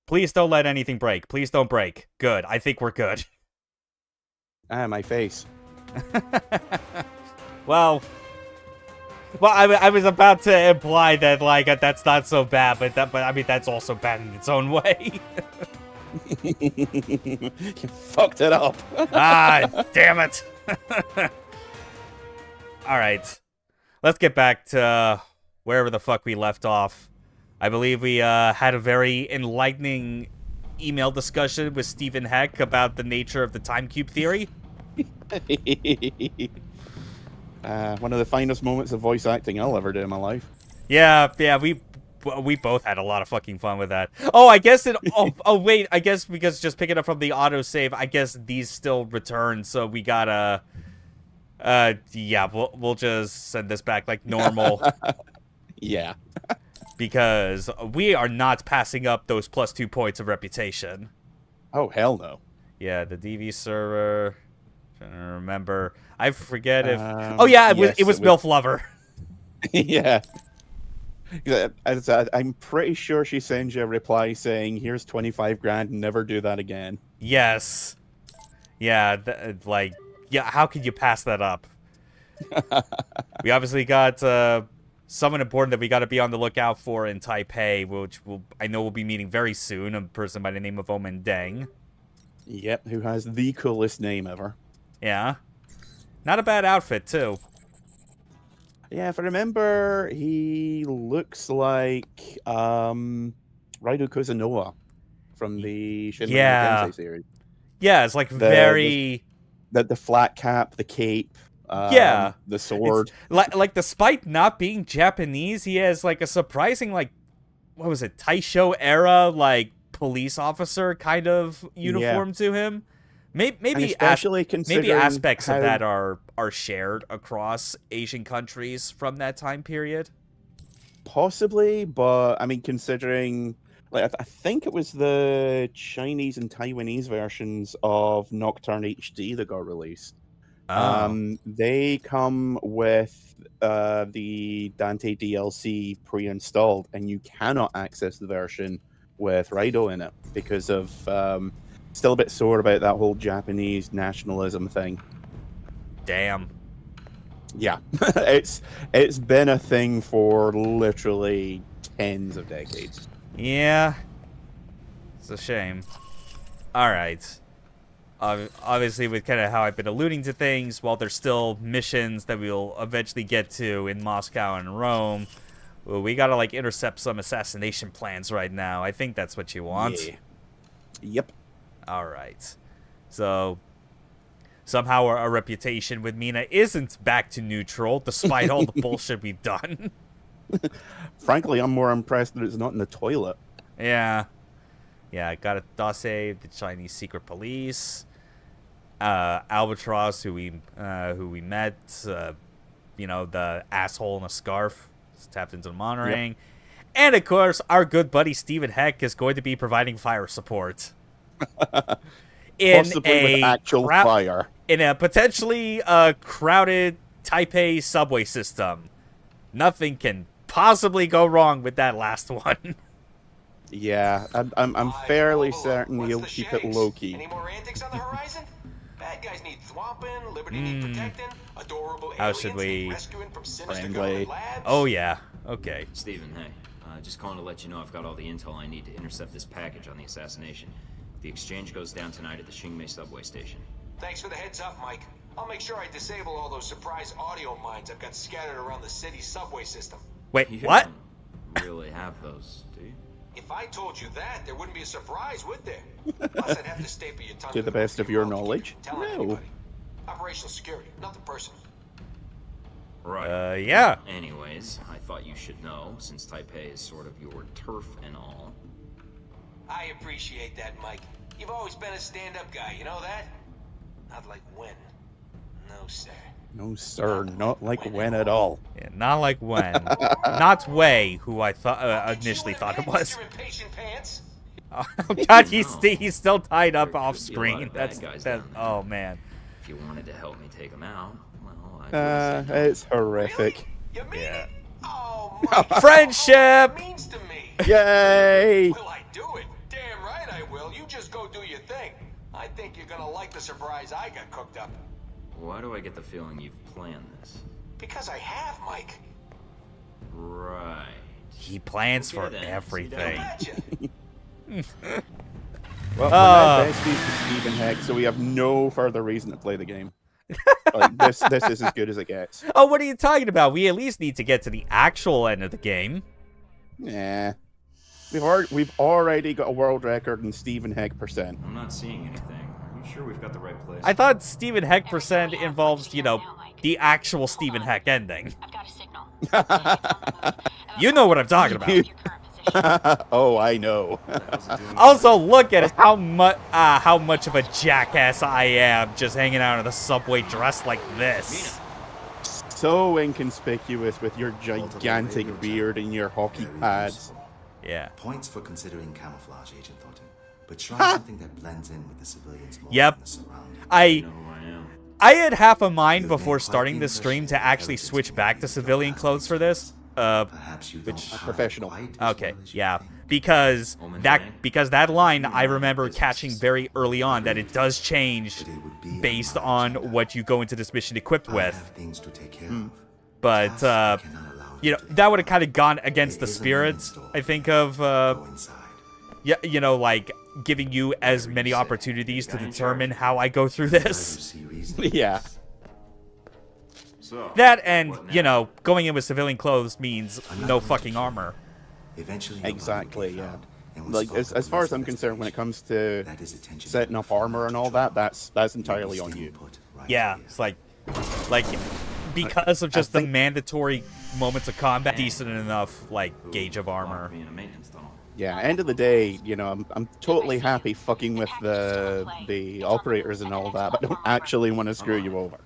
Please don't let anything break. Please don't break. Good. I think we're good. Ah, my face. well, I was about to imply that like that's not so bad, but I mean that's also bad in its own way. You fucked it up. Damn it. All right. Let's get back to wherever the fuck we left off. I believe we had a very enlightening email discussion with Stephen Heck about the nature of the time cube theory. One of the finest moments of voice acting I'll ever do in my life. Yeah, we both had a lot of fucking fun with that. Oh, I guess it. Oh, wait. I guess because just picking up from the autosave, I guess these still return. So we gotta. Yeah, we'll just send this back like normal. Yeah. Because we are not passing up those +2 points of reputation. Oh, hell no. Yeah, the DV server. Trying to remember. I forget if. Oh yeah, it was MILF Lover. Yeah. I'm pretty sure she sends you a reply saying, "Here's 25 grand. Never do that again." Yes. Yeah, how could you pass that up? We obviously got someone important that we got to be on the lookout for in Taipei, which I know we'll be meeting very soon. A person by the name of Omen Deng. Yep, who has the coolest name ever. Yeah. Not a bad outfit, too. Yeah, if I remember, he looks like Raido Kuzunoa from the Shin Megami Tensei series. Yeah, it's like very... The flat cap, the cape, yeah, the sword. Like despite not being Japanese, he has like a surprising what was it, Taisho era like police officer kind of uniform to him. Maybe aspects of that are shared across Asian countries from that time period. Possibly, but I mean, considering like I think it was the Chinese and Taiwanese versions of Nocturne HD that got released. They come with the Dante DLC pre-installed, and you cannot access the version with Raido in it because of still a bit sore about that whole Japanese nationalism thing. Damn. Yeah, it's been a thing for literally tens of decades. Yeah, it's a shame. All right. Obviously, with kind of how I've been alluding to things, while there's still missions that we'll eventually get to in Moscow and Rome, well, we gotta like intercept some assassination plans right now. I think that's what you want. Yeah. Yep. All right. So somehow our reputation with Mina isn't back to neutral, despite all the bullshit we've done. Frankly, I'm more impressed that it's not in the toilet. Yeah. Yeah, I got a dossier, the Chinese secret police, Albatross, who we met, the asshole in a scarf, tapped into the monitoring, yep. And of course, our good buddy Stephen Heck is going to be providing fire support. Possibly with actual fire. In a potentially crowded Taipei subway system. Nothing can possibly go wrong with that last one. Yeah, I'm fairly certain he'll keep it low-key. Any more antics on the horizon? Bad guys need thwomping, liberty need protecting, adorable how should we rescuing from sinister government labs. Oh yeah, okay. Stephen, hey, just calling to let you know I've got all the intel I need to intercept this package on the assassination. The exchange goes down tonight at the Qingmei subway station. Thanks for the heads up, Mike. I'll make sure I disable all those surprise audio mines I've got scattered around the city's subway system. Wait, you what? Don't really have those, do you? If I told you that, there wouldn't be a surprise, would there? Plus, I'd have to staple your tongue to the best of your knowledge. Tell anybody. Operational security, nothing personal. Right. Yeah. Anyways, I thought you should know, since Taipei is sort of your turf and all. I appreciate that, Mike. You've always been a stand-up guy, you know that? Not like when. No, sir. No, sir. Not like when at all. Yeah, not like when. Not Wei, who I thought initially thought it was. Oh God, he's still tied up off screen. That's oh man. If you wanted to help me take him out, well, it's horrific. Really? Yeah. Oh, friendship. means to me. Yay! Will I do it? Damn go do your thing. I think you're gonna like the surprise I got cooked up. Why do I get the feeling you've planned this? Because I have, Mike. Right. He plans Okay, for then. everything. Gotcha. Well, we're now besties with Stephen Heck, so we have no further reason to play the game. Like, this is as good as it gets. Oh, what are you talking about? We at least need to get to the actual end of the game. Yeah. We've already got a world record in Stephen Heck percent. I'm not seeing anything. Are you sure we've got the right place? I thought Stephen Heck percent involves, you know, the actual Stephen Heck ending. I've got a signal. You know what I'm talking about. Your current position. Oh, I know. Also, look at how much of a jackass I am just hanging out in the subway dressed like this. So inconspicuous with your gigantic beard and your hockey pads. Yeah. Points for considering camouflage, Agent Thornton. But try something that blends in with the civilians more Yep. than the surroundings. You I know who I am. had half a mind before starting this stream to actually switch back to civilian clothes for this. Perhaps you don't hide professional. quite as Okay, well as you yeah, think. because Omen that Tang? line I remember catching very early on that it does change But it would be based on my on agenda. what you go into this mission equipped I with. have things to take care of. But Tasks I cannot allow you know, to that would have kind of gone against the There is a spirit, linen store. I think, of Go inside. yeah, you know, like giving you as many opportunities to determine how I go through Where you this. see reason. Yeah. So, That and, what you now? know, going in with civilian clothes means I'm not no going to fucking kill you. armor. Eventually, your body will Exactly, get yeah. found, and we'll Like, stop as the far as rest I'm of concerned, when it this comes to That is attention setting up armor and all that, that's entirely on you. Yeah, it's like because of just the think- mandatory moments of combat, decent enough like gauge of armor. Lock me in a maintenance tunnel. Yeah, end of the day, you know, I'm totally happy fucking with the operators and all that, but I don't actually want to screw you over.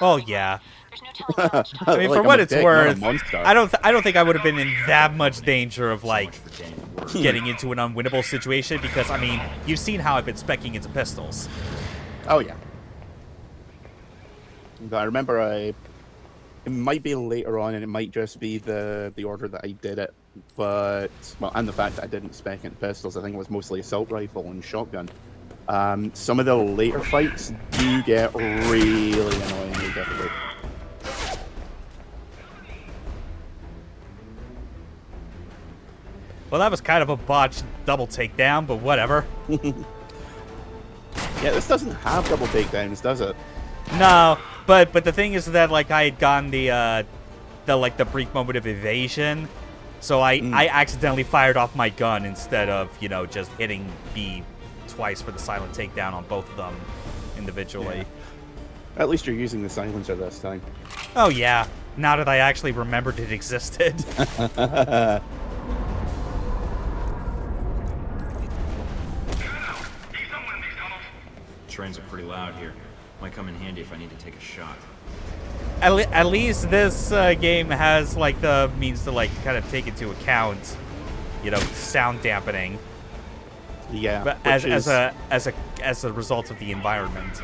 Oh yeah, There's no telling how much time. I mean, Like for I'm what a it's dick, not a worth, monster. I don't think I would have been in that much danger of like Much for Danny Word. getting into an unwinnable situation because I mean, you've seen how I've been specking into pistols. Oh yeah. But I remember it might be later on, and it might just be the order that I did it. But well, and the fact that I didn't spec into pistols, I think it was mostly assault rifle and shotgun. Some of the later fights do get really annoyingly difficult. Well, that was kind of a botched double takedown, but whatever. Yeah, this doesn't have double takedowns, does it? No, but the thing is that like I had gotten the brief moment of evasion, so I accidentally fired off my gun instead of, you know, just hitting B twice for the silent takedown on both of them individually. Yeah. At least you're using the silencer this time. Oh yeah, now that I actually remembered it existed. Trains are pretty loud here. Might come in handy if I need to take a shot. At least this game has like the means to like kind of take into account, you know, sound dampening, Yeah, but which as is- a result of the environment.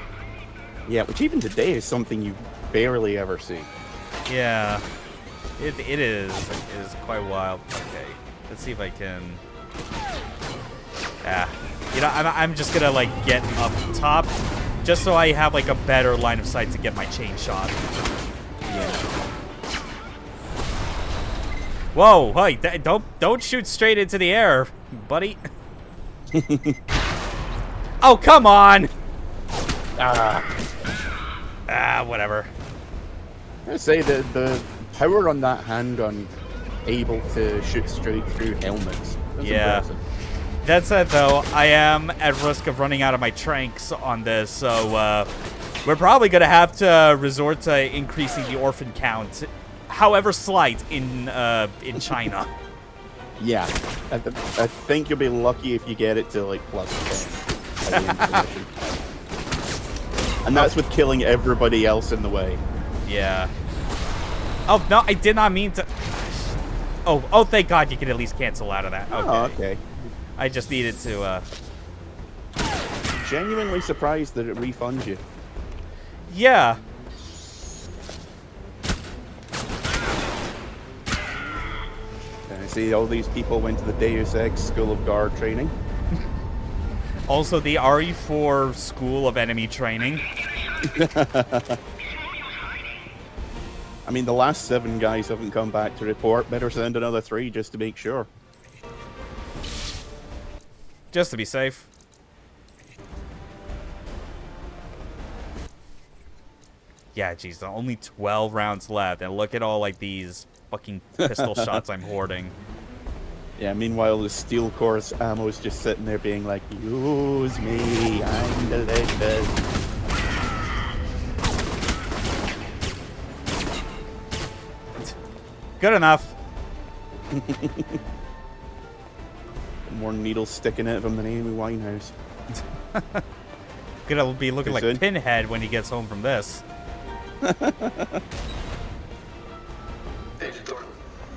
yeah, which even today is something you barely ever see. Yeah, it is quite wild. Okay, let's see if I can. You know, I'm just gonna like get up top, just so I have like a better line of sight to get my chain shot. Yeah. Whoa, hey, don't shoot straight into the air, buddy. Oh, come on. Whatever. I say that the power on that handgun, able to shoot straight through helmets. That's Yeah. impressive. That said, though, I am at risk of running out of my tranks on this, so we're probably going to have to resort to increasing the orphan count, however slight, in China. Yeah, I think you'll be lucky if you get it to like +10 by the end of the mission. And that's with killing everybody else in the way. Yeah. Oh, no, I did not mean to... Oh, thank God you can at least cancel out of that. Okay. Oh, okay. I just needed to, Genuinely surprised that it refunds you. Yeah. And I see all these people went to the Deus Ex School of Guard training. Also, the RE4 school of enemy training. I mean, the last 7 guys haven't come back to report. Better send another 3 just to make sure. Just to be safe. Yeah, geez, only 12 rounds left, and look at all like these fucking pistol shots I'm hoarding. Yeah, meanwhile, the steel course ammo is just sitting there being like, use me, I'm delicious. Good enough. More needles sticking out of him than Amy Winehouse. Gonna be looking Too like soon? Pinhead when he gets home from this. Agent Thornton,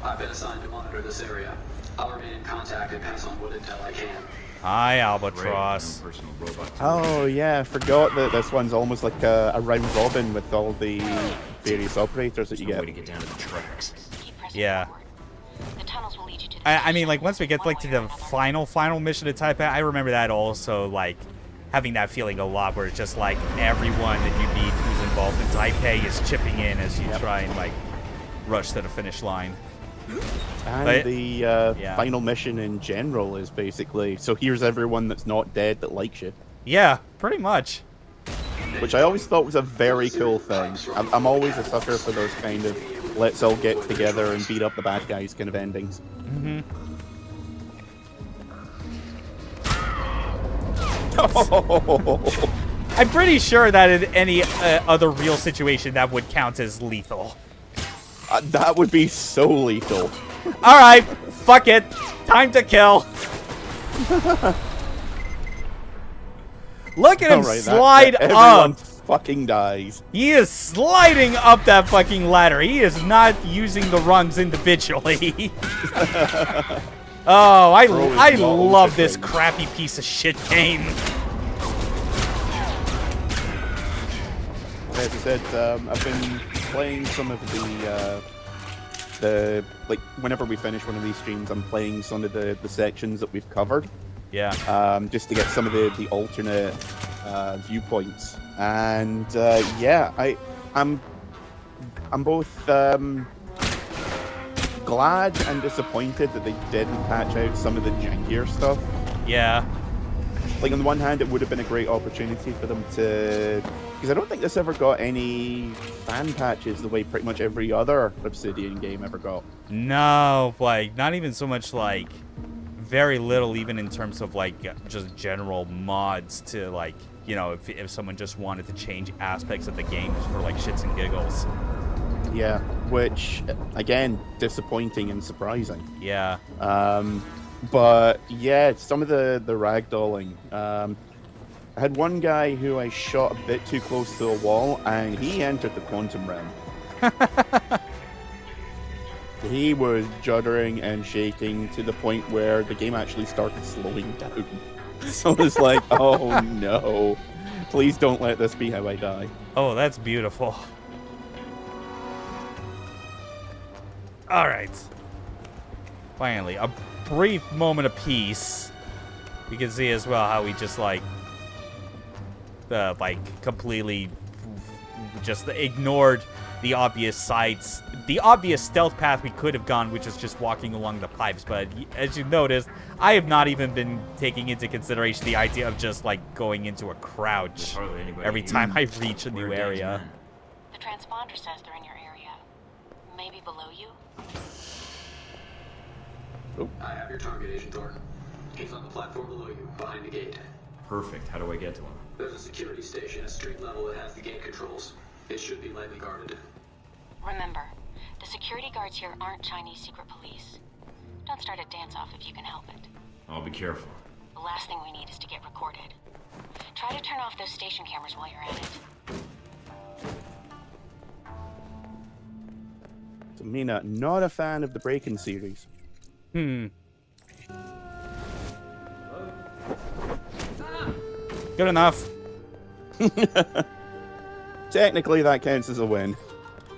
I've been assigned to monitor this area. I'll remain in contact and pass on what intel I can. Hi, Great, Albatross. no personal robot. Oh, yeah, I forgot that this one's almost like a round robin with all the various operators that you There's no get. way to get down to the tracks. Keep pressing Yeah. forward. The tunnels will lead you to the I mean, station like, once we get, one like, way to or the another. final mission to Taipei, I remember that also, like, having that feeling a lot where it's just, like, everyone that you meet who's involved in Taipei is chipping in as you try and, like, rush to the finish line. And But- the yeah. final mission in general is basically, so here's everyone that's not dead that likes you. Yeah, pretty much. Which I always thought was a very cool thing. I'm always a sucker for those kind of let's all get together and beat up the bad guys kind of endings. Mm-hmm. I'm pretty sure that in any other real situation that would count as lethal. That would be so lethal. Alright, fuck it. Time to kill. Look at him Alright, slide everyone up. fucking dies. He is sliding up that fucking ladder. He is not using the rungs individually. Oh, I Throwing bombs love at this things. crappy piece of shit game. As I said, I've been playing some of the like whenever we finish one of these streams, I'm playing some of the sections that we've covered, Yeah. just to get some of the alternate viewpoints. And yeah, I'm both glad and disappointed that they didn't patch out some of the jankier stuff. Yeah. Like, on the one hand, it would have been a great opportunity for them to... Because I don't think this ever got any fan patches the way pretty much every other Obsidian game ever got. No, like, not even so much, like, very little, even in terms of, like, just general mods to, like, you know, if someone just wanted to change aspects of the game just for, like, shits and giggles. Yeah, which, again, disappointing and surprising. Yeah. But, yeah, some of the ragdolling. I had one guy who I shot a bit too close to a wall, and he entered the quantum realm. He was juddering and shaking to the point where the game actually started slowing down. So it was like, oh no, please don't let this be how I die. Oh, that's beautiful. All right. Finally, a brief moment of peace. You can see as well how we just like completely just ignored the obvious sights, the obvious stealth path we could have gone, which is just walking along the pipes. But as you've noticed, I have not even been taking into consideration the idea of just like going into a There's crouch hardly anybody every here. time I reach a Where new are Dave's area. men? The transponder says they're in your area. Maybe below you? I have your target, Agent Thornton. He's on the platform below you, behind the gate. Perfect. How do I get to him? There's a security station at street level that has the gate controls. It should be lightly guarded. Remember, the security guards here aren't Chinese secret police. Don't start a dance-off if you can help it. I'll be careful. The last thing we need is to get recorded. Try to turn off those station cameras while you're at it. So Mina, not a fan of the Breaking series. Good enough. Technically, that counts as a win.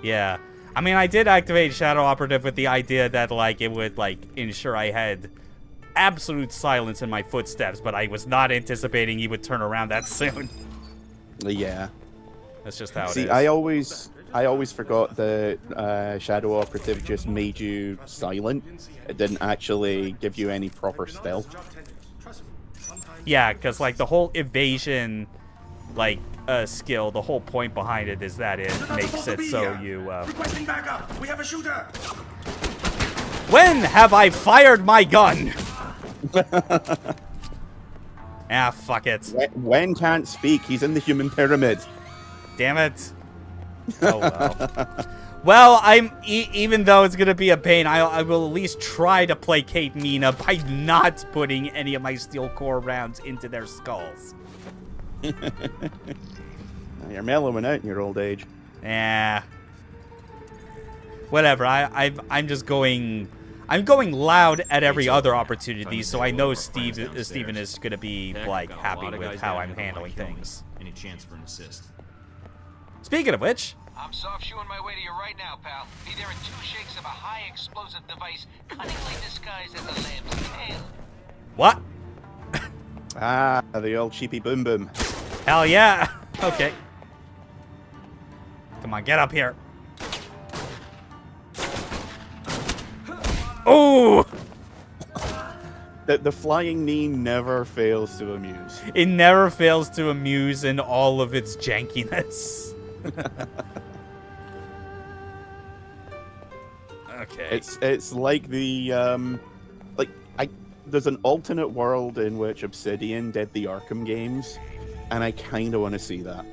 Yeah. I mean, I did activate Shadow Operative with the idea that, like, it would, like, ensure I had absolute silence in my footsteps, but I was not anticipating he would turn around that soon. Yeah. That's just how it See, is. I always forgot that Shadow Operative just made you silent. It didn't actually give you any proper stealth. Yeah, because like the whole evasion, like skill, the whole point behind it is that it makes it so you. Requesting backup. We have a shooter. When have I fired my gun? Ah, fuck it. Wen can't speak. He's in the human pyramid. Damn it. Oh well. Well, even though it's gonna be a pain, I will at least try to placate Mina by not putting any of my steel core rounds into their skulls. You're mellowing out in your old age. Yeah. Whatever. I'm just going. I'm going loud at every other opportunity, so I know Steven is gonna be like happy with how I'm handling things. Any chance for an assist? Speaking of which. I'm soft shoeing my way to you right now, pal. Be there in 2 shakes of a high explosive device cunningly disguised as a lamb's tail. What? Ah, the old sheepy boom boom. Hell yeah. Okay. Come on, get up here. Oh! The flying knee never fails to amuse. It never fails to amuse in all of its jankiness. Okay. It's like the there's an alternate world in which Obsidian did the Arkham games, and I kind of want to see that.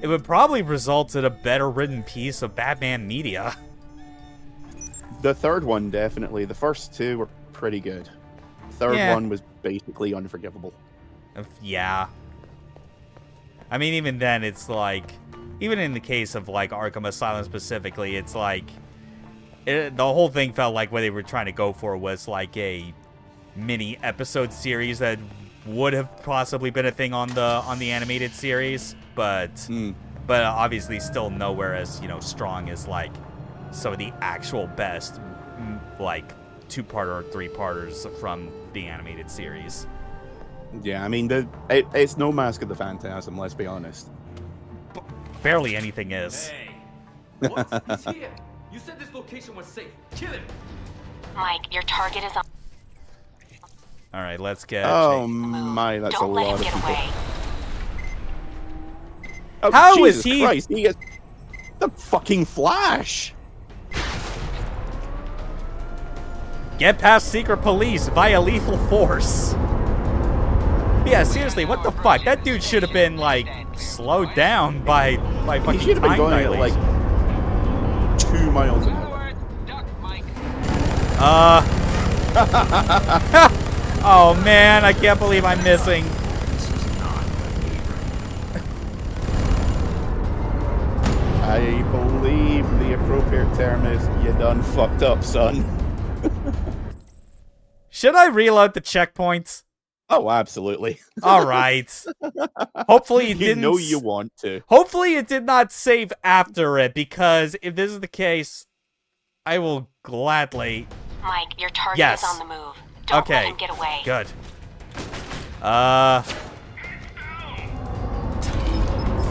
It would probably result in a better written piece of Batman media. The third one definitely. The first 2 were pretty good. The third one was basically unforgivable. Yeah. I mean, even then, it's like, even in the case of like Arkham Asylum specifically, it's like, the whole thing felt like what they were trying to go for was like a mini episode series that would have possibly been a thing on the animated series, but obviously still nowhere as, you know, strong as like some of the actual best like 2-parter or 3-parters from the animated series. Yeah, I mean, it's no Mask of the Phantasm, let's be honest. Barely anything is. Hey, what? He's here. You said this location was safe. Kill him. Mike, your target is on. All right, let's get. Oh my, that's Don't a let lot him of get people. away. Oh, How is Jesus he- Christ, he gets the fucking Flash. Get past secret police via lethal force. Yeah, seriously, what the fuck? That dude should have been like slowed down by He fucking should have been time going at dilation. like 2 miles an hour. Duck, Mike. Oh man, I can't believe I'm missing. This is not a I believe the appropriate term is you done fucked up, son. Should I reload the checkpoints? Oh, absolutely. All right. Hopefully it You didn't. know you want to. Hopefully it did not save after it, because if this is the case, I will gladly. Mike, your target Yes. is on the move. Don't Okay. let him get away. Good.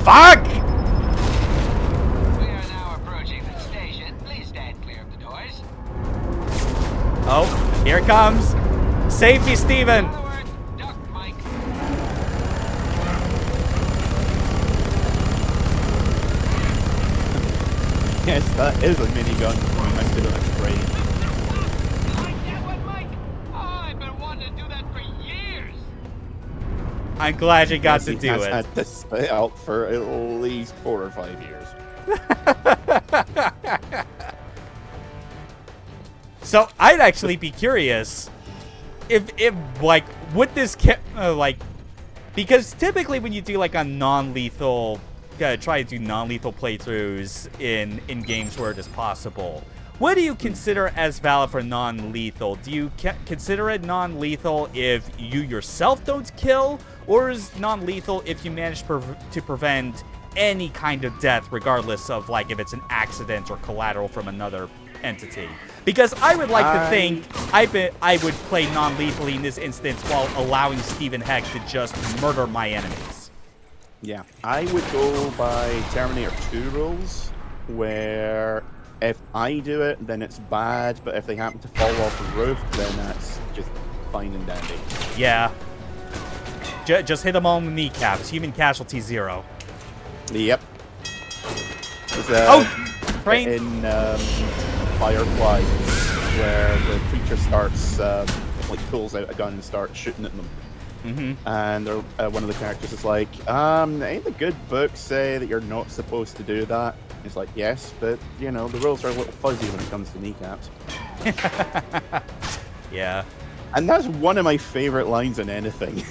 Fuck! We are now approaching the station. Please stand clear of the doors. Oh, here it comes. Save me, Steven. Forward. Duck, Mike. Yes, that is a minigun mounted on a train. Like that one, Mike? Oh, I've been wanting to do that for years. I'm glad you got Yes, to he do has it. had this out for at least 4 or 5 years. So I'd actually be curious if like, would this like, because typically when you do like a non-lethal, try to do non-lethal playthroughs in games where it is possible, what do you consider as valid for non-lethal? Do you consider it non-lethal if you yourself don't kill, or is non-lethal if you manage to prevent any kind of death, regardless of like if it's an accident or collateral from another entity? Because I would like to think I would play non-lethally in this instance while allowing Stephen Heck to just murder my enemies. Yeah, I would go by Terminator 2 rules, where if I do it, then it's bad, but if they happen to fall off the roof, then that's just fine and dandy. Yeah. Just hit them all in the kneecaps. Human casualty 0. Yep. Train! In Firefly, where the creature starts, pulls out a gun and starts shooting at them. And one of the characters is like, ain't the good books say that you're not supposed to do that? It's like, yes, but, the rules are a little fuzzy when it comes to kneecaps. Yeah. And that's one of my favorite lines in anything.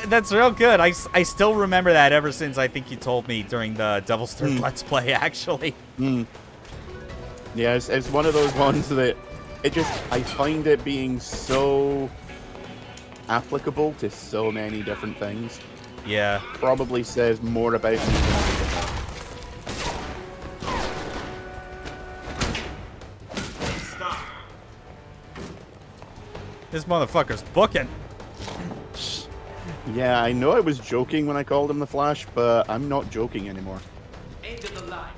That's real good. I still remember that ever since I think you told me during the Devil's Third Let's Play, actually. Yeah, it's one of those ones that I find it being so applicable to so many different things. Yeah. Probably says more about me than anything. This motherfucker's booking. Yeah, I know I was joking when I called him the Flash, but I'm not joking anymore. End of the line.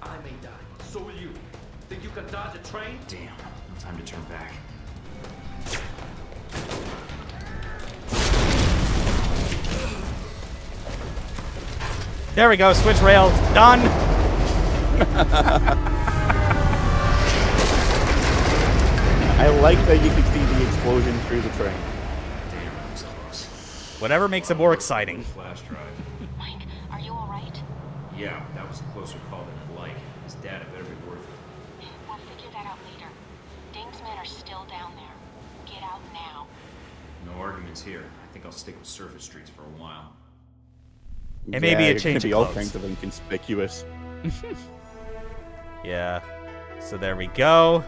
I may die. So will you. Think you can dodge a train? Damn, no time to turn back. There we go. Switch rails. Done. I like that you could see the explosion through the train. Damn, that was close. Whatever makes it more exciting. Flash drive. Mike, are you alright? Yeah, that was a closer call than I'd like. His data better be worth it. We'll figure that out later. Ding's men are still down there. Get out now. No arguments here. I think I'll stick with surface streets for a while. It may be a you're change gonna be of all clothes. kinds of inconspicuous. Yeah. So there we go.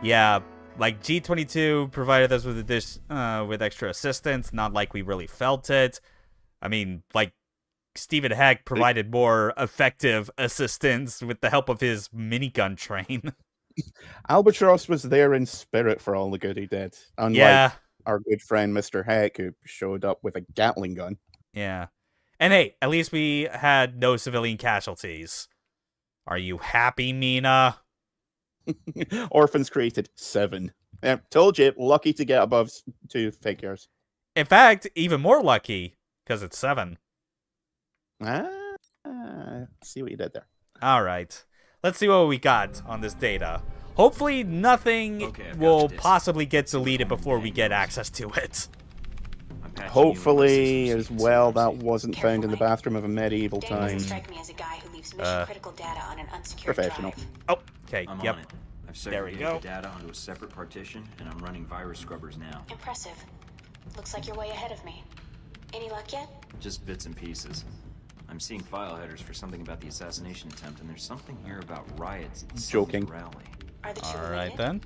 Yeah, like G22 provided us with with extra assistance, not like we really felt it. I mean, like Stephen Heck provided more effective assistance with the help of his minigun train. Albatross was there in spirit for all the good he did. Unlike our good friend Mr. Heck, who showed up with a Gatling gun. Yeah. And hey, at least we had no civilian casualties. Are you happy, Mina? Orphans created 7. Told you, lucky to get above 2 figures. In fact, even more lucky, because it's 7. See what you did there. All right. Let's see what we got on this data. Hopefully nothing will possibly get deleted before we get access to it. Hopefully, as well, that wasn't found in the bathroom of a medieval time. Strike me as a guy who leaves mission-critical data on an unsecured Professional. drive. Oh, okay, I'm yep. on it. I've There we segregated go. the data onto a separate partition, and I'm running virus scrubbers now. Impressive. Looks like you're way ahead of me. Any luck yet? Just bits and pieces. I'm seeing file headers for something about the assassination attempt, and there's something here about riots at the Joking. rally. Are the two All related? right, then.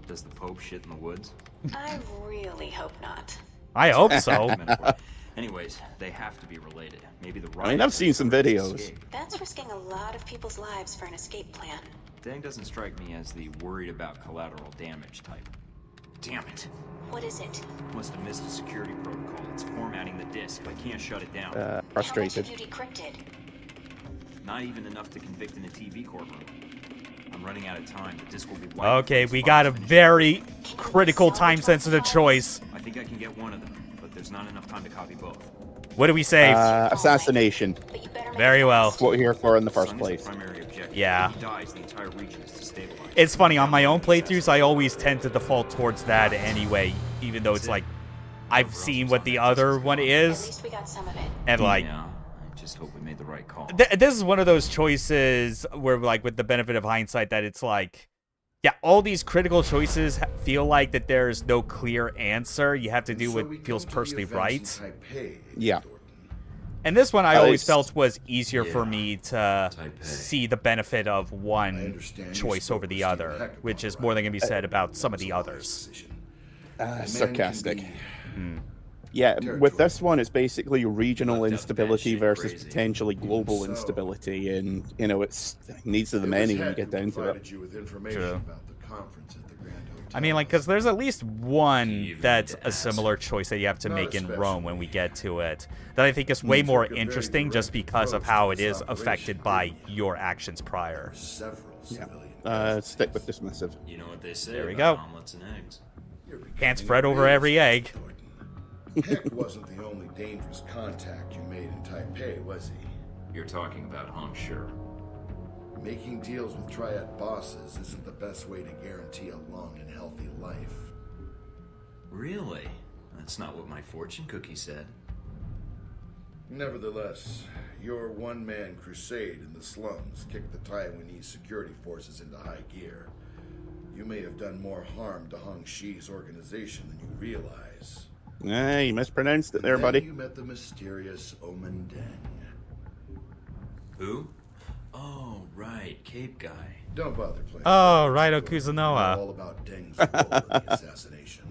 Does the Pope shit in the woods? I really hope not. I hope so. Metaphor. Anyways, they have to be related. Maybe the riot. I've seen some videos. That's risking a lot of people's lives for an escape plan. Dang doesn't strike me as the worried about collateral damage type. Damn it. What is it? Must have missed a security protocol. It's formatting the disk. I can't shut it down. Frustrated. How much have you decrypted? Not even enough to convict in a TV courtroom. I'm running out of time. The disk will be wiped. Okay, we got a very critical time-sensitive choice. I think I can get one of them, but there's not enough time to copy both. What do we say? Assassination. But you better make Very it well. What we're here for in the first Sun is the place. primary objective. Yeah. If he dies, the entire region is destabilized. It's funny, on my own playthroughs, I always tend to default towards that anyway, even though it's like, I've seen what the other one At is, least we got some of it. and like, Yeah, I just hope we made the right call. this is one of those choices where, like, with the benefit of hindsight, that it's like, yeah, all these critical choices feel like that there's no clear answer. You have to do what feels personally right. Yeah. And this one I At always least- felt was easier for me to Taipei. see the benefit of I one understand you choice spoke over the with Stephen other, Heck which about is the more than can be riot. said about some of That the was a wise others. decision. A man can Sarcastic. be Yeah, territory. with this one, it's basically regional Left out instability batshit versus crazy. potentially global So- instability, and it's needs of the many when you get down to it. You with information True. about the conference at the Grand Hotel. I mean, like, because there's at least one Even that's need to a ask. similar choice that you have to Not make in Rome when we especially. get to it. That I think is way We more took a very interesting just direct because of approach how to it this is operation. affected by your actions prior. Several Yeah. civilian Stick with dismissive. You know what they say There we about go. omelets and eggs. You're Can't becoming spread a over realist, every egg. Thornton. Heck wasn't the only dangerous contact you made in Taipei, was he? You're talking about Hong Sure. Making deals with triad bosses isn't the best way to guarantee a long and healthy life. Really? That's not what my fortune cookie said. Nevertheless, your one-man crusade in the slums kicked the Taiwanese security forces into high gear. You may have done more harm to Hong Shi's organization than you realize. You mispronounced it there, And then buddy. you met the mysterious Omen Deng. Who? Oh, right, Cape guy. Don't bother playing. Oh, right, Thornton. Okuzunoa. You know all about Deng's role in the assassination.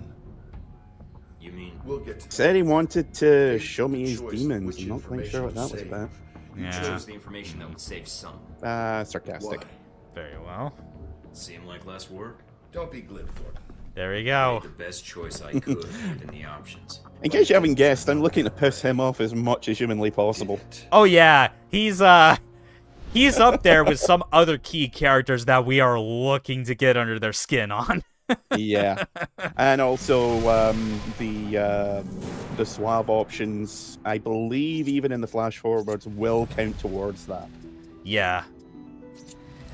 You mean We'll get to Said he wanted to Give show me the his choice of demons. which I'm not quite sure what that was information to about. save. Yeah. chose the information that would save some? Sarcastic. Why? Very well. Seem like less work? Don't be glib, Thornton. There we Made go. the best choice I could within the options. In case you haven't guessed, I'm looking to piss him off as much as humanly possible. Did it. Oh yeah, he's up there with some other key characters that we are looking to get under their skin on. Yeah, and also the suave options, I believe, even in the flash forwards, will count towards that. Yeah.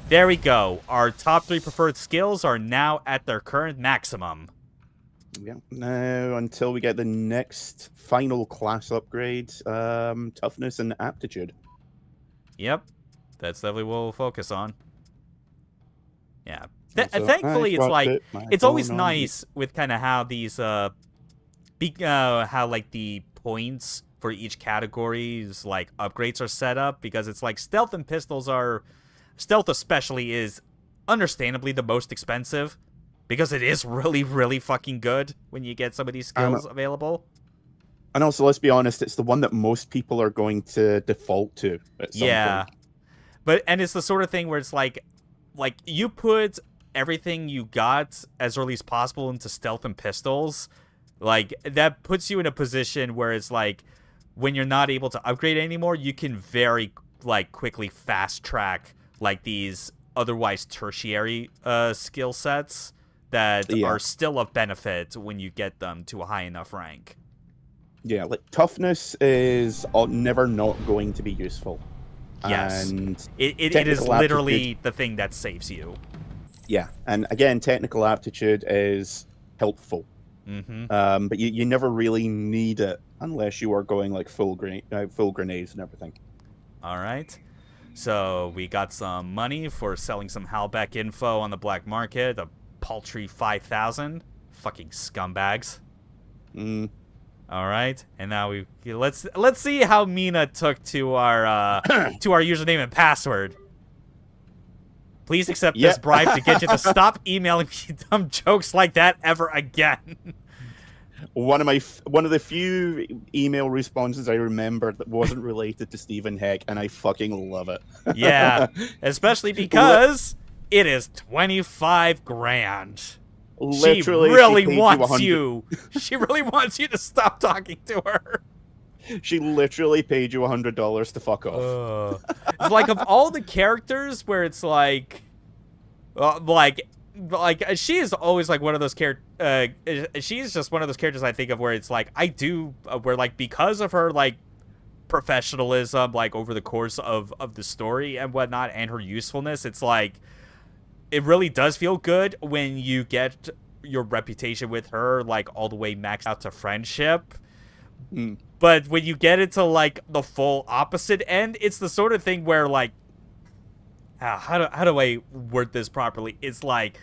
There we go. Our top 3 preferred skills are now at their current maximum. Yeah. Now, until we get the next final class upgrade, toughness and aptitude. Yep. That's definitely what we'll focus on. Yeah. Also, Thankfully, I it's dropped like it. My it's always phone on nice with kind of how these how like the points for each category's like upgrades are set up, because it's like stealth and pistols are stealth especially is understandably the most expensive because it is really, really fucking good when you get some of these skills available. And also, let's be honest, it's the one that most people are going to default to at some point. But and it's the sort of thing where it's like you put everything you got as early as possible into stealth and pistols, like that puts you in a position where it's like when you're not able to upgrade anymore, you can very like quickly fast track like these otherwise tertiary skill sets that are still of benefit when you get them to a high enough rank. Yeah, like toughness is never not going to be useful. Yes. And It is technical literally aptitude- the thing that saves you. Yeah, and again, technical aptitude is helpful. Mm-hmm. But you never really need it unless you are going like full grenades and everything. All right. So we got some money for selling some Halbeck info on the black market. A paltry 5,000. Fucking scumbags. Mm. All right, and now let's see how Mina took to our username and password. Please accept this bribe to get you to stop emailing me dumb jokes like that ever again. One of the few email responses I remember that wasn't related to Stephen Heck, and I fucking love it. Yeah, especially because it is 25 grand. Literally, she really paid wants you She really wants you to stop talking to her. She literally paid you $100 to fuck off. It's like of all the characters where it's like she is always like one of those she's just one of those characters I think of where it's like where like because of her like professionalism like over the course of the story and whatnot and her usefulness, it's like it really does feel good when you get your reputation with her like all the way maxed out to friendship. But when you get into like the full opposite end, it's the sort of thing where like how do I word this properly? It's like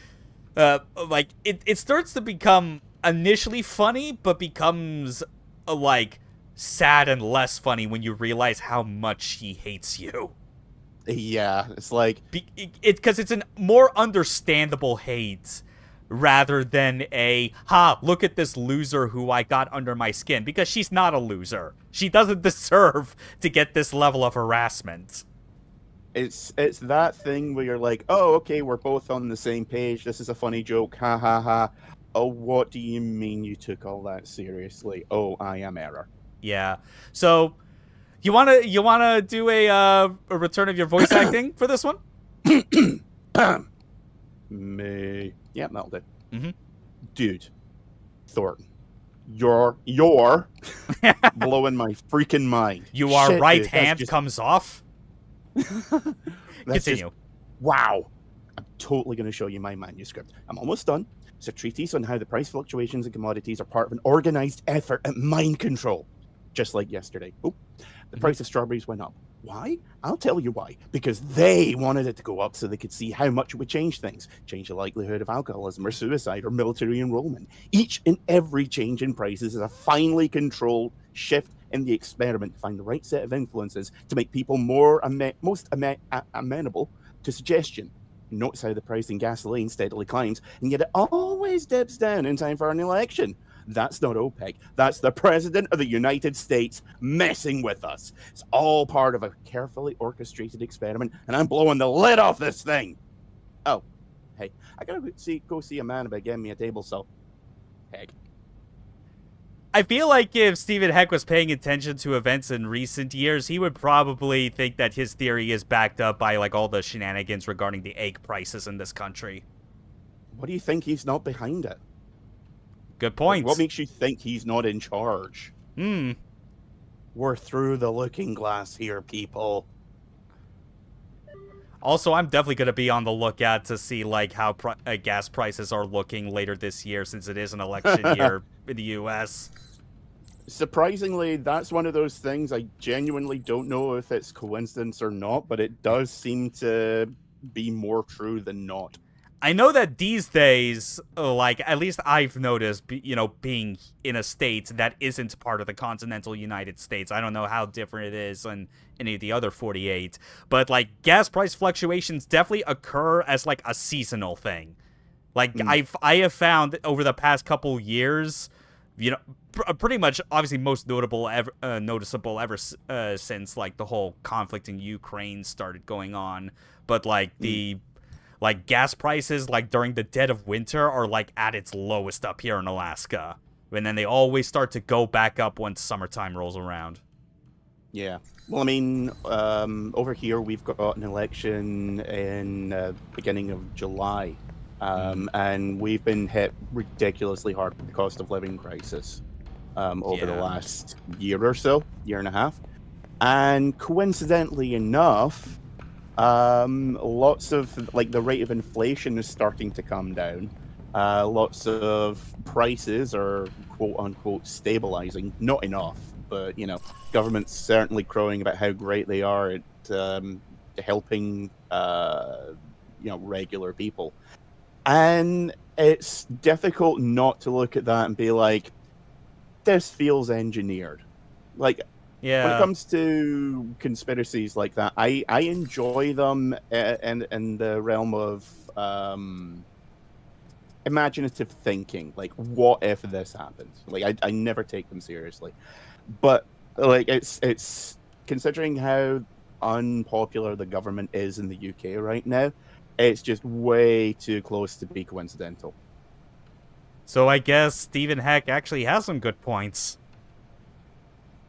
it starts to become initially funny, but becomes like sad and less funny when you realize how much she hates you. Yeah, it's like because it's a more understandable hate rather than look at this loser who I got under my skin, because she's not a loser. She doesn't deserve to get this level of harassment. It's that thing where you're like, oh, okay, we're both on the same page. This is a funny joke. Ha ha ha. Oh, what do you mean you took all that seriously? Oh, I am error. Yeah. So you wanna do a return of your voice acting for this one? Me. Yeah, that'll do. Mm-hmm. Dude, Thornton, you're blowing my freaking mind. You are Shit, right dude, hand just, comes off. that's Continue. just, wow. I'm totally going to show you my manuscript. I'm almost done. It's a treatise on how the price fluctuations in commodities are part of an organized effort at mind control. Just like yesterday. Oh, the price of strawberries went up. Why? I'll tell you why. Because they wanted it to go up so they could see how much it would change things. Change the likelihood of alcoholism or suicide or military enrollment. Each and every change in prices is a finely controlled shift in the experiment to find the right set of influences to make people most amenable to suggestion. Notice how the price in gasoline steadily climbs, and yet it always dips down in time for an election. That's not OPEC. That's the President of the United States messing with us. It's all part of a carefully orchestrated experiment, and I'm blowing the lid off this thing. Oh, hey, I gotta go see a man about getting me a table saw. Heck. I feel like if Stephen Heck was paying attention to events in recent years, he would probably think that his theory is backed up by like all the shenanigans regarding the egg prices in this country. What do you think he's not behind it? Good point. What makes you think he's not in charge? Hmm. We're through the looking glass here, people. Also, I'm definitely going to be on the lookout to see like how gas prices are looking later this year, since it is an election year in the U.S. Surprisingly, that's one of those things I genuinely don't know if it's coincidence or not, but it does seem to be more true than not. I know that these days, like, at least I've noticed, being in a state that isn't part of the continental United States. I don't know how different it is in any of the other 48. But, like, gas price fluctuations definitely occur as, like, a seasonal thing. Like, I have found over the past couple years, pretty much, obviously, most noticeable ever since, like, the whole conflict in Ukraine started going on. But, like, like, gas prices, like, during the dead of winter are, like, at its lowest up here in Alaska. And then they always start to go back up once summertime rolls around. Yeah. Well, I mean, over here we've got an election in beginning of July. And we've been hit ridiculously hard with the cost of living crisis over the last year or so, year and a half. And coincidentally enough, lots of, like, the rate of inflation is starting to come down. Lots of prices are quote unquote stabilizing. Not enough, but government's certainly crowing about how great they are at helping regular people. And it's difficult not to look at that and be like, this feels engineered. Like, yeah. When it comes to conspiracies like that, I enjoy them in the realm of imaginative thinking. Like, what if this happens? Like, I never take them seriously. But, like, it's considering how unpopular the government is in the UK right now, it's just way too close to be coincidental. So I guess Stephen Heck actually has some good points.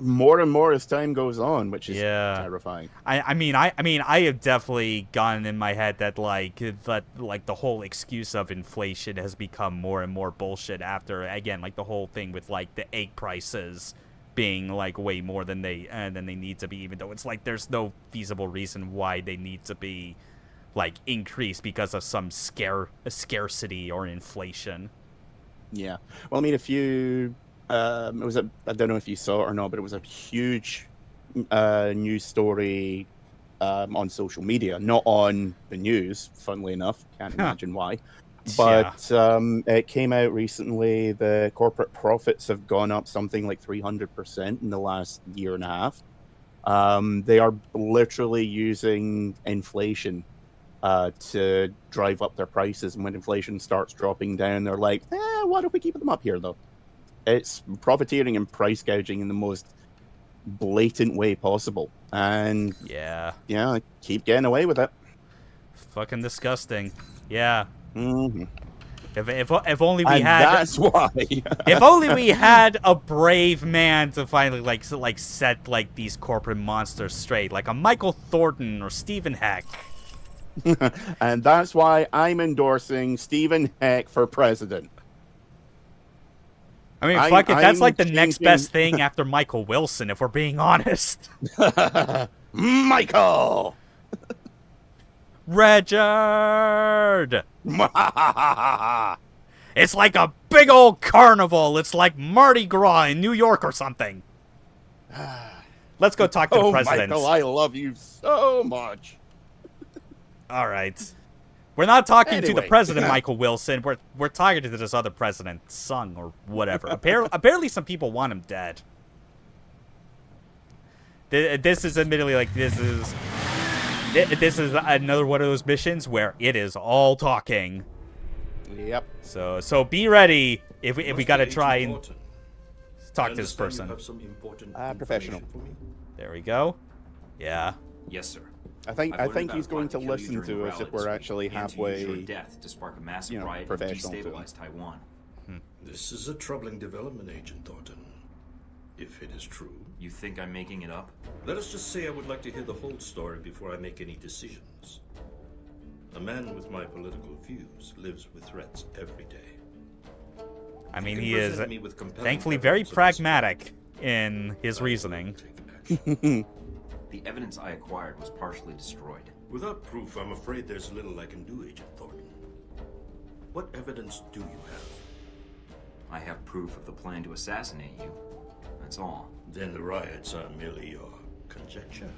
More and more as time goes on, which is terrifying. I mean, I have definitely gotten in my head that the whole excuse of inflation has become more and more bullshit after, again, like the whole thing with like the egg prices being like way more than they need to be, even though it's like there's no feasible reason why they need to be like increased because of some scarcity or inflation. Yeah. Well, I mean, if you I don't know if you saw it or not, but it was a huge news story on social media, not on the news, funnily enough. Can't imagine why. But it came out recently. The corporate profits have gone up something like 300% in the last year and a half. They are literally using inflation to drive up their prices. And when inflation starts dropping down, they're like, why don't we keep them up here, though? It's profiteering and price gouging in the most blatant way possible. And Yeah. yeah, keep getting away with it. Fucking disgusting. Yeah. Mm-hmm. If only we And had. that's why. If only we had a brave man to finally like set like these corporate monsters straight, like a Michael Thornton or Stephen Heck. And that's why I'm endorsing Stephen Heck for president. I mean, fuck it. That's I'm like the next changing- best thing after Michael Wilson, if we're being honest. Michael. Richard. It's like a big old carnival. It's like Mardi Gras in New York or something. Let's go talk to the president. Michael, I love you so much. All right. We're not talking to the Anyway. president, Michael Wilson. We're talking to this other president, Sung or whatever. Apparently some people want him dead. This is admittedly like this is another one of those missions where it is all talking. Yep. So be ready if we got to try and talk to this person. Professional. There we go. Yeah. Yes, sir. I think I've learned he's about going to plotting kill you listen during to a us rally if we're this week, actually and to use your halfway, death to spark a massive riot and professional to destabilize Taiwan. This is a troubling development, Agent Thornton. If it is true. You think I'm making it up? Let us just say I would like to hear the whole story before I make any decisions. A man with my political views lives with threats every day. I mean, You can he is present me with compelling thankfully very evidence of this pragmatic in his reasoning. The evidence I acquired was partially destroyed. Without proof, I'm afraid there's little I can do, Agent Thornton. What evidence do you have? I have proof of the plan to assassinate you. That's all. Then the riots are merely your conjecture?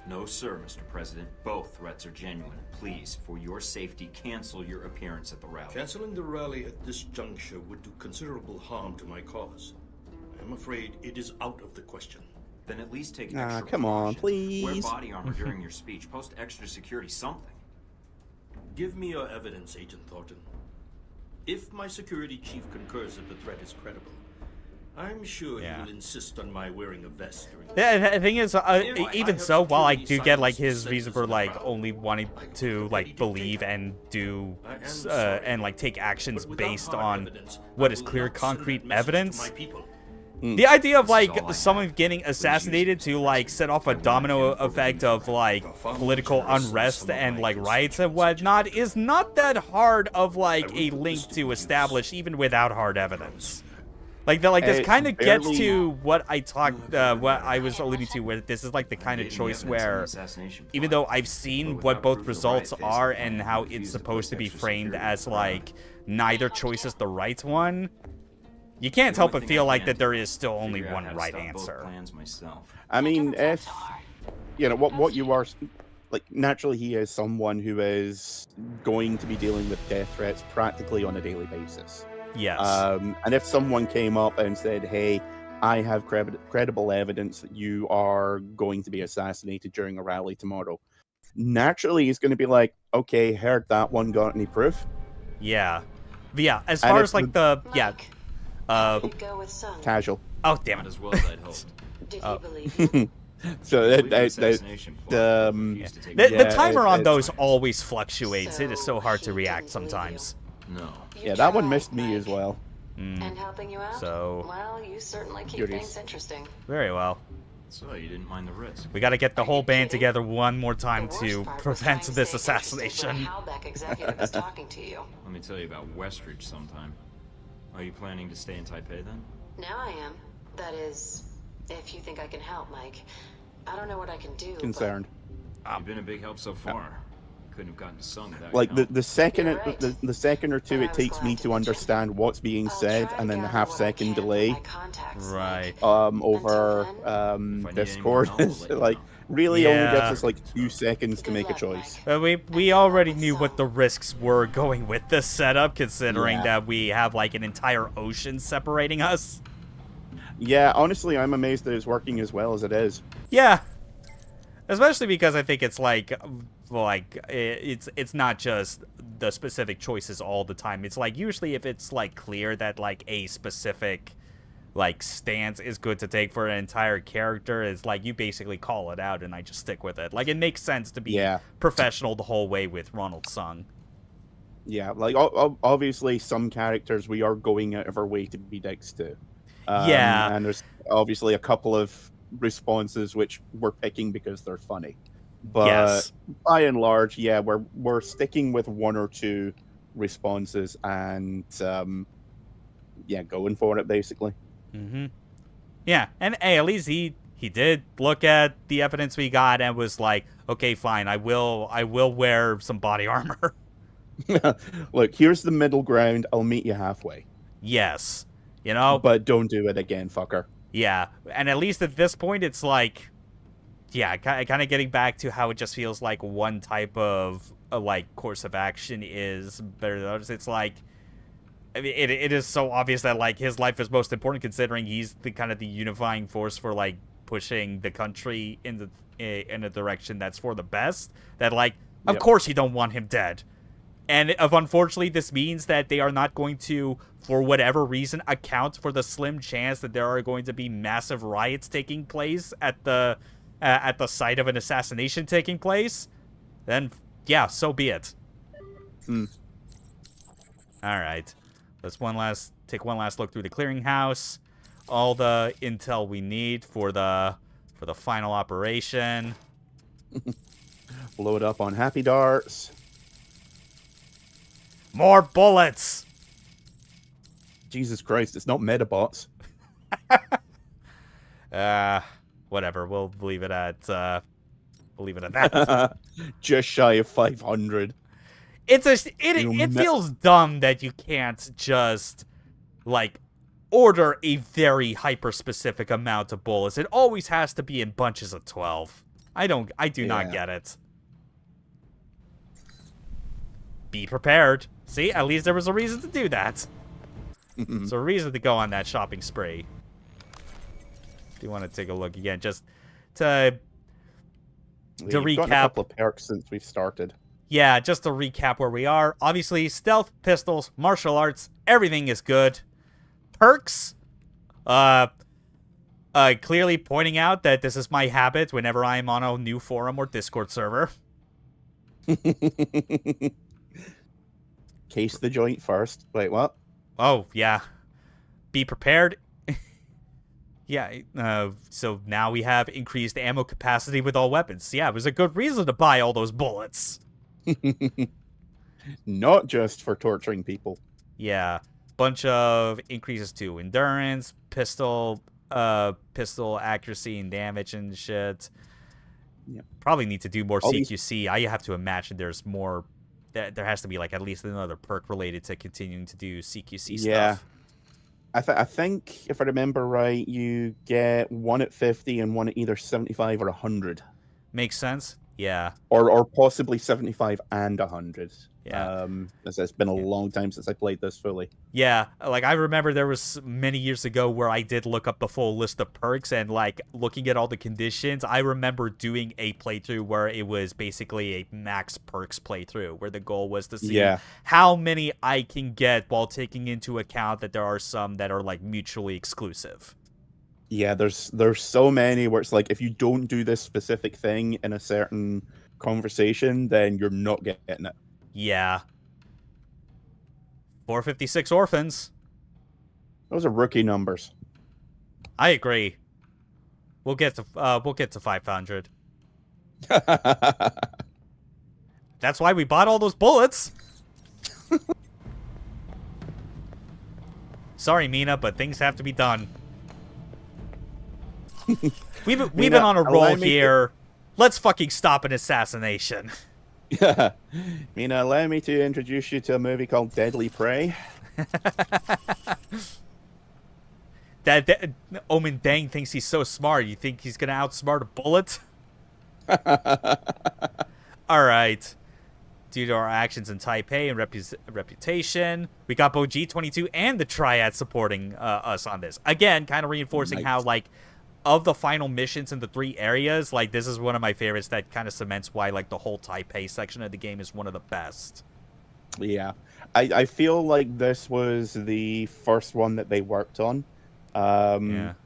No, sir, Mr. President. Both threats are genuine. Please, for your safety, cancel your appearance at the rally. Canceling the rally at this juncture would do considerable harm to my cause. I'm afraid it is out of the question. Then at least take extra come on, precautions. Wear please. body armor during your speech. Post extra security, something. Give me your evidence, Agent Thornton. If my security chief concurs that the threat is credible, I'm sure he will insist on my wearing a vest during The thing is, even so, while I do get like his reason for like only wanting to like believe and do and like take actions based on what is clear, concrete evidence. The idea of like someone getting assassinated to like set off a domino effect of like political unrest and like riots and whatnot is not that hard of like a link to establish even without hard evidence. Like this kind of gets to what I was alluding to, where this is like the kind of choice where, even though I've seen what both results are and how it's supposed to be framed as like neither choice is the right one, you can't help but feel like that there is still only one right answer. I mean, if you know what you are, like naturally he is someone who is going to be dealing with death threats practically on a daily basis. Yes. And if someone came up and said, "Hey, I have credible evidence that you are going to be assassinated during a rally tomorrow," naturally he's going to be like, "Okay, heard that one. Got any proof?" Yeah. As far as like the go with Sung? Casual. Oh damn it! As well as I'd hoped. Did he believe you? So The timer on those always fluctuates. It is so hard to react sometimes. No. Yeah, that one missed me as well. And helping you out? So Well, you certainly keep Curious. things interesting. very well. So you didn't mind the risk. We got to get the whole band together one more time The worst to part was prevent trying to this stay interested assassination. when a Halbeck executive is talking to you. Let me tell you about Westridge sometime. Are you planning to stay in Taipei then? Now I am. That is, if you think I can help, Mike. I don't know what I can do. Concerned. You've been a big help so far. Couldn't have gotten to Sung without Like your help. the second You're right. the second or two But I it was takes glad me to to mention. understand what's being I'll said, try and to then the gather half what I second can from delay my contacts, Right. Mike. over Until then, If I need any Discord more help, is I'll let you like know. really only Yeah. gives us like 2 seconds to Good make a luck, choice. Mike. We already knew what the risks were going with this setup, considering Yeah. that we have like an entire ocean separating us. Yeah, honestly, I'm amazed that it's working as well as it is. Yeah, especially because I think it's like it's not just the specific choices all the time. It's like usually if it's like clear that like a specific like stance is good to take for an entire character is like you basically call it out and I just stick with it. Like it makes sense to be professional the whole way with Ronald Sung. Yeah, like obviously some characters we are going out of our way to be dicks to. And there's obviously a couple of responses which we're picking because they're funny. But by and large, yeah, we're sticking with one or two responses and going for it basically. Yeah, and hey, at least he did look at the evidence we got and was like, okay, fine, I will wear some body armor. Look, here's the middle ground. I'll meet you halfway. Yes. You know? But don't do it again, fucker. Yeah. And at least at this point, it's like, yeah, kind of getting back to how it just feels like one type of, like, course of action is better than others. It's like, I mean, it is so obvious that, like, his life is most important considering he's the kind of the unifying force for, like, pushing the country in a direction that's for the best. That, like, of course you don't want him dead. And unfortunately, this means that they are not going to, for whatever reason, account for the slim chance that there are going to be massive riots taking place at the site of an assassination taking place. Then, yeah, so be it. All right, let's take one last look through the clearinghouse. All the intel we need for the final operation. Load up on happy darts. More bullets! Jesus Christ, it's not Metabots. Whatever, we'll leave it at that. Just shy of 500. It feels dumb that you can't just, like, order a very hyper-specific amount of bullets. It always has to be in bunches of 12. I do not get it. Be prepared. See, at least there was a reason to do that. There's a reason to go on that shopping spree. Do you want to take a look again, just to recap? Gotten a couple of perks since we've started. Yeah, just to recap where we are. Obviously, stealth, pistols, martial arts, everything is good. Perks, clearly pointing out that this is my habit whenever I am on a new forum or Discord server. Case the joint first. Wait, what? Oh, yeah. Be prepared. Yeah, so now we have increased ammo capacity with all weapons. Yeah, it was a good reason to buy all those bullets. Not just for torturing people. Yeah. Bunch of increases to endurance, pistol accuracy and damage and shit. Yep. Probably need to do more CQC. I have to imagine there's more. There has to be like at least another perk related to continuing to do CQC stuff. I think if I remember right, you get one at 50 and one at either 75 or 100. Makes sense. Yeah. Or possibly 75 and 100. Yeah. It's been a long time since I played this fully. Yeah, like I remember there was many years ago where I did look up the full list of perks and like looking at all the conditions. I remember doing a playthrough where it was basically a max perks playthrough where the goal was to see how many I can get while taking into account that there are some that are like mutually exclusive. Yeah, there's so many where it's like if you don't do this specific thing in a certain conversation, then you're not getting it. Yeah. 456 orphans. Those are rookie numbers. I agree. We'll get to 500. That's why we bought all those bullets. Sorry, Mina, but things have to be done. We've been on a roll here. Let's fucking stop an assassination. Yeah. Mina, allow me to introduce you to a movie called Deadly Prey. that Omen Dang thinks he's so smart. You think he's gonna outsmart a bullet? Alright. Due to our actions in Taipei and reputation, we got both G22 and the Triad supporting us on this. Again, kind of reinforcing how, like, of the final missions in the 3 areas, like, this is one of my favorites that kind of cements why, like, the whole Taipei section of the game is one of the best. Yeah. I feel like this was the first one that they worked on.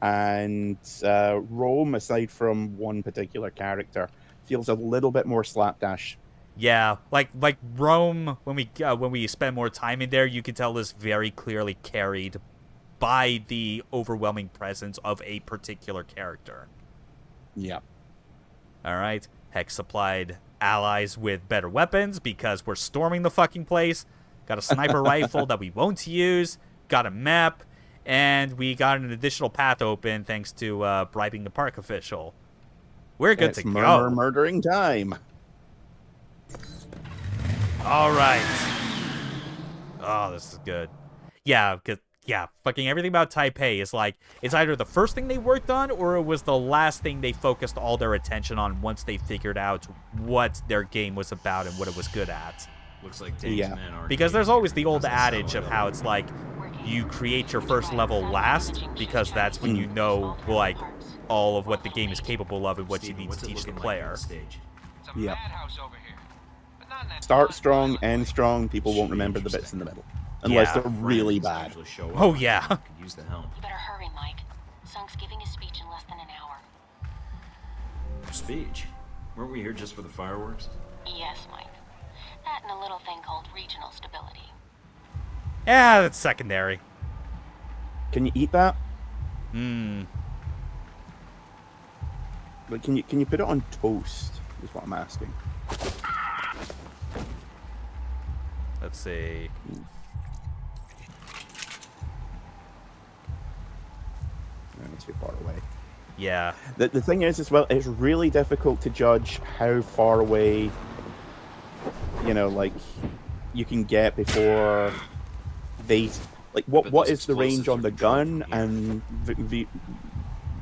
And Rome, aside from one particular character, feels a little bit more slapdash. Yeah, like Rome, when we spend more time in there, you can tell is very clearly carried by the overwhelming presence of a particular character. Yeah. All right. Hex supplied allies with better weapons because we're storming the fucking place. Got a sniper rifle that we won't use. Got a map. And we got an additional path open thanks to bribing the park official. We're good to go. Murdering time. All right. Oh, this is good. Yeah, fucking everything about Taipei is like, it's either the first thing they worked on or it was the last thing they focused all their attention on once they figured out what their game was about and what it was good at. Looks like Dane's men are because there's always the old adage of how it's like, you create your first level last because that's when you know, like, all of what the game is capable of and what you need to teach the player. Yeah. Start strong, end strong. People won't remember the bits in the middle. Unless they're really bad. Oh, yeah. Use the helm. You better hurry, Mike. Sung's giving his speech in less than an hour. Speech? Weren't we here just for the fireworks? Yes, Mike. That and a little thing called regional stability. Yeah, that's secondary. Can you eat that? But can you put it on toast? Is what I'm asking. Let's see. Not too far away. Yeah. The thing is, as well, it's really difficult to judge how far away, you know, like, you can get before they, like, what is the range on the gun and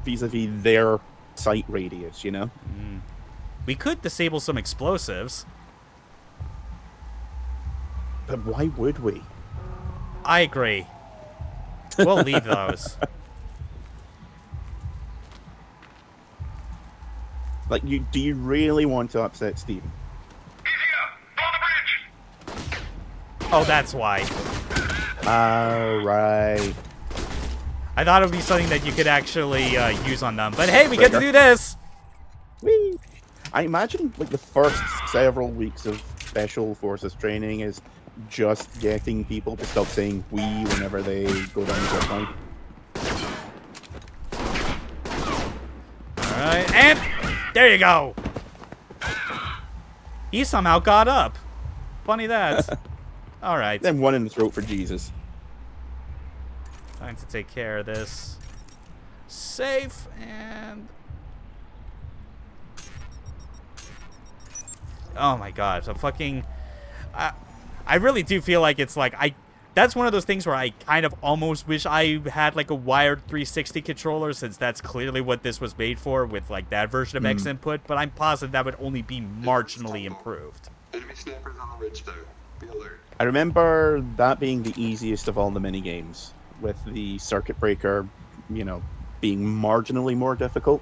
vis-a-vis their sight radius, you know? We could disable some explosives. But why would we? I agree. We'll leave those. Like, do you really want to upset Steven? Oh, that's why. Right. I thought it would be something that you could actually use on them. But hey, we get to do this! Whee! I imagine, like, the first several weeks of Special Forces training is just getting people to stop saying "we" whenever they go down to a point. Alright, and there you go! He somehow got up. Funny that. Alright. Then one in the throat for Jesus. Time to take care of this. Safe and... Oh my god, so fucking... I really do feel like it's like... That's one of those things where I kind of almost wish I had like a wired 360 controller, since that's clearly what this was made for with like that version of X input, but I'm positive that would only be marginally improved. Enemy snappers on the ridge there. Be alert. I remember that being the easiest of all the mini games, with the circuit breaker, you know, being marginally more difficult,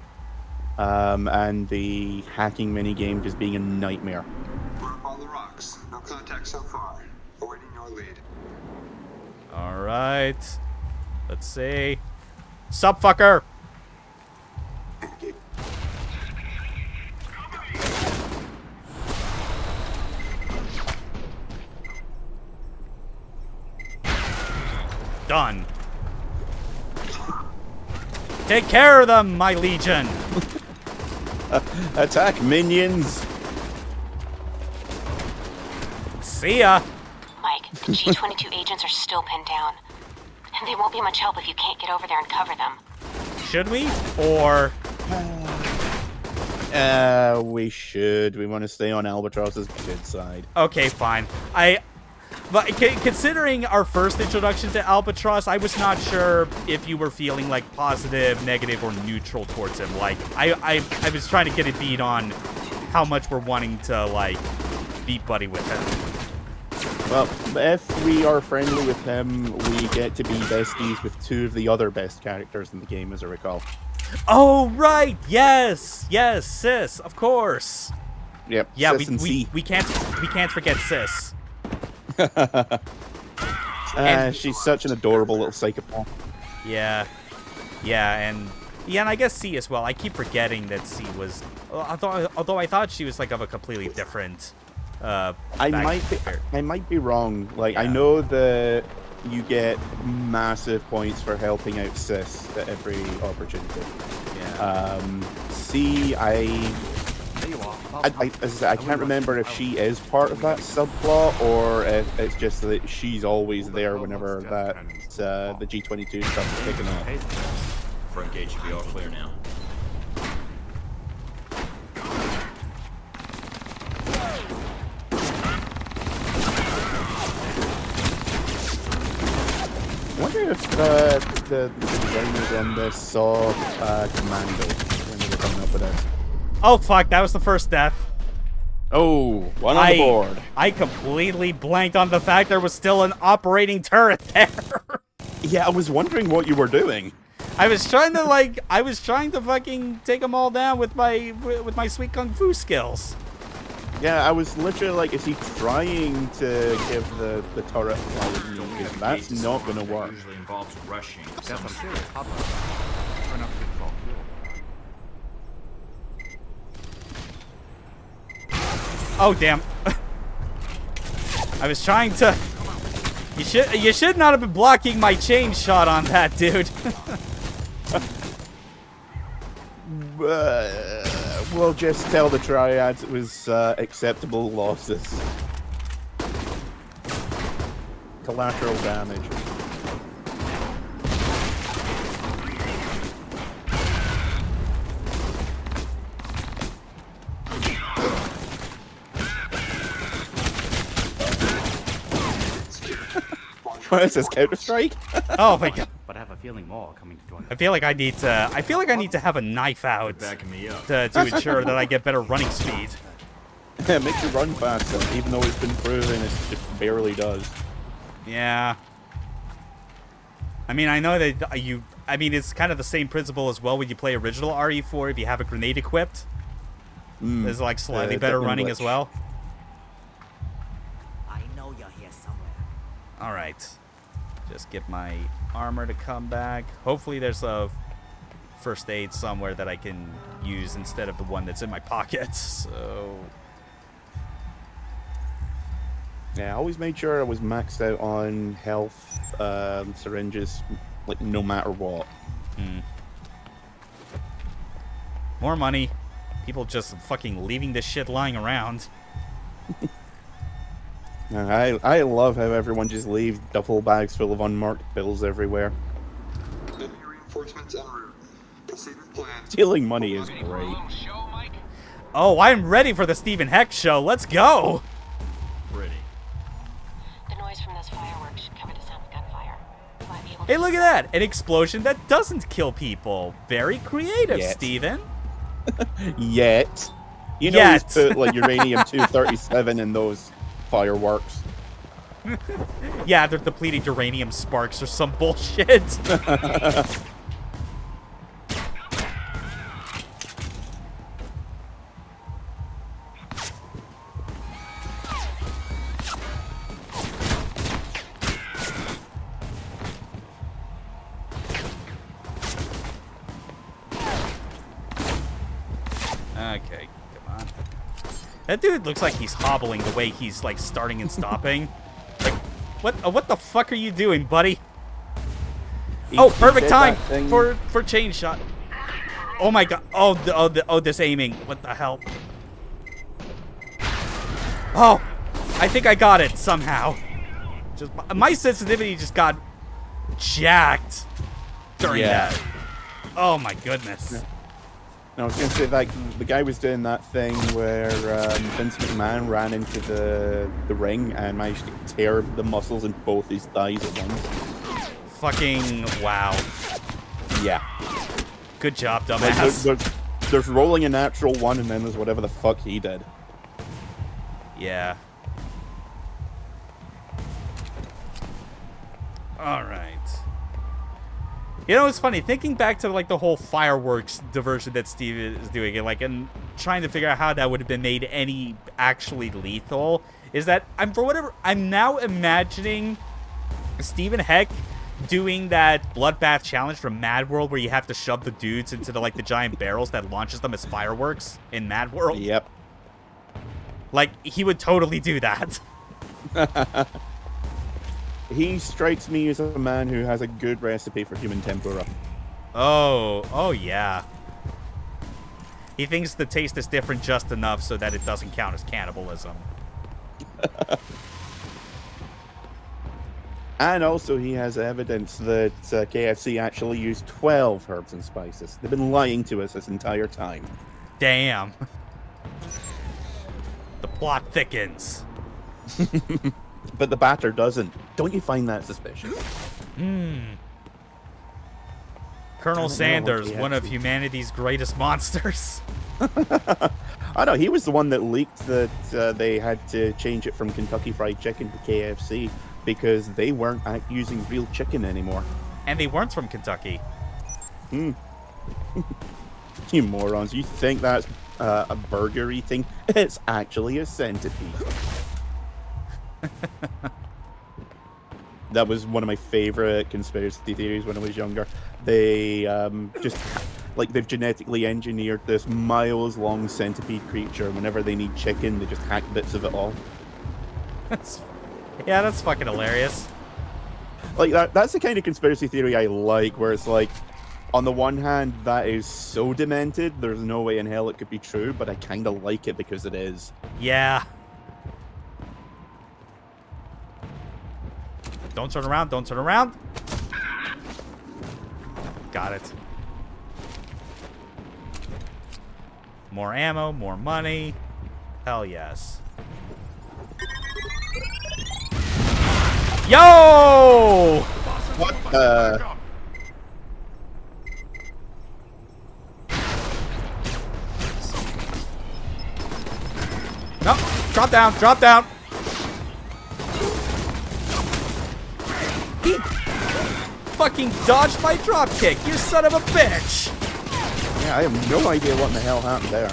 and the hacking mini game just being a nightmare. We're up on the rocks. No contact so far. Awaiting your lead. Alright. Let's see. Sup, fucker? Done. Take care of them, my legion. Attack minions. See ya. Mike, the G-22 agents are still pinned down. And they won't be much help if you can't get over there and cover them. Should we? Or... We should. We want to stay on Albatross's good side. Okay, fine. But considering our first introduction to Albatross, I was not sure if you were feeling like positive, negative, or neutral towards him. Like, I was trying to get a beat on how much we're wanting to, like, be buddy with him. Well, if we are friendly with him, we get to be besties with two of the other best characters in the game, as I recall. Oh, right! Yes! Yes, Sis, of course! Yep, yeah, Sis and C. we can't forget Sis. She's such an adorable little psychopath. Yeah. Yeah, and I guess C as well. I keep forgetting that C was, although I thought she was like of a completely different. I might be wrong. Like Yeah. I know that you get massive points for helping out Sis at every opportunity. Yeah. C, There you are. as I said, I can't remember if she is part of that subplot or if it's just that she's always there whenever that the G22 stuff is picking up. Front gate should be all clear now. I wonder if the designers on this saw Commando when they were coming up with this. Oh fuck! That was the first death. Oh, one on the board. I completely blanked on the fact there was still an operating turret there. Yeah, I was wondering what you were doing. I was trying to fucking take them all down with my sweet kung fu skills. Yeah, I was literally like, is he trying to give the turret flying? Because that's not gonna work. Usually involves rushing. That's what I'm serious. Papa. Turn up to fall kill. Oh damn! I was trying to. You should not have been blocking my chain shot on that, dude. We'll just tell the triads it was acceptable losses. Collateral damage. What is this, Counter-Strike? Oh my god. But I have a feeling more coming to join. I feel like I need to have a knife out Backing me up. to ensure that I get better running speed. Yeah, it makes you run faster, even though it's been proven it barely does. Yeah. I mean, I know that it's kind of the same principle as well when you play original RE4 if you have a grenade equipped. There's like slightly better running as well. I know you're here somewhere. All right. Just get my armor to come back. Hopefully there's a first aid somewhere that I can use instead of the one that's in my pocket. So yeah, I always made sure I was maxed out on health syringes, like no matter what. More money. People just fucking leaving this shit lying around. I love how everyone just leaves duffel bags full of unmarked bills everywhere. Enemy reinforcements en route. Proceed with plan. Stealing money is great. Oh, I'm ready for the Stephen Heck show. Let's go. Ready. The noise from those fireworks should cover the sound of gunfire. Might be able to Hey, look at that. An explosion that doesn't kill people. Very creative, Yet. Steven. Yet. You know Yet. he's put like uranium-237 in those fireworks. Yeah, they're depleted uranium sparks or some bullshit. Okay, come on. That dude looks like he's hobbling the way he's like starting and stopping. Like, what the fuck are you doing, buddy? Oh, perfect time for chain shot. Oh my god. Oh, this aiming. What the hell? Oh, I think I got it somehow. Just my sensitivity just got jacked during that. Oh my goodness. Yeah. I was going to say, like, the guy was doing that thing where Vince McMahon ran into the ring and managed to tear the muscles in both his thighs at once. Fucking wow. Yeah. Good job, Like, dumbass. there's rolling a natural one, and then there's whatever the fuck he did. Yeah. All right. You know, it's funny thinking back to like the whole fireworks diversion that Steve is doing, and trying to figure out how that would have been made any actually lethal. Is that I'm now imagining Stephen Heck doing that bloodbath challenge from Mad World where you have to shove the dudes into the, like, the giant barrels that launches them as fireworks in Mad World. Yep. Like, he would totally do that. He strikes me as a man who has a good recipe for human tempura. Oh yeah. He thinks the taste is different just enough so that it doesn't count as cannibalism. And also he has evidence that KFC actually used 12 herbs and spices. They've been lying to us this entire time. Damn. The plot thickens. But the batter doesn't. Don't you find that suspicious? Colonel Sanders, one of humanity's greatest monsters. I know, he was the one that leaked that they had to change it from Kentucky Fried Chicken to KFC because they weren't using real chicken anymore. And they weren't from Kentucky. You morons. You think that's a burger eating? It's actually a centipede. That was one of my favorite conspiracy theories when I was younger. They they've genetically engineered this miles-long centipede creature. Whenever they need chicken, they just hack bits of it off. Yeah, that's fucking hilarious. Like, that's the kind of conspiracy theory I like, where it's like, on the one hand, that is so demented, there's no way in hell it could be true, but I kind of like it because it is. Yeah. Don't turn around, don't turn around. Got it. More ammo, more money. Hell yes. Yo! What No, drop down, drop down. He fucking dodged my drop kick, you son of a bitch. Yeah, I have no idea what in the hell happened there.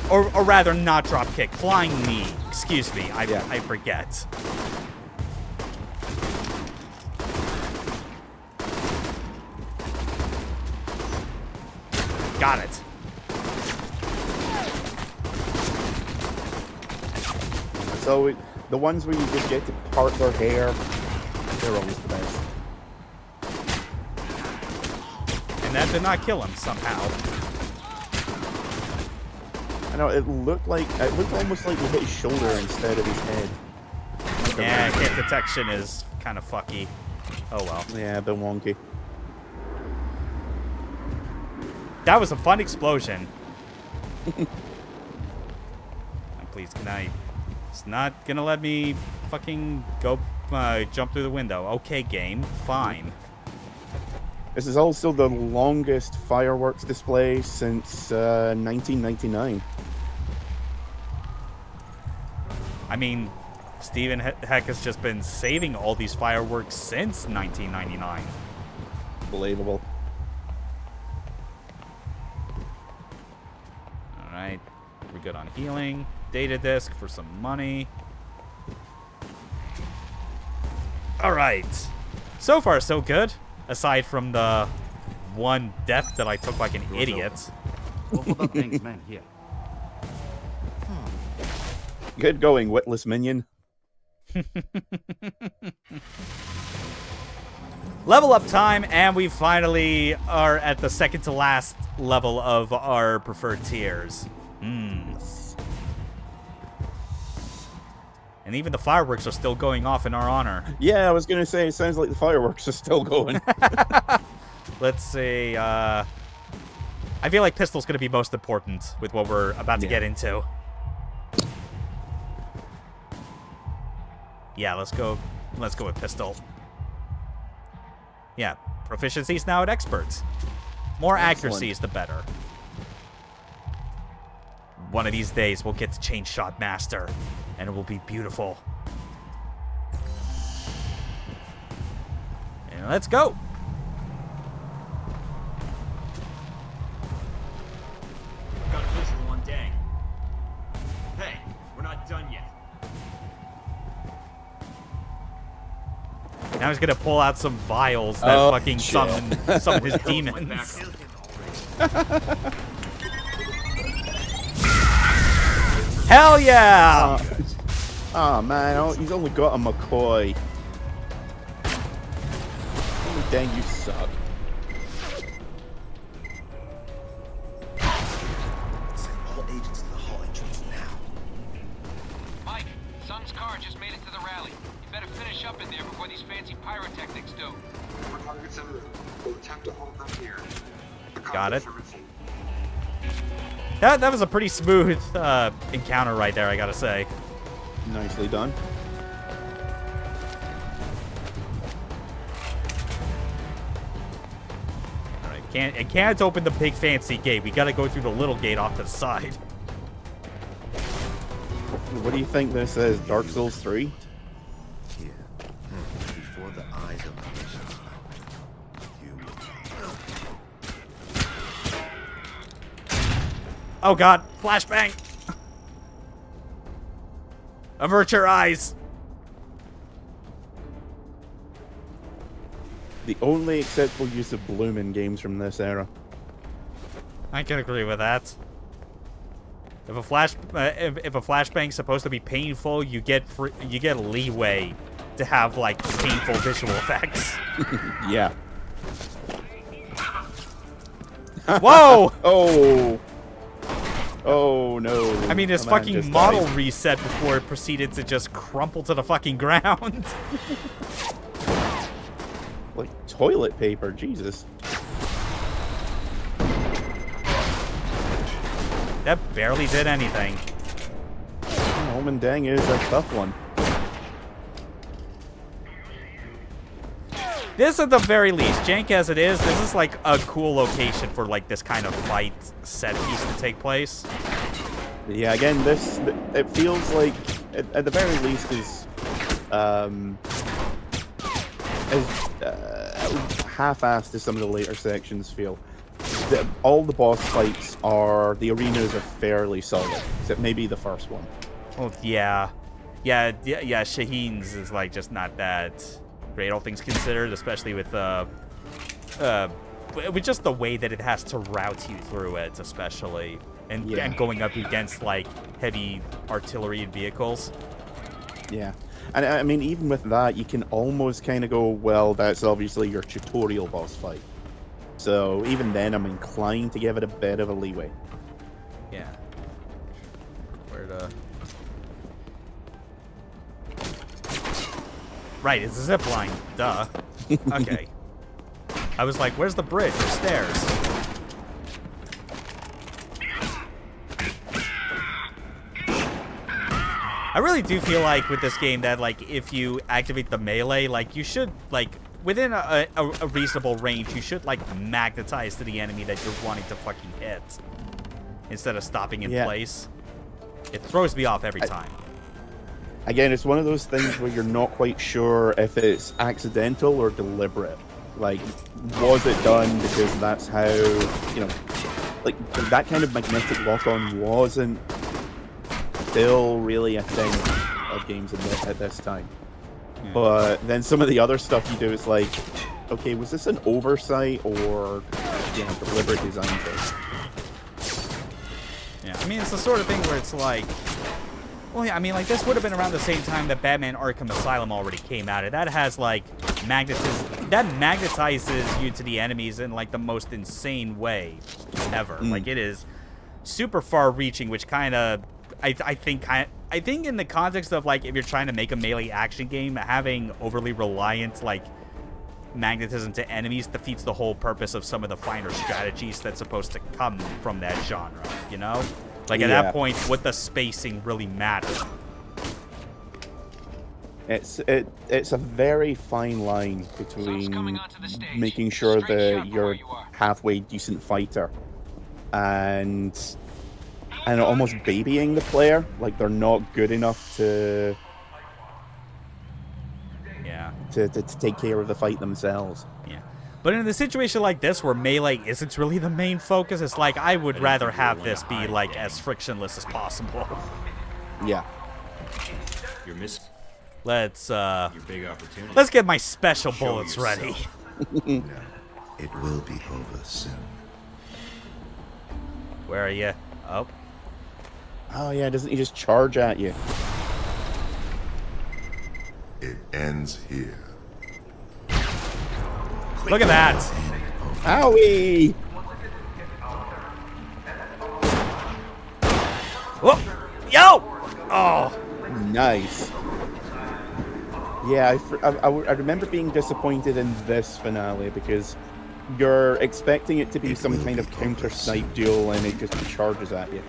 Or rather, not drop kick, flying knee. Excuse me, I forget. Got it. So the ones where you just get to part their hair, they're always the best. And that did not kill him somehow. I know, it looked almost like he hit his shoulder instead of his head. Yeah, hit detection is kind of fucky. Oh well. Yeah, a bit wonky. That was a fun explosion. Please, can I... It's not gonna let me fucking go jump through the window. Okay, game. Fine. This is also the longest fireworks display since 1999. I mean, Steven Heck has just been saving all these fireworks since 1999. Believable. Alright. We're good on healing. Data disk for some money. Alright. So far, so good. Aside from the one death that I took like an idiot. What about things, man? Here. Good going, witless minion. Level up time, and we finally are at the second to last level of our preferred tiers. And even the fireworks are still going off in our honor. Yeah, I was gonna say, it sounds like the fireworks are still going. Let's see, I feel like pistol's gonna be most important with what we're about to get into. Yeah, let's go with pistol. Yeah, proficiency's now at experts. More accuracy is the better. One of these days, we'll get to change Shot Master, and it will be beautiful. And let's go. Got a visual on Dang. Hey, we're not done yet. Now he's gonna pull out some vials that fucking summon his demons. Hell yeah! Oh man, he's only got a McCoy. Oh, dang, you suck. All agents to the hall entrance now. Mike, Sun's car just made it to the rally. You better finish up in there before these fancy pyrotechnics do. We're targets en route. We'll attempt to hold them here. Got it. That was a pretty smooth encounter right there, I gotta say. Nicely done. Alright, it can't open the big fancy gate. We gotta go through the little gate off to the side. What do you think this is? Dark Souls 3? Here, before the eyes of the nations, you will. Oh god, flashbang! Avert your eyes! The only acceptable use of bloom in games from this era. I can agree with that. If a flashbang's supposed to be painful, you get leeway to have like painful visual effects. Yeah. Whoa! Oh no. I mean, his fucking model reset before it proceeded to just crumple to the fucking ground. Like toilet paper, Jesus. That barely did anything. Omen Dang is a tough one. This, at the very least, jank as it is, this is like a cool location for like this kind of fight set piece to take place. Yeah, again, it feels like, at the very least, is half-assed as some of the later sections feel. All the boss fights the arenas are fairly solid, except maybe the first one. Well, yeah. Shaheen's is like just not that great, all things considered, especially with just the way that it has to route you through it, especially, and going up against like heavy artillery and vehicles. Yeah, and I mean, even with that, you can almost kind of go, well, that's obviously your tutorial boss fight. So even then, I'm inclined to give it a bit of a leeway. Yeah. Where to? Right, it's a zip line. Duh. Okay. I was like, where's the bridge or stairs? I really do feel like with this game that like if you activate the melee, like you should like within a reasonable range, you should like magnetize to the enemy that you're wanting to fucking hit instead of stopping in place. It throws me off every time. Again, it's one of those things where you're not quite sure if it's accidental or deliberate. Like, was it done because that's how, like, that kind of magnetic lock-on wasn't still really a thing of games at this time. Yeah. But then some of the other stuff you do is like, okay, was this an oversight or, deliberate design thing? Yeah, I mean, it's the sort of thing where it's like, well, yeah, I mean, like, this would have been around the same time that Batman Arkham Asylum already came out. And that has, like, that magnetizes you to the enemies in, like, the most insane way ever. Like, it is super far-reaching, which kind of, I think in the context of, like, if you're trying to make a melee action game, having overly reliant, like, magnetism to enemies defeats the whole purpose of some of the finer strategies that's supposed to come from that genre, you know? Like, at that point, would the spacing really matter? It's a very fine line between making sure that you're halfway decent fighter and almost babying the player, like they're not good enough to take care of the fight themselves. Yeah. But in a situation like this where melee isn't really the main focus, it's like I would rather have this be like as frictionless as possible. Yeah. You're missing. Let's Your big opportunity. let's get my special Show bullets ready. No, it will be over soon. Where are you? Oh. Oh yeah, doesn't he just charge at you? It ends here. Look at that. Owie! Whoa! Yo! Oh. Nice. Yeah, I remember being disappointed in this finale because you're expecting it to be some kind of counter snipe duel and it just charges at you.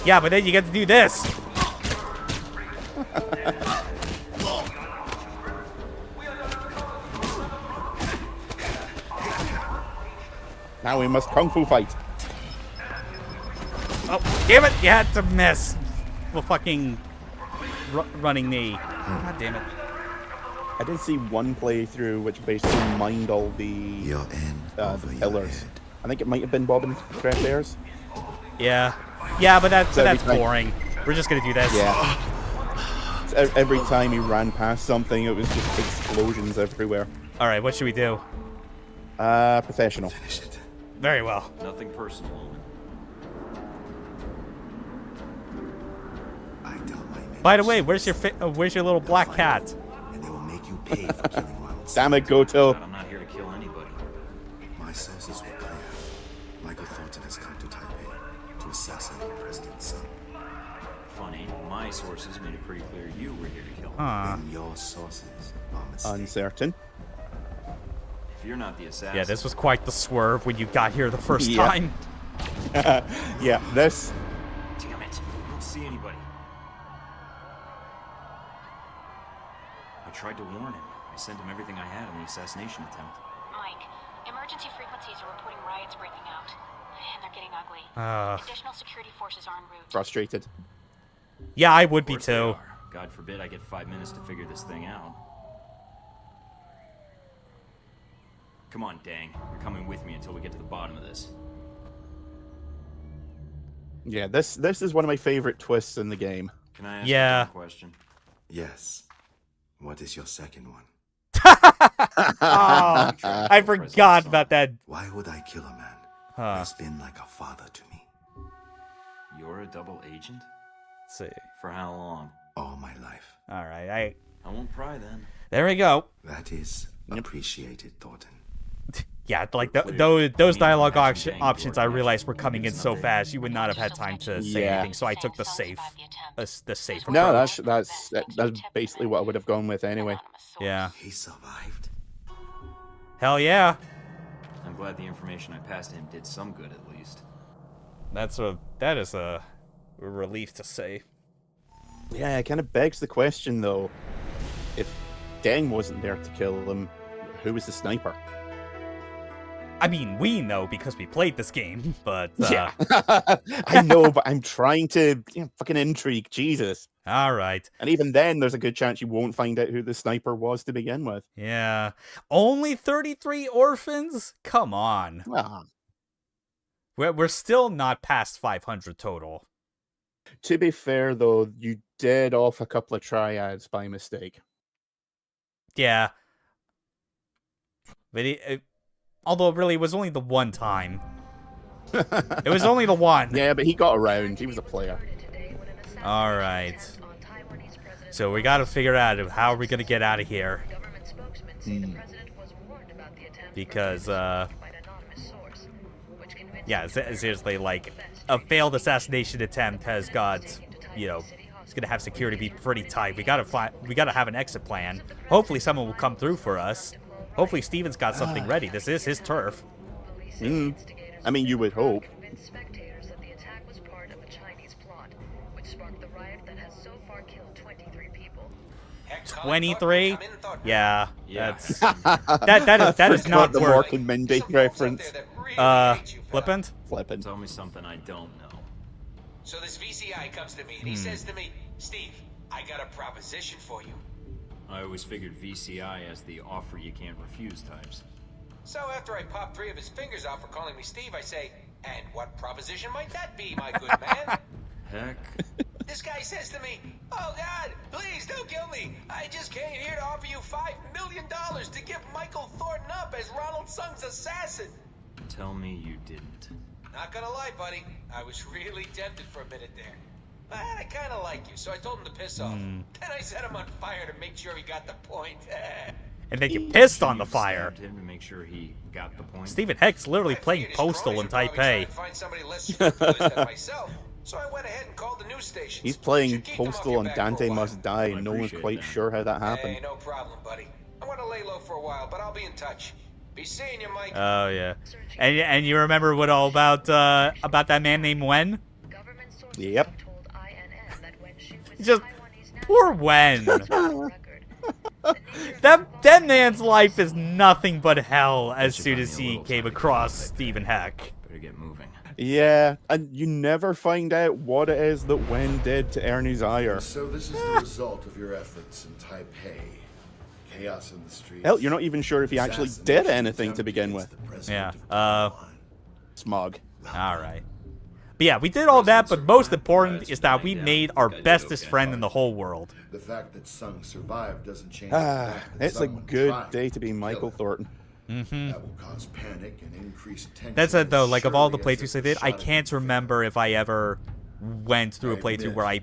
Yeah, but then you get to do this. Now we must kung fu fight. Oh, damn it! You had to miss. The fucking running knee. God damn it. I did see one playthrough which basically mined all the pillars. I think it might have been Bob and Fred Bears. Yeah. Yeah, but that's every time- boring. We're just gonna do this. Yeah. So every time he ran past something, it was just explosions everywhere. All right, what should we do? Professional. Very well. Nothing personal, woman. By the way, where's your little black cat? And they will make you pay for killing Wild. Damn it, Goto. I'm not here to kill anybody. My sources were clear. Michael Thornton has come to Taipei to assassinate President Sun. Funny, my sources made it pretty clear you were here to kill him. And your sources are mistaken. Uncertain. If you're not the assassin... Yeah, this was quite the swerve when you got here the first Yeah. time. Yeah, this. Damn it. I don't see anybody. I tried to warn him. I sent him everything I had on the assassination attempt. Mike, emergency frequencies are reporting riots breaking out. And they're getting ugly. Additional security forces are en route. Frustrated. Yeah, I would Of be course they too. are. God forbid I get 5 minutes to figure this thing out. Come on, Dang. You're coming with me until we get to the bottom of this. Yeah, this is one of my favorite twists in the game. Can I ask Yeah. you a question? Yes. What is your second one? Oh, I forgot about that. Why would I kill a man who Huh. has been like a father to me? You're a double agent? Let's see. For how long? All my life. All right, I won't pry then. there we go. That is appreciated, Thornton. Yeah, like Clear. those I mean, dialogue imagine Dang options, I Jordan realized actually were coming in thinks so another- fast. You would not have had time to say Yeah. anything, so I took the safe, the safe No, approach. that's basically what I would have gone with anyway. Yeah. He survived. Hell yeah. I'm glad the information I passed to him did some good at least. That is a relief to say. Yeah, it kind of begs the question though. If Deng wasn't there to kill him, who was the sniper? I mean, we know because we played this game, but Yeah, I know, but I'm trying to fucking intrigue. Jesus. all right. And even then, there's a good chance you won't find out who the sniper was to begin with. Yeah. Only 33 orphans? Come on. Ah. We're still not past 500 total. To be fair, though, you did off a couple of triads by mistake. Yeah. But although really it was only the one time. It was only the one. Yeah, but he got around. He was a player. All right. So we got to figure out how are we going to get out of here. Because, yeah, seriously, like, a failed assassination attempt has got, it's going to have security be pretty tight. We got to have an exit plan. Hopefully someone will come through for us. Hopefully Steven's got something ready. This is his turf. I mean, you would hope. 23? Yeah, that's Yeah. that is not the worth. Mork and Mindy reference. Flippant? Flippant. Tell me something I don't know. So this VCI comes to me and he says to me, Steve, I got a proposition for you. I always figured VCI as the offer you can't refuse types. So after I pop 3 of his fingers off for calling me Steve, I say, and what proposition might that be, my good man? Heck, This guy says to me, Oh, God, please don't kill me. I just came here to offer you $5 million to give Michael Thornton up as Ronald Sung's assassin. Tell me you didn't. Not gonna lie, buddy. I was really tempted for a minute there. But I kind of like you, so I told him to piss off. Then I set him on fire to make sure he got the point. And then you pissed on the fire. Him to make sure he got the point. Stephen Heck's literally playing Postal in Taipei. Find somebody less scrupulous than myself. So I went ahead and called the news station. He's playing Postal on Dante Must Die, and no one's quite sure how that happened. Hey, no problem, buddy. I want to lay low for a while, but I'll be in touch. Be seeing you, Mike. Oh yeah, and you remember what all about that man named Wen? Yep. Just poor Wen. that man's life is nothing but hell as soon as he came across Stephen Heck. Better get moving. Yeah, and you never find out what it is that Wen did to Ernie Zire. So this is the result of your efforts in Taipei. Chaos in the streets. Hell, you're not even sure if he actually did anything to begin with. Yeah. Smog. All right. But yeah, we did all that, but most important is that we made our bestest friend in the whole world. The fact that Sung survived doesn't change. It's a good day to be Michael Thornton. That will cause panic and increase tension. That's it though. Like of all the playthroughs I did, I can't remember if I ever went through a playthrough where I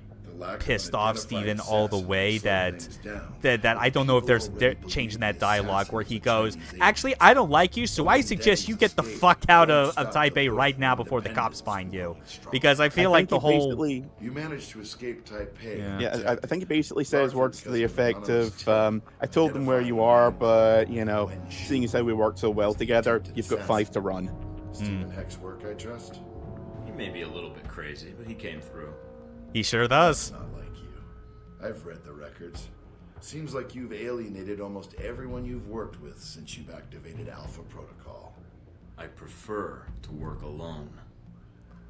pissed off Steven all the way that I don't know if there's changing that dialogue where he goes, actually, I don't like you, so I suggest you get the fuck out of Taipei right now before the cops find you. Because I feel like the whole... You managed to escape Taipei. Yeah, I think he basically says words to the effect of, I told them where you are, but, you know, seeing as how we work so well together, you've got 5 to run. Stephen Heck's work, I trust. He may be a little bit crazy, but he came through. He sure does. Not like you. I've read the records. Seems like you've alienated almost everyone you've worked with since you've activated Alpha Protocol. I prefer to work alone.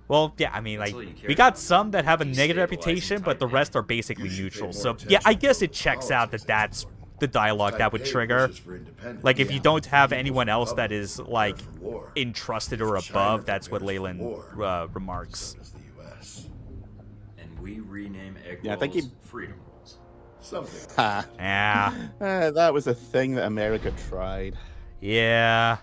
Well, yeah, I mean, like, we got some that have a negative reputation, but the rest are basically neutral. So, yeah, I guess it checks out that that's the dialogue that would trigger. Like, if you don't have anyone else that is, like, entrusted or above, that's what Leyland remarks. We rename egg rolls I think freedom rolls. Something. Yeah. That was a thing that America tried. Yeah.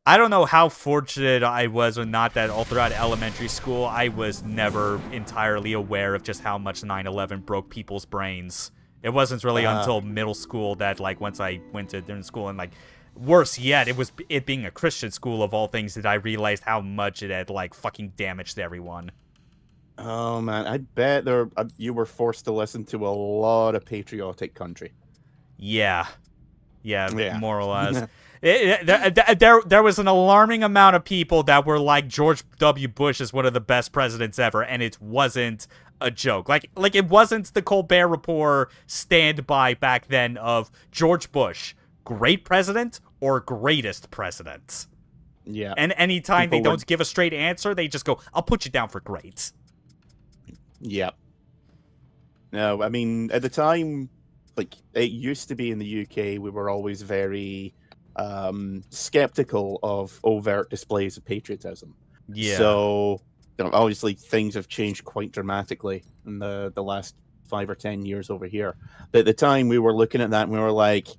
I don't know how fortunate I was or not that all throughout elementary school, I was never entirely aware of just how much 9/11 broke people's brains. It wasn't really until middle school that, like, once I went to different school and, like, worse yet, it being a Christian school of all things that I realized how much it had, like, fucking damaged everyone. Oh man, I bet you were forced to listen to a lot of patriotic country. Yeah, more or less. There was an alarming amount of people that were like George W. Bush is one of the best presidents ever, and it wasn't a joke. Like it wasn't the Colbert Report standby back then of George Bush, great president or greatest president. Yeah. And anytime they don't give a straight answer, they just go, "I'll put you down for great." Yeah. No, I mean, at the time, like, it used to be in the UK, we were always very skeptical of overt displays of patriotism. Yeah. So, you know, obviously, things have changed quite dramatically in the last 5 or 10 years over here. But at the time, we were looking at that and we were like,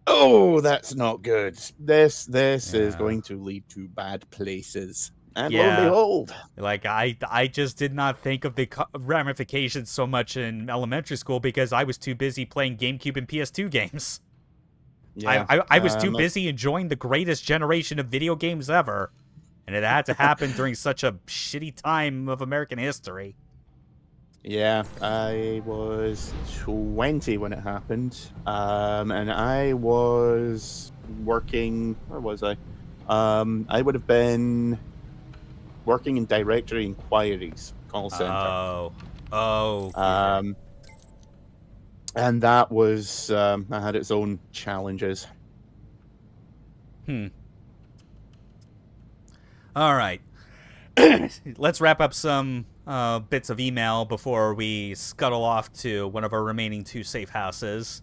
oh, that's not good. This is going to lead to bad places. And lo and behold. Like, I just did not think of the ramifications so much in elementary school because I was too busy playing GameCube and PS2 games. Yeah, I was too busy enjoying the greatest generation of video games ever. And it had to happen during such a shitty time of American history. Yeah, I was 20 when it happened. And I was working... Where was I? I would have been... working in directory inquiries call center. And that was that had its own challenges. All right. Let's wrap up some bits of email before we scuttle off to one of our remaining 2 safe houses.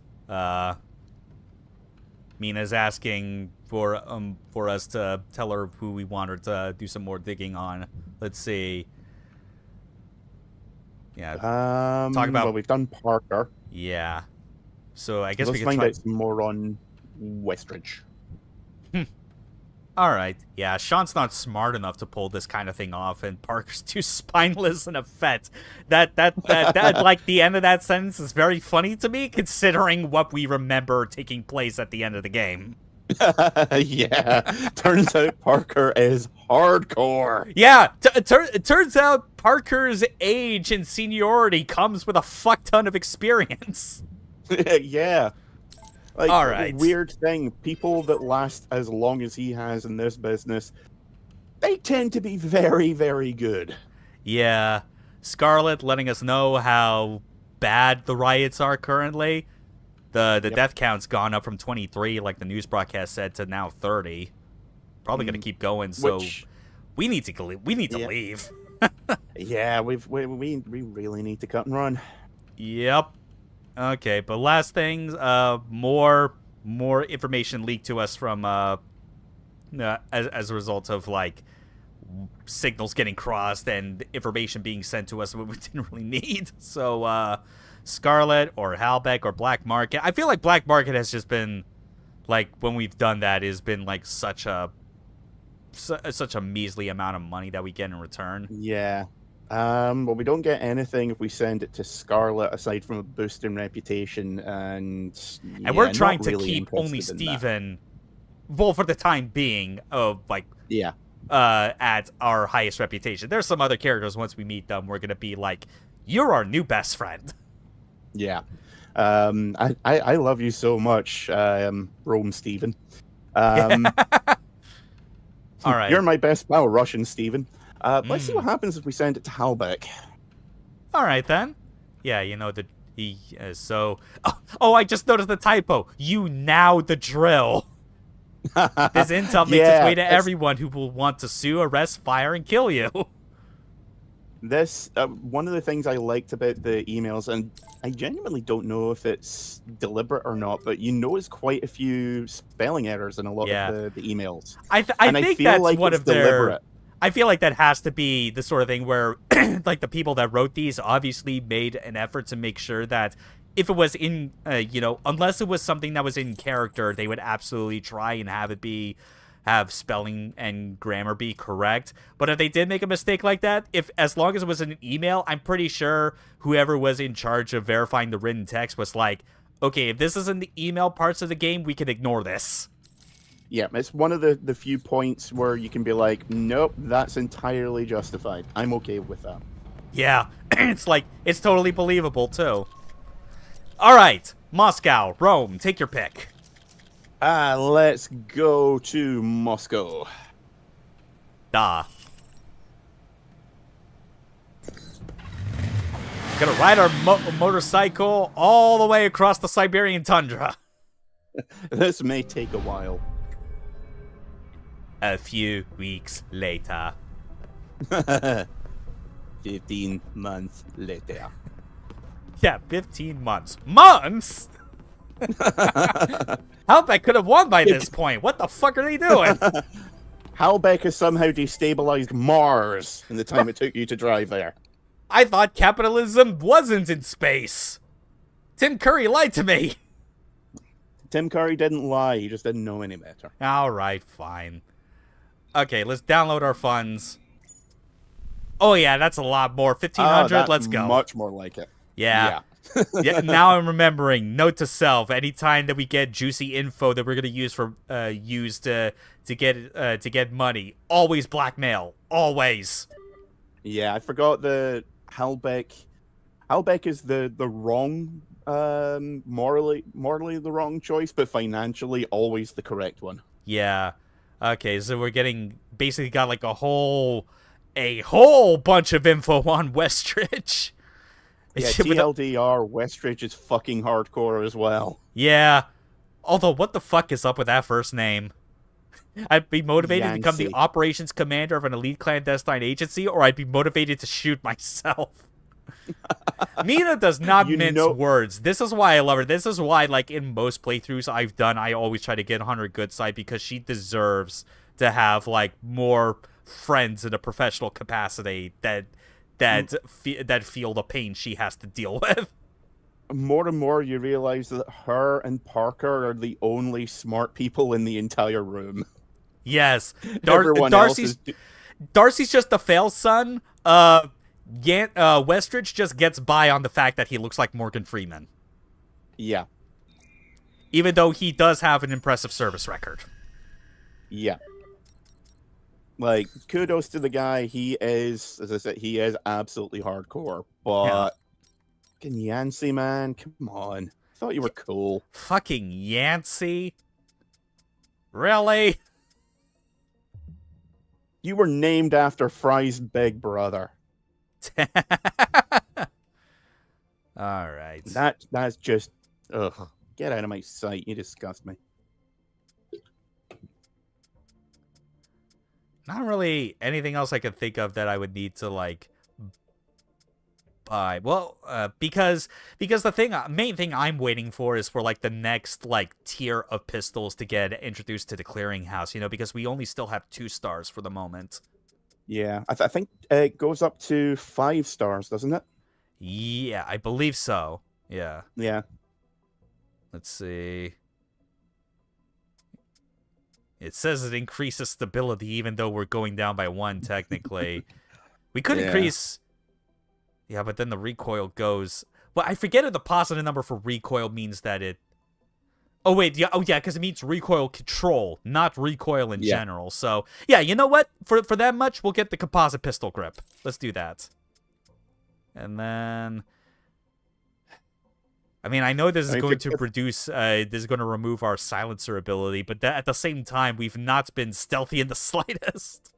Mina's asking for us to tell her who we want her to do some more digging on. Let's see. Yeah. Talk about. Well, we've done Parker. Yeah. So I guess we Let's can find try out some more on Westridge. All right. Yeah, Sean's not smart enough to pull this kind of thing off, and Parker's too spineless and effete. That like the end of that sentence is very funny to me, considering what we remember taking place at the end of the game. Yeah, turns out Parker is hardcore. Yeah, it turns out Parker's age and seniority comes with a fuck ton of experience. Yeah. Like, all right. Weird thing, people that last as long as he has in this business, they tend to be very, very good. Yeah. Scarlet letting us know how bad the riots are currently. The death count's gone up from 23, like the news broadcast said, to now 30. Probably going to keep going, so we need to leave. Yeah, we really need to cut and run. Yep. Okay, but last things, more information leaked to us from as a result of like signals getting crossed and information being sent to us that we didn't really need. So Scarlet or Halbeck or Black Market. I feel like Black Market has just been like when we've done that has been like such a measly amount of money that we get in return. Yeah. Well, we don't get anything if we send it to Scarlet aside from a boost in reputation, and we're trying to keep only Steven, well, for the time being, at our highest reputation. There's some other characters, once we meet them, we're going to be like, you're our new best friend. Yeah. I love you so much, Rome Steven. All right. You're my best pal, Russian Steven. Let's see what happens if we send it to Halbeck. All right, then. Yeah, you know, I just noticed the typo. You now the drill. This intel makes its way to everyone who will want to sue, arrest, fire, and kill you. This, one of the things I liked about the emails, and I genuinely don't know if it's deliberate or not, but it's quite a few spelling errors in a lot of the emails. I think feel that's like one it's of their... deliberate. I feel like that has to be the sort of thing where, like, the people that wrote these obviously made an effort to make sure that if it was in, unless it was something that was in character, they would absolutely try and have spelling and grammar be correct. But if they did make a mistake like that, as long as it was in an email, I'm pretty sure whoever was in charge of verifying the written text was like, okay, if this is in the email parts of the game, we can ignore this. Yeah, it's one of the few points where you can be like, nope, that's entirely justified. I'm okay with that. Yeah, it's totally believable, too. All right, Moscow, Rome, take your pick. Let's go to Moscow. Gonna ride our motorcycle all the way across the Siberian tundra. This may take a while. A few weeks later. 15 months later. Yeah, 15 months. Months? Halbeck could have won by this point. What the fuck are they doing? Halbeck has somehow destabilized Mars in the time it took you to drive there. I thought capitalism wasn't in space. Tim Curry lied to me. Tim Curry didn't lie. He just didn't know any better. All right, fine. Okay, let's download our funds. Oh, yeah, that's a lot more. 1,500, let's go. Much more like it. Yeah. Yeah. Now I'm remembering. Note to self: anytime that we get juicy info that we're gonna use to get money, always blackmail. Always. Yeah, I forgot the Halbeck. Halbeck is the wrong, morally the wrong choice, but financially always the correct one. Yeah. Okay, so we're basically got like a whole bunch of info on Westridge. Yeah, TLDR, Westridge is fucking hardcore as well. Yeah. Although, what the fuck is up with that first name? I'd be motivated to become the operations commander of an elite clandestine agency, or I'd be motivated to shoot myself. Mina does not mince words. This is why I love her. This is why, like, in most playthroughs I've done, I always try to get on her good side, because she deserves to have, like, more friends in a professional capacity that that feel the pain she has to deal with. More and more, you realize that her and Parker are the only smart people in the entire room. Yes, Everyone else is... Darcy's just the fail son. Westridge just gets by on the fact that he looks like Morgan Freeman. Yeah. Even though he does have an impressive service record. Yeah. Like, kudos to the guy. He is, as I said, he is absolutely hardcore. But, fucking Yancey, man, come on. I thought you were cool. Fucking Yancey? Really? You were named after Fry's big brother. Alright. That's just, ugh. Get out of my sight. You disgust me. Not really anything else I could think of that I would need to, like, buy. Well, because the main thing I'm waiting for is for, like, the next, like, tier of pistols to get introduced to the clearinghouse, you know, because we only still have 2 stars for the moment. Yeah, I think it goes up to 5 stars, doesn't it? Yeah, I believe so. Yeah. Yeah. Let's see. It says it increases stability, even though we're going down by 1, technically. We could increase... Yeah, but then the recoil goes... Well, I forget if the positive number for recoil means that it... Oh, wait. Yeah, because it means recoil control, not recoil in general. So, yeah, you know what? For that much, we'll get the composite pistol grip. Let's do that. And then... I mean, I know this is going to produce, this is going to remove our silencer ability, but at the same time, we've not been stealthy in the slightest.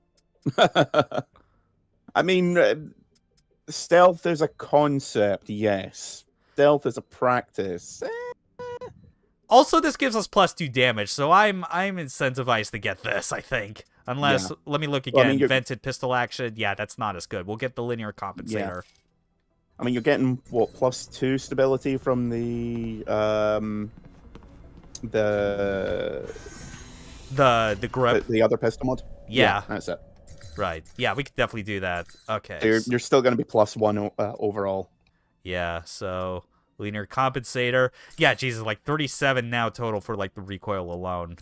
I mean, stealth is a concept, yes. Stealth is a practice. Also, this gives us +2 damage, so I'm incentivized to get this, I think. Unless, let me look again, well, I mean, vented pistol action, yeah, that's not as good. We'll get the linear compensator. Yeah. I mean, you're getting, what, +2 stability from the grip? The other pistol mod? Yeah. That's it. Right. Yeah, we could definitely do that. Okay. So you're still going to be +1 overall. Yeah, so linear compensator. Yeah, Jesus, like 37 now total for, like, the recoil alone.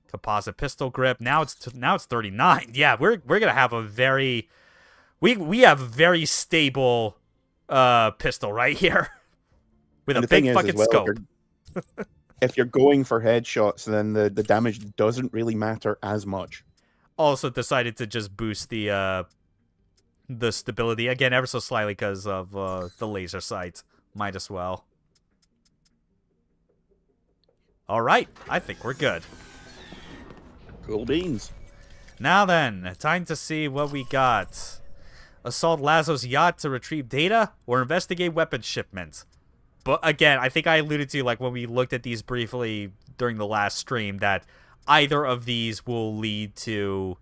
Composite pistol grip. Now it's 39. Yeah, we're going to have a very... We have a very stable... pistol right here with a big fucking scope. If you're going for headshots, then the damage doesn't really matter as much. Also decided to just boost the stability again ever so slightly because of the laser sight. Might as well. All right, I think we're good. Cool beans. Now then, time to see what we got. Assault Lazo's yacht to retrieve data, or investigate weapons shipments. But again, I think I alluded to, like, when we looked at these briefly during the last stream, that either of these will lead to,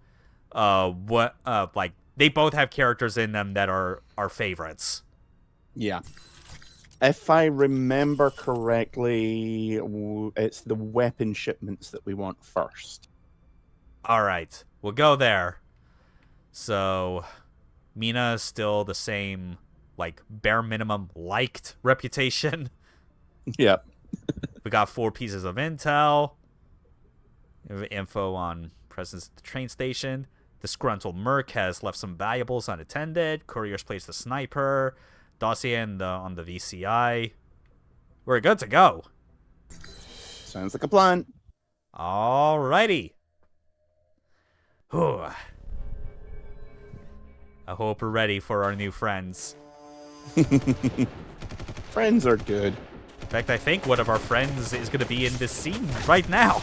like, they both have characters in them that are our favorites. Yeah. If I remember correctly, it's the weapon shipments that we want first. Alright, we'll go there. So... Mina is still the same, like, bare minimum liked reputation. Yep. We got 4 pieces of intel. Info on presence at the train station. Disgruntled Merc has left some valuables unattended. Courier's placed a sniper. Dossier on the VCI. We're good to go. Sounds like a plan. Alrighty. Whew. I hope we're ready for our new friends. Friends are good. In fact, I think one of our friends is going to be in this scene right now.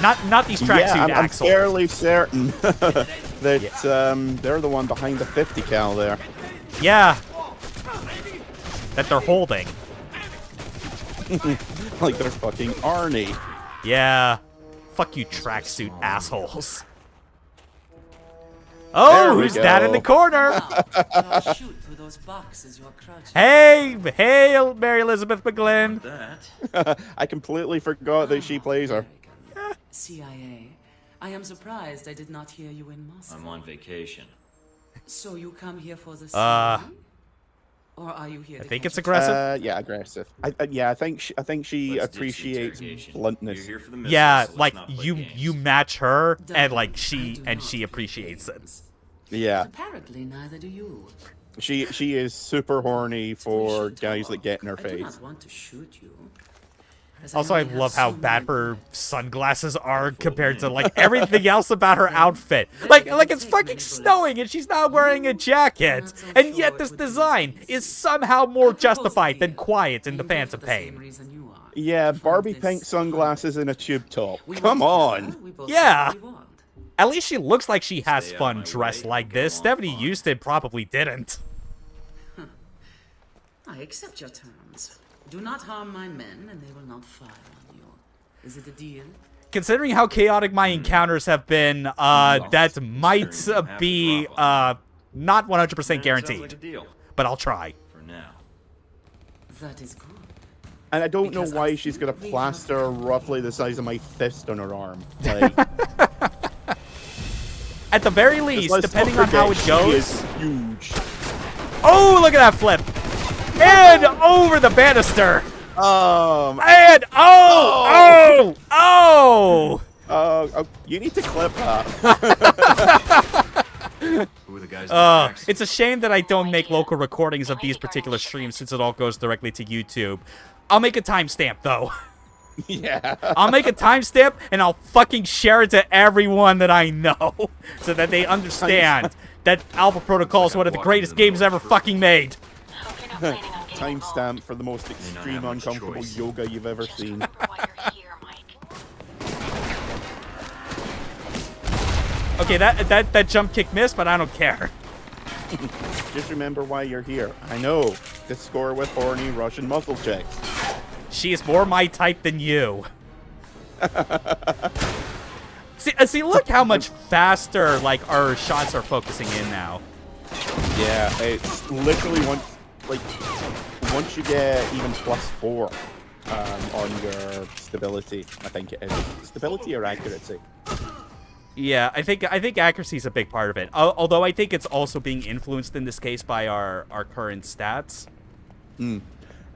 Not these tracksuit Axel. I'm fairly certain that they're the one behind the 50 cal there. Yeah. That they're holding. Like they're fucking Arnie. Yeah. Fuck you, tracksuit assholes. Oh, who's that in the corner? Hey, Mary Elizabeth McGlynn. I completely forgot that she plays her. CIA. I am surprised I did not hear you in Moscow. I'm on vacation. So you come here for the or are you here? I think it's aggressive. Yeah, aggressive. I think she Let's ditch the appreciates interrogation. bluntness. You're here for the missiles, Yeah, so let's like not play you games. match her, and like she appreciates it. Yeah. Apparently, neither do you. She is super horny for guys that get in her I do face. not want to shoot you. as Also, I only have love how so bad many her bullets. sunglasses are compared to like everything else about her outfit. Like it's fucking snowing and she's not wearing a jacket, and yet this design is somehow more justified than quiet in the Phantom Pain. Yeah, Barbie pink sunglasses and a tube top. Come on. Yeah. At least she looks like she has Stay out fun of my dressed way, like get this. along Stephanie fine. Houston probably didn't. I accept your terms. Do not harm my men, and they will not fire on you. Is it a deal? Considering how chaotic my encounters have been, that might be not 100% guaranteed. Like a deal. But I'll try. For now. That is good. And I don't know Because why I she's think got a we plaster roughly the size of my fist on her arm. Like, At the very least, let's depending not on how it forget, she goes. is huge. Oh, look at that flip! And over the banister! And oh! You need to clip that. Who are the guys in the tracks? It's a shame that I don't make local recordings of these particular streams since it all goes directly to YouTube. I'll make a timestamp though. Yeah. I'll make a timestamp and I'll fucking share it to everyone that I know so that they understand that Alpha Protocol is one of the greatest games ever fucking made. Hope you're not planning on getting Timestamp for the most not extreme have much uncomfortable choice. yoga you've ever seen. involved. Why you're here, Mike. Okay, that jump kick missed, but I don't care. Just remember why you're here. I know. To score with horny Russian muscle chicks. She is more my type than you. See, look how much faster like our shots are focusing in now. Yeah, it's literally once you get even +4 on your stability, I think it is. Stability or accuracy? Yeah, I think accuracy is a big part of it. Although I think it's also being influenced in this case by our current stats.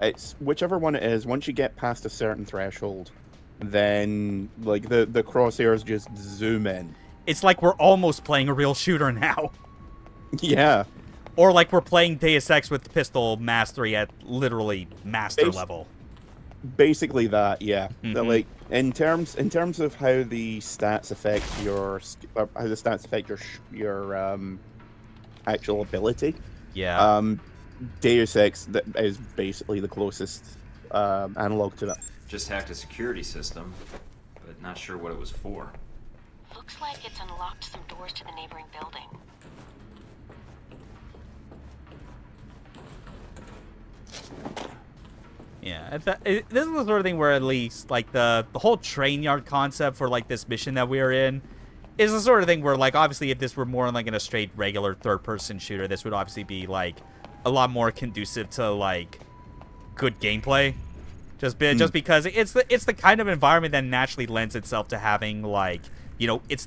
It's whichever one it is. Once you get past a certain threshold, then like the crosshairs just zoom in. It's like we're almost playing a real shooter now. Yeah. Or like we're playing Deus Ex with pistol mastery at literally master level. Basically that, yeah. Mhm. Like in terms of how the stats affect your actual ability. Yeah. Deus Ex is basically the closest analog to that. Just hacked a security system, but not sure what it was for. Looks like it's unlocked some doors to the neighboring building. Yeah, this is the sort of thing where at least like the whole train yard concept for like this mission that we're in is the sort of thing where like obviously if this were more like in a straight regular third-person shooter, this would obviously be like a lot more conducive to like good gameplay. Just because it's the kind of environment that naturally lends itself to having like it's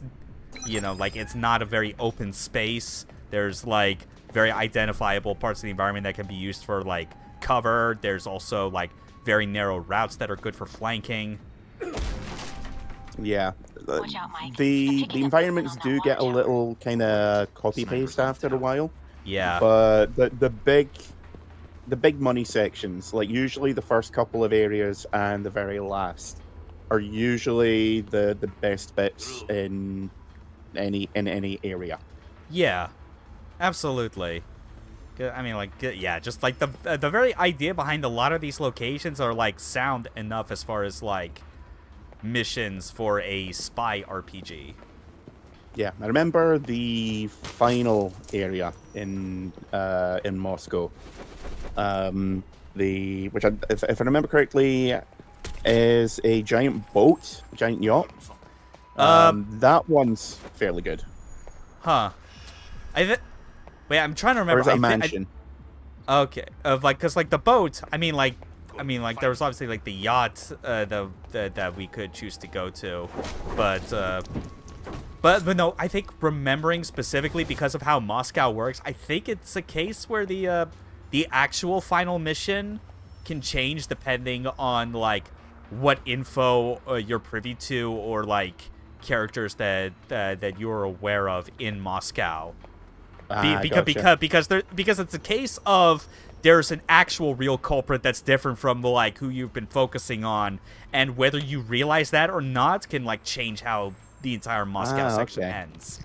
not a very open space. There's like very identifiable parts of the environment that can be used for like cover. There's also like very narrow routes that are good for flanking. Yeah. Watch out, Mike. The environments do get a little kind of copy paste after a while. Yeah. But the big money sections, like usually the first couple of areas and the very last, are usually the best bits in any area. Yeah, absolutely. I mean, like, yeah, just like the very idea behind a lot of these locations are like sound enough as far as like missions for a spy RPG. Yeah, I remember the final area in Moscow. Which if I remember correctly, is a giant boat, giant yacht. That one's fairly good. Huh. Wait, I'm trying to remember. Or is it a mansion? Okay, because like the boat. I mean, there was obviously like the yacht that we could choose to go to, but But no, I think remembering specifically because of how Moscow works, I think it's a case where the actual final mission can change depending on like what info you're privy to or like characters that you're aware of in Moscow. Because it's a case of there's an actual real culprit that's different from like who you've been focusing on, and whether you realize that or not can like change how the entire Moscow section ends.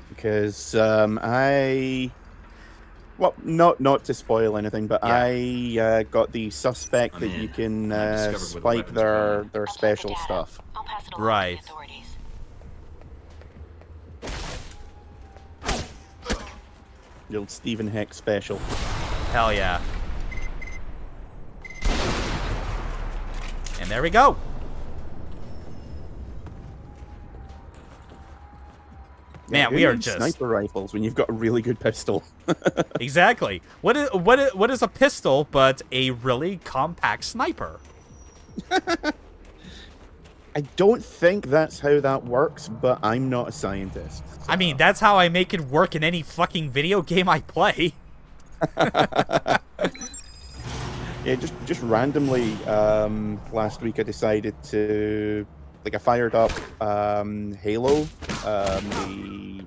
Because not to spoil anything, but I got the suspect that you can spike their special stuff. I'll pass it along Right. to the authorities. The old Stephen Heck special. Hell yeah. And there we go. Man, we are just sniper rifles when you've got a really good pistol. Exactly. What is a pistol but a really compact sniper? I don't think that's how that works, but I'm not a scientist. So. I mean, that's how I make it work in any fucking video game I play. Yeah, just randomly last week I decided to I fired up Halo, the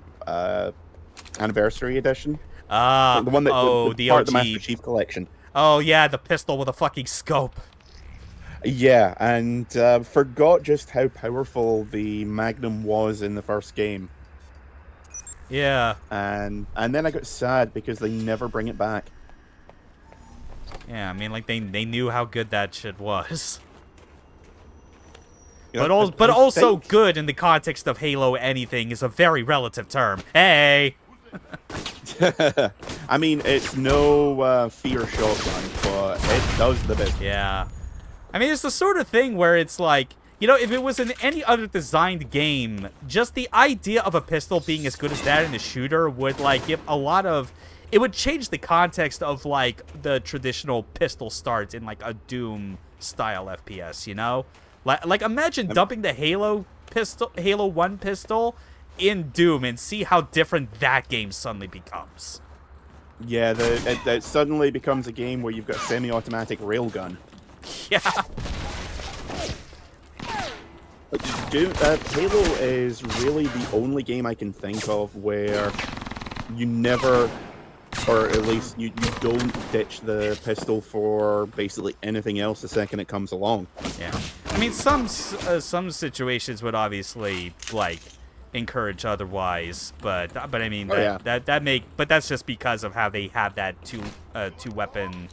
anniversary edition. The one that the part OG. of the Master Chief Collection. Oh yeah, the pistol with a fucking scope. Yeah, and forgot just how powerful the Magnum was in the first game. Yeah. And then I got sad because they never bring it back. Yeah, I mean, like they knew how good that shit was. You know, But I also think- good in the context of Halo anything is a very relative term. Hey! I mean, it's no fear shotgun, but it does the bit. Yeah. I mean, it's the sort of thing where it's like, you know, if it was in any other designed game, just the idea of a pistol being as good as that in a shooter would, like, give a lot of... It would change the context of, like, the traditional pistol starts in, like, a Doom-style FPS, you know? Like, imagine dumping the Halo 1 pistol in Doom and see how different that game suddenly becomes. Yeah, it suddenly becomes a game where you've got semi-automatic railgun. Yeah. Halo is really the only game I can think of where you never, or at least you don't ditch the pistol for basically anything else the second it comes along. Yeah. I mean, some situations would obviously, like, encourage otherwise, but I mean, but that's just because of how they have that two weapon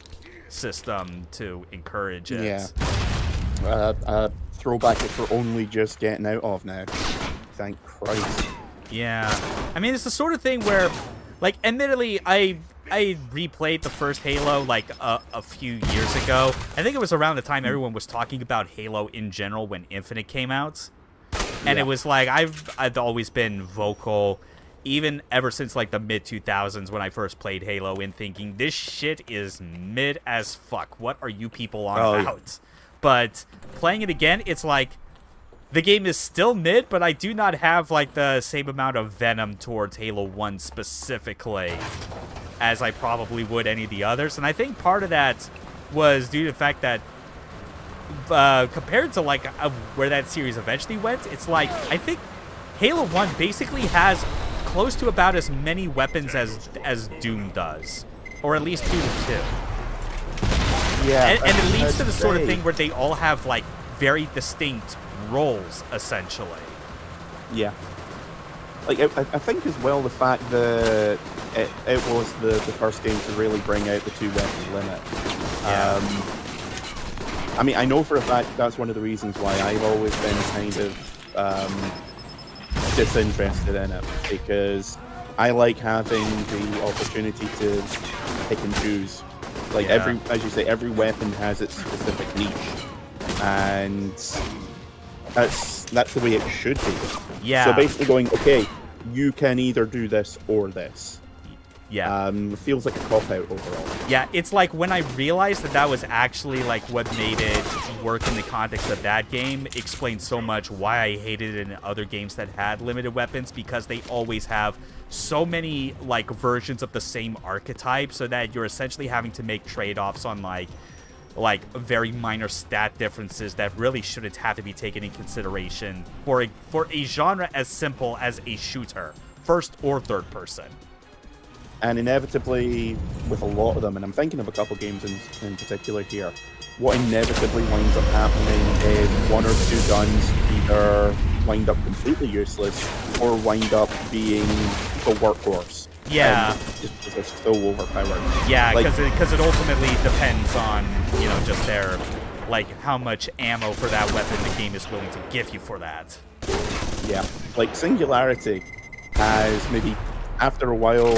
system to encourage it. Yeah. Throwback that we're only just getting out of now. Thank Christ. Yeah. I mean, it's the sort of thing where, like, admittedly, I replayed the first Halo, like, a few years ago. I think it was around the time everyone was talking about Halo in general when Infinite came out. And it was like, I've always been vocal, even ever since, like, the mid-2000s when I first played Halo, in thinking, this shit is mid as fuck. What are you people on about? Yeah. But playing it again, it's like, the game is still mid, but I do not have, like, the same amount of venom towards Halo 1 specifically as I probably would any of the others. And I think part of that was due to the fact that compared to, like, where that series eventually went, it's like, I think Halo 1 basically has close to about as many weapons as Doom does. Or at least Doom 2. Yeah, and it leads to the sort of thing where they all have, like, very distinct roles, essentially. Yeah. Like, I think as well the fact that it was the first game to really bring out the two-weapon limit. Yeah. I mean, I know for a fact that's one of the reasons why I've always been kind of disinterested in it, because I like having the opportunity to pick and choose. Like, as you say, every weapon has its specific niche, and that's the way it should be. Yeah. So basically going, okay, you can either do this or this. Yeah. Feels like a cop-out overall. Yeah, it's like when I realized that that was actually like what made it work in the context of that game, explains so much why I hated it in other games that had limited weapons, because they always have so many like versions of the same archetype, so that you're essentially having to make trade-offs on like very minor stat differences that really shouldn't have to be taken in consideration for a genre as simple as a shooter, first or third person. And inevitably, with a lot of them, and I'm thinking of a couple games in particular here, what inevitably winds up happening is one or two guns either wind up completely useless or wind up being the workhorse. Yeah. Just because they're so overpowered. Yeah, because it ultimately depends on, just their, how much ammo for that weapon the game is willing to give you for that. Yeah. Like, Singularity has maybe... After a while,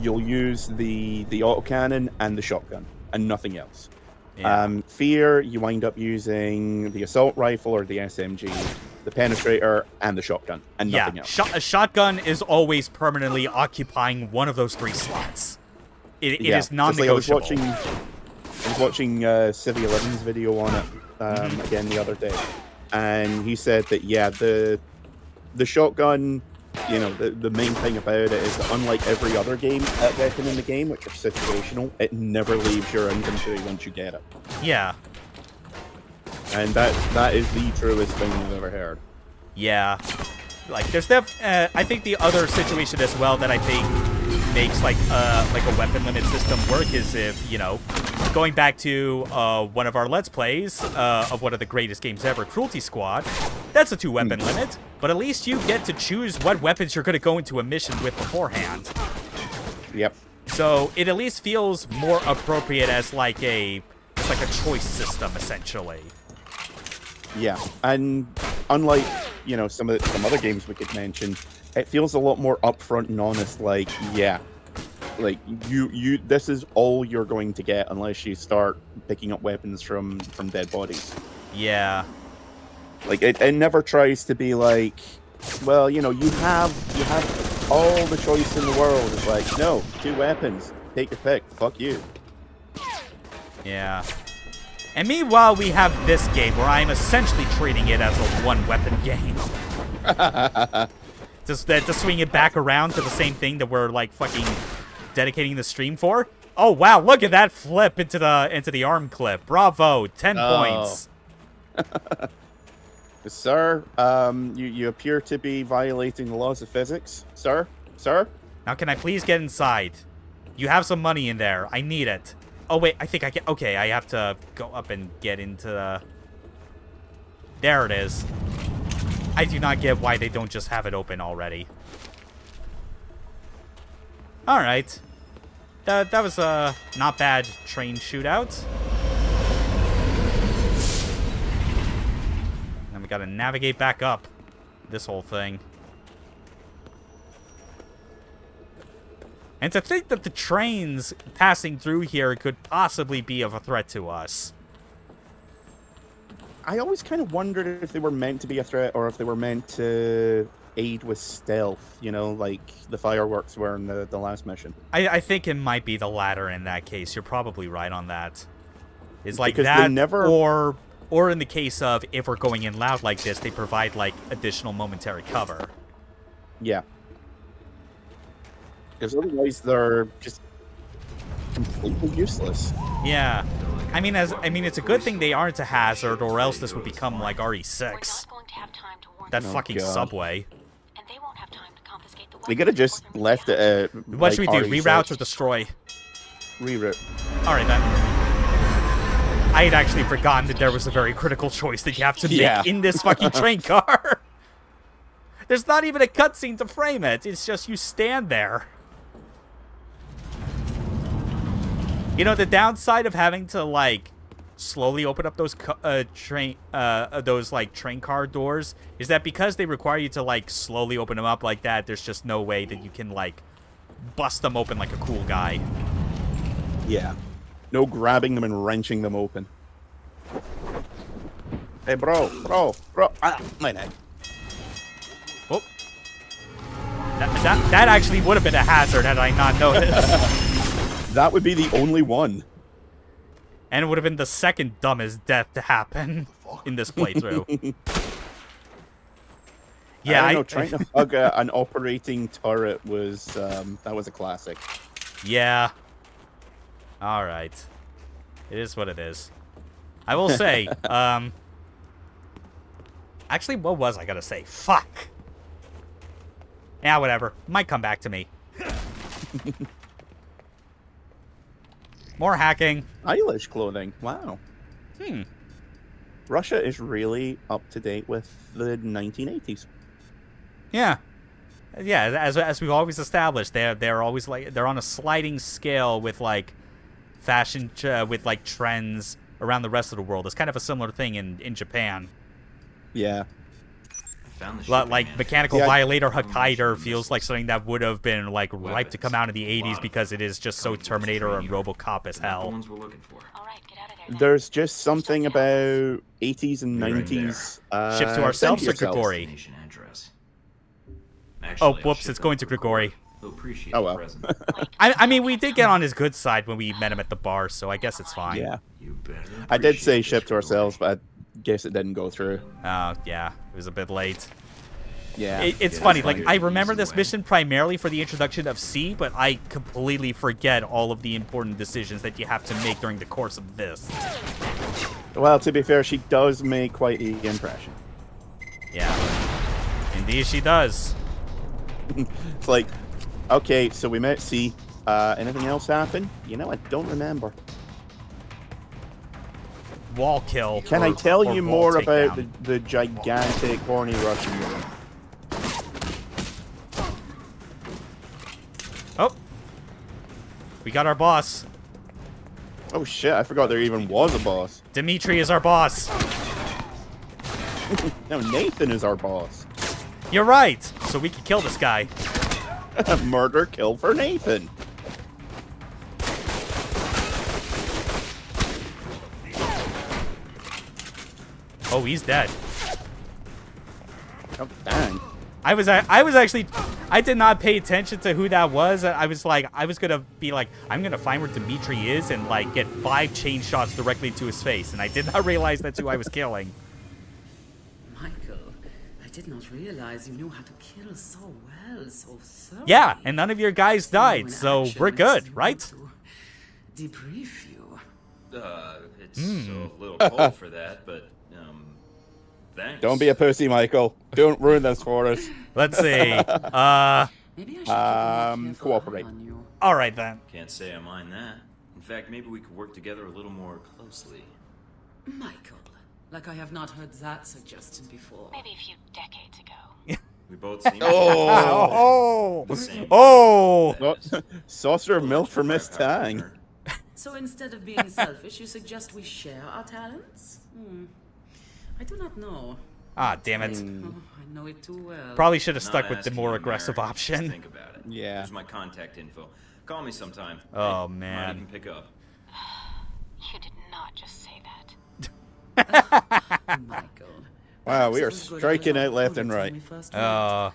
you'll use the autocannon and the shotgun, and nothing else. Yeah. Fear, you wind up using the assault rifle or the SMG, the penetrator, and the shotgun, and nothing else. A shotgun is always permanently occupying one of those 3 slots. It is non-negotiable. Like I was watching Civi 11's video on it again the other day, and he said that the shotgun. The main thing about it is that unlike every other weapon in the game, which are situational, it never leaves your inventory once you get it. Yeah. And that is the truest thing I've ever heard. Yeah. There's I think the other situation as well that I think makes like a weapon limit system work is if, going back to one of our Let's Plays of one of the greatest games ever, Cruelty Squad, that's a 2-weapon limit, but at least you get to choose what weapons you're going to go into a mission with beforehand. Yep. So it at least feels more appropriate as like a choice system, essentially. Yeah, and unlike, some other games we could mention, it feels a lot more upfront and honest, you this is all you're going to get unless you start picking up weapons from dead bodies. Yeah. It never tries to be like, well, you have all the choice in the world. It's like, no, 2 weapons. Take your pick. Fuck you. Yeah. And meanwhile, we have this game where I'm essentially treating it as a 1-weapon game. to swing it back around to the same thing that we're fucking dedicating the stream for. Oh wow, look at that flip into the arm clip. Bravo, 10 points. Sir, you appear to be violating the laws of physics, sir. Now can I please get inside? You have some money in there. I need it. Oh wait, I think I can. Okay, I have to go up and get into the... There it is. I do not get why they don't just have it open already. Alright. That was a not bad train shootout. Then we gotta navigate back up this whole thing. And to think that the trains passing through here could possibly be of a threat to us. I always kind of wondered if they were meant to be a threat or if they were meant to aid with stealth, like the fireworks were in the last mission. I think it might be the latter in that case. You're probably right on that. It's like because that, or in the case of if we're going in loud like this, they provide additional momentary cover. Yeah. Because otherwise they're just completely useless. Yeah. I mean, it's a good thing they aren't a hazard, or else this would become like RE6. That fucking subway. And they won't have time to confiscate the they could have just left it at What should we do? RE6. Reroute or destroy? Reroute. Alright then. I had actually forgotten that there was a very critical choice that you have to make in this fucking train car. There's not even a cutscene to frame it. It's just you stand there. The downside of having to, slowly open up those train car doors is that because they require you to, slowly open them up like that, there's just no way that you can, bust them open like a cool guy. Yeah. No grabbing them and wrenching them open. Hey, bro. Ah, my neck. Oh. That actually would have been a hazard had I not noticed. That would be the only one. And it would have been the second dumbest death to happen in this playthrough. Yeah, I don't know, trying to hug an operating turret was, that was a classic. Yeah. Alright. It is what it is. I will say, actually, what was I gonna say? Fuck! Yeah, whatever. Might come back to me. More hacking. Eilish clothing. Wow. Russia is really up to date with the 1980s. Yeah. Yeah, as we've always established, they're always like they're on a sliding scale with like fashion with like trends around the rest of the world. It's kind of a similar thing in Japan. Yeah. Like Mechanical Violator Hokkaido feels like something that would have been like ripe to come out in the 80s because it is just so Terminator and RoboCop as hell. There's just something about 80s and 90s. Ship to ourselves or Grigori? Oh, whoops, it's going to Grigori. Oh, well. I mean, we did get on his good side when we met him at the bar, so I guess it's fine. Yeah. I did say ship to ourselves, but I guess it didn't go through. Oh, yeah. It was a bit late. Yeah. It's funny. Like, I remember this mission primarily for the introduction of C, but I completely forget all of the important decisions that you have to make during the course of this. Well, to be fair, she does make quite the impression. Yeah. Indeed she does. It's like, okay, so we met C. Anything else happen? You know, I don't remember. Wall kill. Can I tell you more about the gigantic horny Russian woman? Oh. We got our boss. Oh shit, I forgot there even was a boss. Dimitri is our boss. No, Nathan is our boss. You're right. So we can kill this guy. Murder, kill for Nathan. Oh, he's dead. Oh, dang. I was actually, I did not pay attention to who that was. I was gonna be like, I'm gonna find where Dimitri is and like get 5 chain shots directly to his face, and I did not realize that's who I was killing. Michael, I did not realize you knew how to kill so well, so thoroughly. Yeah, and none of your guys died, so we're good, right? Debrief you. It's a little cold for that, but thanks. Don't be a pussy, Michael. Don't ruin this for us. Let's see. Maybe I should cooperate. All right then. Can't say I mind that. In fact, maybe we could work together a little more closely. Michael, like I have not heard that suggestion before. Maybe a few decades ago. We both seem Saucer of milk for Miss Tang. So instead of being selfish, you suggest we share our talents? I do not know. Ah, damn it. Oh, I know it too well. Probably should have stuck with the more aggressive option. Think about it. Yeah. Here's my contact info. Call me sometime. Oh, Hey, man. Might even pick up. You did not just say that. Michael. Wow, we are striking out left and right. I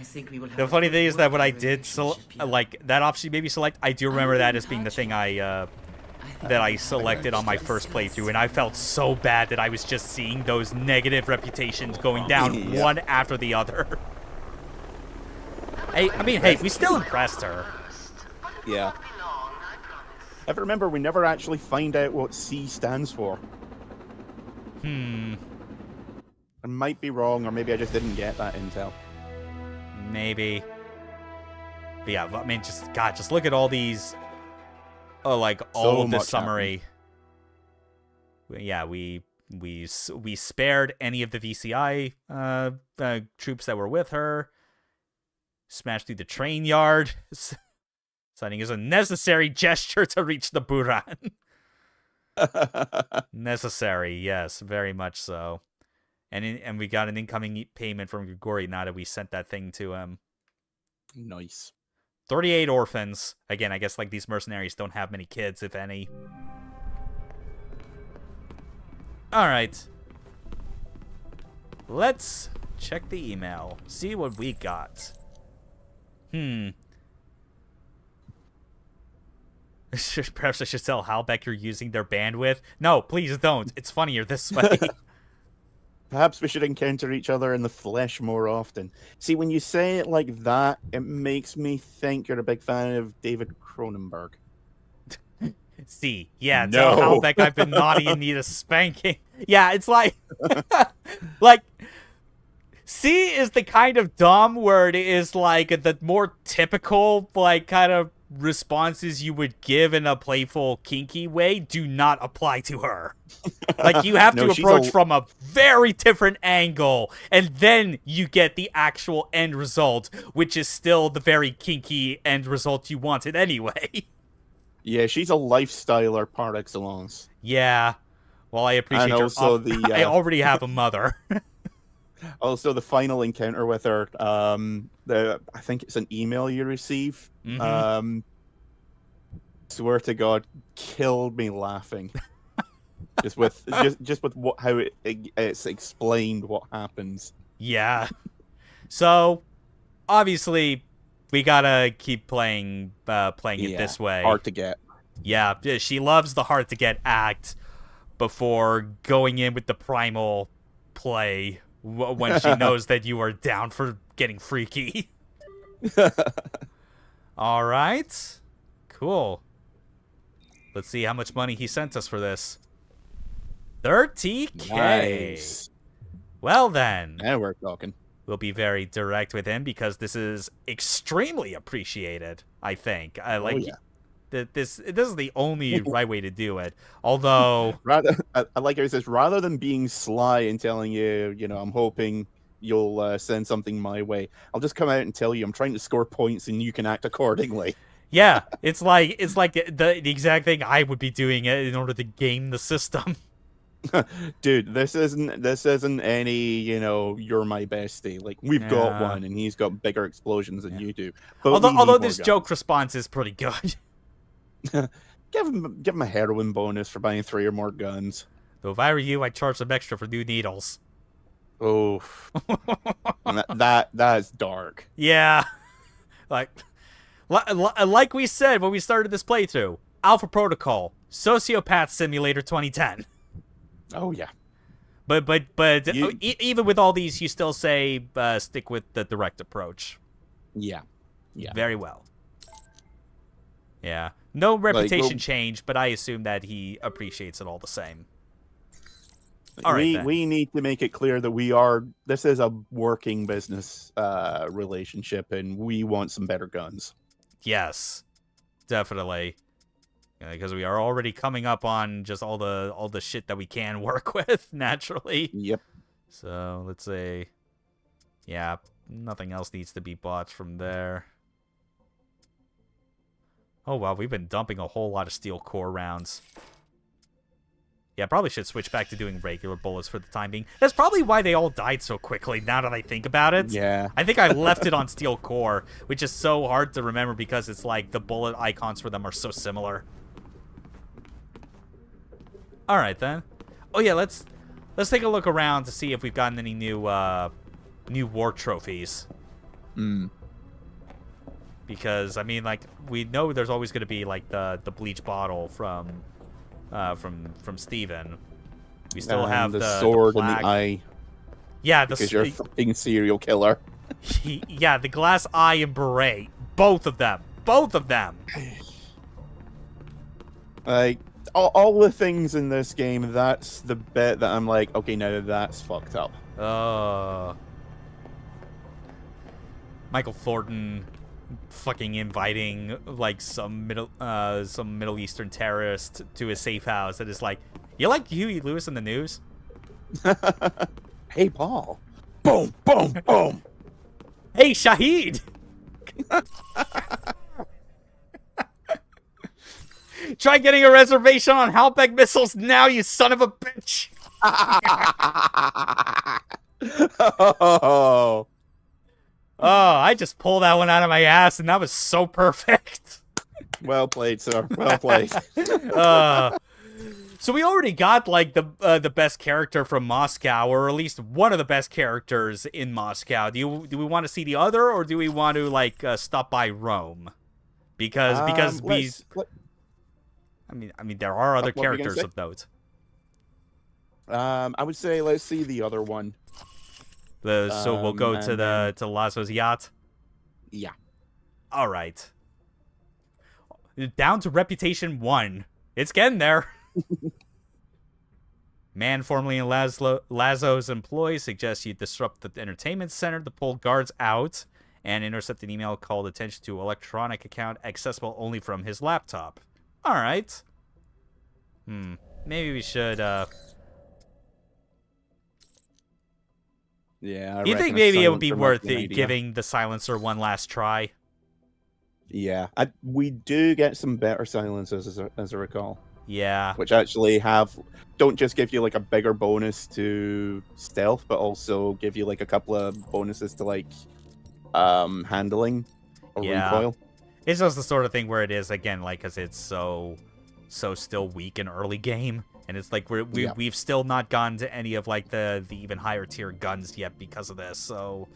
think we will The funny thing is that when I did like that option, maybe select, I do remember that as being the thing that I selected on my first playthrough, and I felt so bad that I was just seeing those negative reputations going down one after the other. Hey, I mean, hey, we still impressed her. Yeah. I remember we never actually find out what C stands for. I might be wrong, or maybe I just didn't get that intel. Maybe. But yeah, I mean, just look at all these. Oh, like all of this summary. Yeah, we spared any of the VCI troops that were with her. Smashed through the train yard. Citing as a necessary gesture to reach the Buran. Necessary, yes, very much so. And we got an incoming payment from Grigori now that we sent that thing to him. Nice. 38 orphans. Again, I guess like these mercenaries don't have many kids, if any. Alright. Let's check the email. See what we got. Perhaps I should tell Halbeck you're using their bandwidth. No, please don't. It's funnier this way. Perhaps we should encounter each other in the flesh more often. See, when you say it like that, it makes me think you're a big fan of David Cronenberg. See, yeah, No. tell Halbeck I've been naughty and need a spanking. Yeah, it's like, like, C is the kind of dumb where it is like the more typical, like, kind of responses you would give in a playful, kinky way do not apply to her. Like, you have to No, she's approach from a very different angle, and then you get the actual end result, which is still the very kinky end result you wanted anyway. Yeah, she's a lifestyler par excellence. Yeah. Well, I appreciate And her. also I already have a mother. Also, the final encounter with her, I think it's an email you receive. Swear to God, killed me laughing. just with how it's explained what happens. Yeah. So, obviously, we gotta keep playing it this way. Hard to get. Yeah, she loves the hard to get act before going in with the primal play when she knows that you are down for getting freaky. All right. Cool. Let's see how much money he sent us for this. 30K. Nice. Well then. Now we're talking. We'll be very direct with him because this is extremely appreciated, I think. I like this is the only right way to do it. Although I like how he says, rather than being sly and telling you, I'm hoping you'll send something my way, I'll just come out and tell you I'm trying to score points and you can act accordingly. Yeah, it's like the exact thing I would be doing in order to game the system. Dude, this isn't any, you're my bestie. Like, we've got one and he's got bigger explosions than you do. But although this joke response is pretty good. give him a heroin bonus for buying 3 or more guns. Though if I were you, I'd charge some extra for new needles. Oh, that's dark. Yeah, like we said when we started this playthrough, Alpha Protocol, Sociopath Simulator 2010. Oh yeah, but even with all these, you still say stick with the direct approach. Yeah. Very well. Yeah, no reputation change, but I assume that he appreciates it all the same. All right, we need to make it clear that this is a working business relationship, and we want some better guns. Yes, definitely. Because we are already coming up on just all the shit that we can work with naturally. Yep. So let's say, yeah, nothing else needs to be bought from there. Oh wow, we've been dumping a whole lot of steel core rounds. Yeah, probably should switch back to doing regular bullets for the time being. That's probably why they all died so quickly, now that I think about it. Yeah. I think I left it on steel core, which is so hard to remember because it's like the bullet icons for them are so similar. All right, then. Oh, yeah, let's take a look around to see if we've gotten any new war trophies. Because, I mean, like, we know there's always going to be, like, the bleach bottle from Steven. We still have the sword the in the eye. Yeah, because you're a fucking serial killer. Yeah, the glass eye and beret. Both of them. Like, all the things in this game, that's the bit that I'm like, okay, now that's fucked up. Michael Thornton fucking inviting like some Middle Eastern terrorist to his safe house that is like, you like Huey Lewis in the news? Hey, Paul. Boom, boom, boom. Hey, Shahid. Try getting a reservation on Halbeck missiles now, you son of a bitch. Oh, I just pulled that one out of my ass, and that was so perfect. Well played, sir. Well played. So we already got like the best character from Moscow, or at least one of the best characters in Moscow. Do we want to see the other, or do we want to like stop by Rome? Because I mean there are other characters of note. I would say let's see the other one. So we'll go to Laszlo's yacht. Yeah. All right. Down to reputation 1. It's getting there. Man formerly in Laszlo's employ suggests you disrupt the entertainment center to pull guards out and intercept an email called attention to electronic account accessible only from his laptop. All right. Maybe we should Yeah. Do you think maybe it would be worth giving the silencer one last try? Yeah, we do get some better silencers as I recall. Yeah. Which actually don't just give you like a bigger bonus to stealth, but also give you like a couple of bonuses to like handling or recoil. It's just the sort of thing where it is again like because it's so still weak in early game, and it's like we've still not gotten to any of like the even higher tier guns yet because of this. So,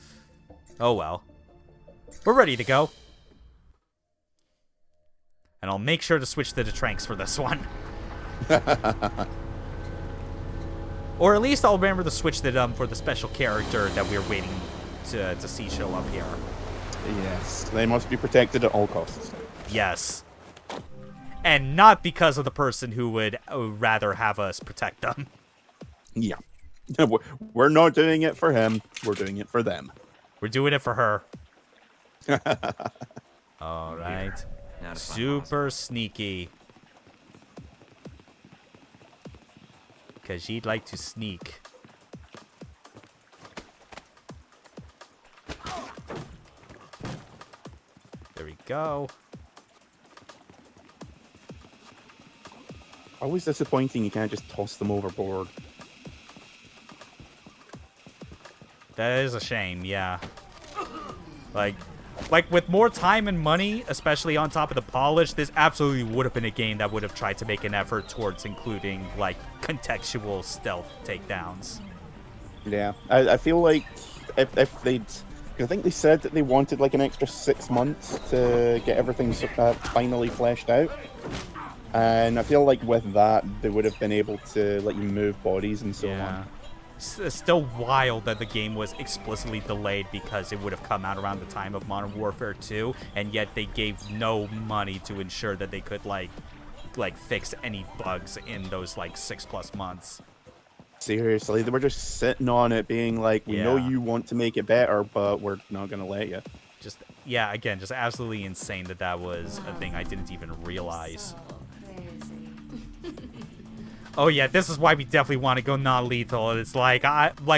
oh well, we're ready to go. And I'll make sure to switch to the Tranks for this one. Or at least I'll remember to switch to them for the special character that we're waiting to see show up here. Yes, they must be protected at all costs. Yes. And not because of the person who would rather have us protect them. Yeah. We're not doing it for him. We're doing it for them. We're doing it for her. All right. Super sneaky. Because she'd like to sneak. There we go. Always disappointing you can't just toss them overboard. That is a shame, yeah. Like with more time and money, especially on top of the polish, this absolutely would have been a game that would have tried to make an effort towards including like contextual stealth takedowns. Yeah, I feel like if they'd, I think they said that they wanted like an extra 6 months to get everything finally fleshed out, and I feel like with that they would have been able to let you move bodies and so on. It's still wild that the game was explicitly delayed because it would have come out around the time of Modern Warfare 2, and yet they gave no money to ensure that they could like fix any bugs in those like 6+ months. Seriously, they were just sitting on it being like, we know you want to make it better, but we're not gonna let you. Just again, just absolutely insane that was a thing I didn't even realize. Oh yeah, this is why we definitely want to go non-lethal. It's like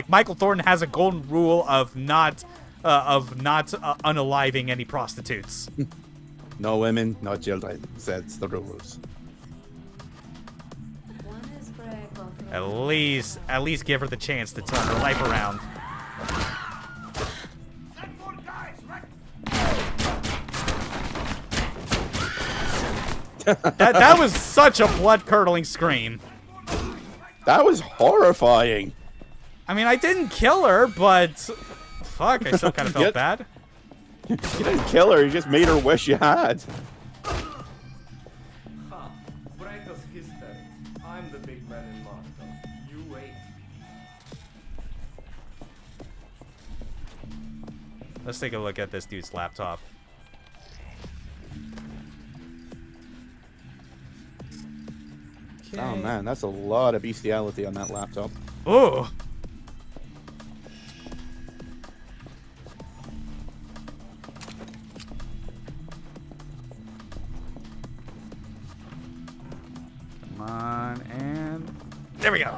Michael Thornton has a golden rule of not unaliving any prostitutes. No women, no children. That's the rules. At least give her the chance to turn her life around. that was such a blood-curdling scream. That was horrifying. I mean, I didn't kill her, but fuck, I still kind of felt bad. You didn't kill her, you just made her wish you had. Breaker's history. I'm the big man in Moscow. You wait. Let's take a look at this dude's laptop. Okay. Oh man, that's a lot of bestiality on that laptop. Oh. Come on, and there we go.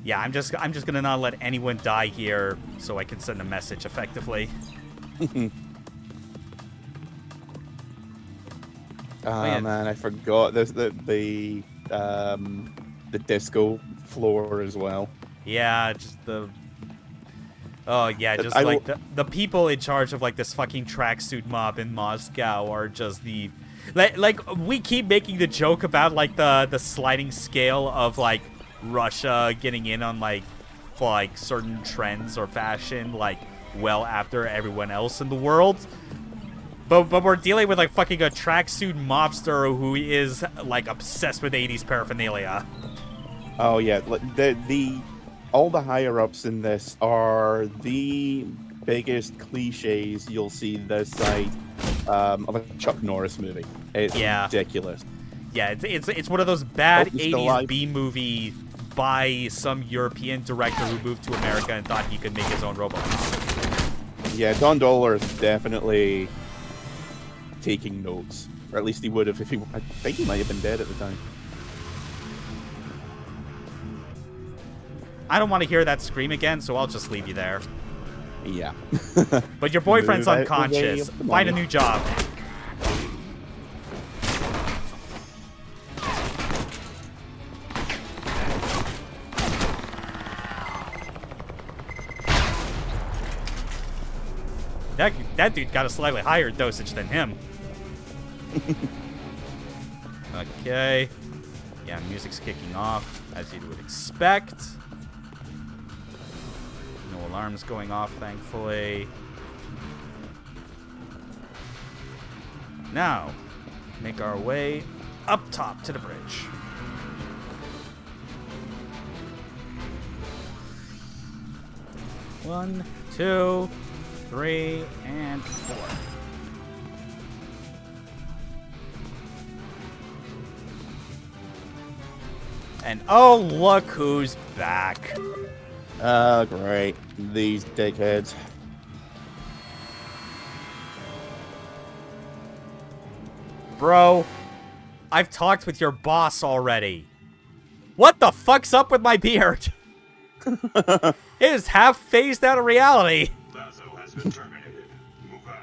Yeah, I'm just gonna not let anyone die here, so I can send a message effectively. Oh man, I forgot. There's the disco floor as well. Yeah, just the. Oh yeah, just like the people in charge of like this fucking tracksuit mob in Moscow are just the Like we keep making the joke about like the sliding scale of like Russia getting in on like certain trends or fashion like well after everyone else in the world. But we're dealing with like fucking a tracksuit mobster who is like obsessed with 80s paraphernalia. Oh yeah, the all the higher ups in this are the biggest cliches you'll see this side of a Chuck Norris movie. It's ridiculous. Yeah, it's one of those bad Hope he's still 80s alive. B movie by some European director who moved to America and thought he could make his own RoboCop. Yeah, Don Dollar is definitely taking notes, or at least he would have if he. I think he might have been dead at the time. I don't want to hear that scream again, so I'll just leave you there. Yeah. But your boyfriend's Move out the way unconscious. of the Find a money. new job. That dude got a slightly higher dosage than him. Okay. Yeah, music's kicking off, as you would expect. No alarms going off, thankfully. Now, make our way up top to the bridge. One, two, 3, and 4. And oh, look who's back. Oh, great. These dickheads. Bro, I've talked with your boss already. What the fuck's up with my beard? It is half phased out of reality. Lazo has been terminated. Move out.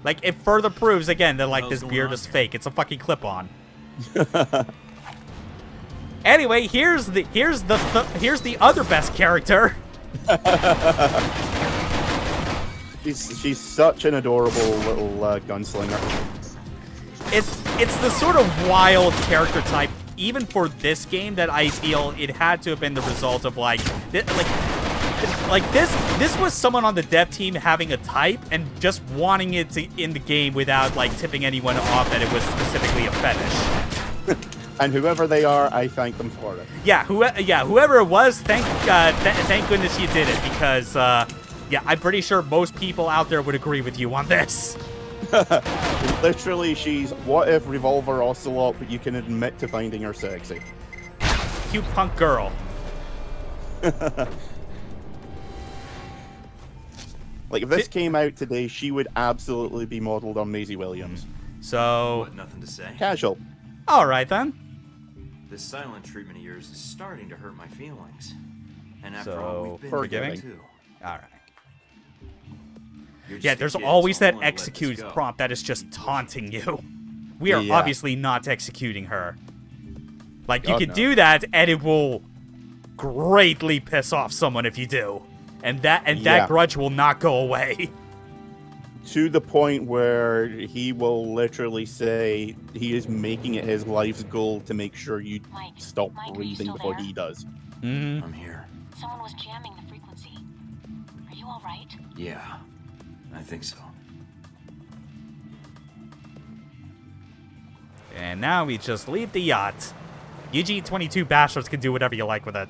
Like, it further proves again that like What's this going beard on is here? fake. It's a fucking clip-on. Anyway, here's the other best character. She's such an adorable little gunslinger. It's the sort of wild character type, even for this game, that I feel it had to have been the result of like this was someone on the dev team having a type and just wanting it to in the game without like tipping anyone off that it was specifically a fetish. And whoever they are, I thank them for it. Yeah, whoever it was, thank goodness you did it, because yeah, I'm pretty sure most people out there would agree with you on this. Literally, she's what if Revolver Ocelot, but you can admit to finding her sexy. Cute punk girl. Like, if this came out today, she would absolutely be modeled on Maisie Williams. So, What, nothing to say? Casual. All right then. This silent treatment of yours is starting to hurt my feelings. And after So, all we've been forgiving? through, too. All right. You're just Yeah, a there's kid, always so I that won't let this execute go. prompt that is just taunting you. We are Yeah. obviously not executing her. Like, you God, can no. do that, and it will greatly piss off someone if you do. And that Yeah. grudge will not go away. To the point where he will literally say he is making it his life's goal to make sure you Mike, stop Mike, are you breathing still before there? he does. Mm-hmm. I'm here. Someone was jamming the frequency. Are you all right? Yeah, I think so. And now we just leave the yacht. UG-22 bastards can do whatever you like with it.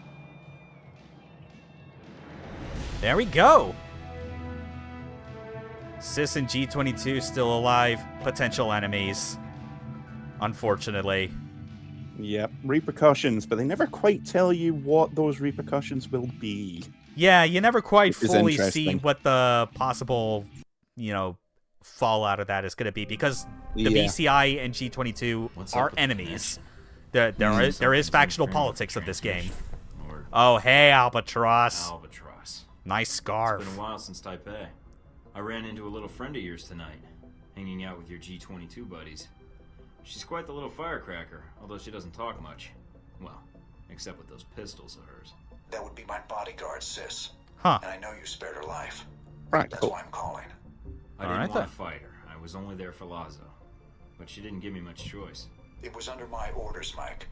There we go. Sis and G-22 still alive. Potential enemies. Unfortunately. Yep, repercussions, but they never quite tell you what those repercussions will be. Yeah, you never quite Which is fully see interesting. what the possible, fallout of that is going to be, because the Yeah. BCI and G-22 What's up are with the enemies. connection? There is Something's factional interfering with politics of this game. Or Oh, hey, Albatross. Albatross. Nice It's scarf. been a while since Taipei. I ran into a little friend of yours tonight, hanging out with your G-22 buddies. She's quite the little firecracker, although she doesn't talk much. Well, except with those pistols of hers. That would be my bodyguard, sis. Huh. And I know you spared her life. Right, That's cool. why I'm calling. I didn't want to fight her. I was only there for Lazo. But she didn't give me much choice. It was under my orders, Mike.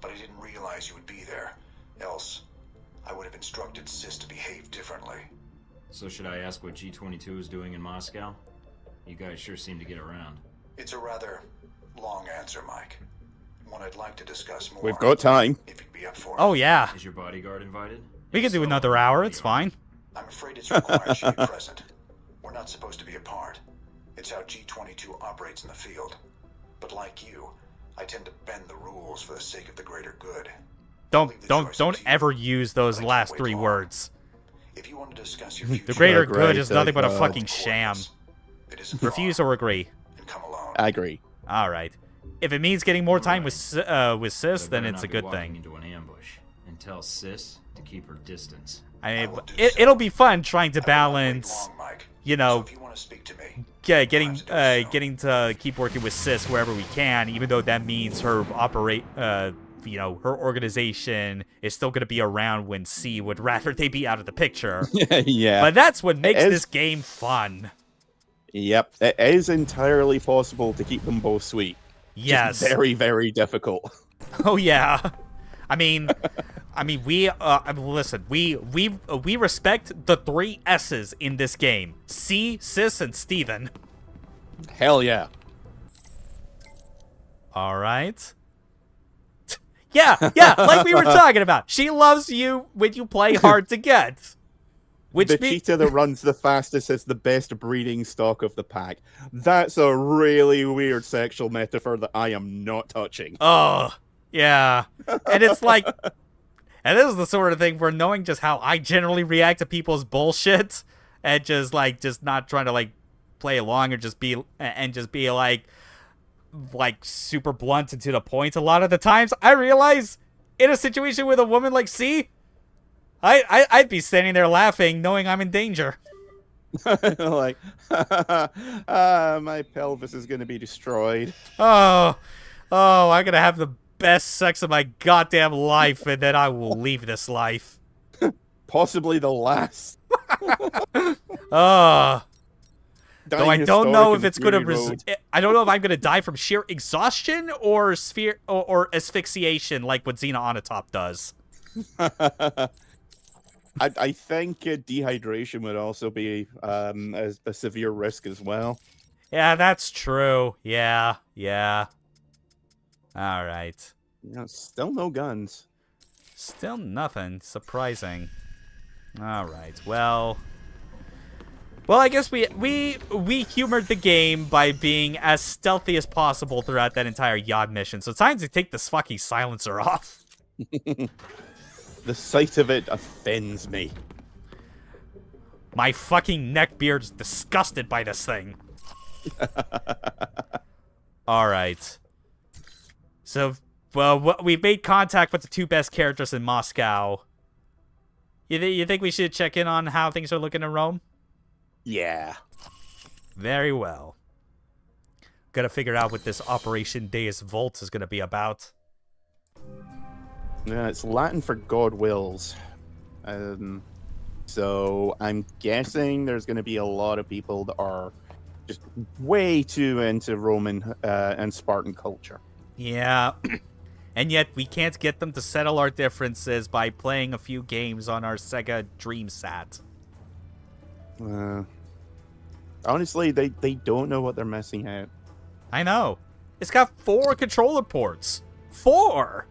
But I didn't realize you would be there. Else, I would have instructed Sis to behave differently. So should I ask what G22 is doing in Moscow? You guys sure seem to get around. It's a rather long answer, Mike. One I'd like to discuss more. We've got time. If you'd be up for it. Oh, yeah. Is your bodyguard invited? We can do another hour. It's fine. I'm afraid it's required she be present. We're not supposed to be apart. It's how G22 operates in the field. But like you, I tend to bend the rules for the sake of the greater good. Don't ever use those last three words. If you want to discuss your future, the greater good is nothing but a fucking sham. Refuse or agree? I agree. All right. If it means getting more time with Sis, then it's a good thing. Into an ambush and tell Sis to keep her distance. I mean, it'll be fun trying to balance, you know, getting to keep working with Sis wherever we can, even though that means her her organization is still going to be around when C would rather they be out of the picture. Yeah. But that's what makes this game fun. Yep. It is entirely possible to keep them both sweet. Yes. Just very, very difficult. Oh, yeah. I mean, listen, we respect the three S's in this game. C, Sis, and Steven. Hell yeah. All right. Yeah, like we were talking about. She loves you when you play hard to get. The cheetah that runs the fastest is the best breeding stock of the pack. That's a really weird sexual metaphor that I am not touching. Oh, yeah. And it's like, and this is the sort of thing where knowing just how I generally react to people's bullshit and just not trying to play along or just be like super blunt and to the point a lot of the times, I realize in a situation with a woman like C, I'd be standing there laughing knowing I'm in danger. Like, my pelvis is going to be destroyed. Oh, I'm going to have the best sex of my goddamn life and then I will leave this life. Possibly the last. Though I don't know if it's going to I don't know if I'm going to die from sheer exhaustion or asphyxiation like what Xena Onatop does. I think dehydration would also be a severe risk as well. Yeah, that's true. Yeah. All right. Still no guns. Still nothing. Surprising. All right. Well, I guess we humored the game by being as stealthy as possible throughout that entire yacht mission. So it's time to take this fucking silencer off. The sight of it offends me. My fucking neckbeard's disgusted by this thing. All right. So, well, we've made contact with the two best characters in Moscow. You think we should check in on how things are looking in Rome? Yeah. Very well. Gotta figure out what this Operation Deus Vult is gonna be about. Yeah, it's Latin for God wills. So I'm guessing there's going to be a lot of people that are just way too into Roman and Spartan culture. Yeah. And yet we can't get them to settle our differences by playing a few games on our Sega DreamSat. Honestly, they don't know what they're missing out. I know. It's got 4 controller ports. 4!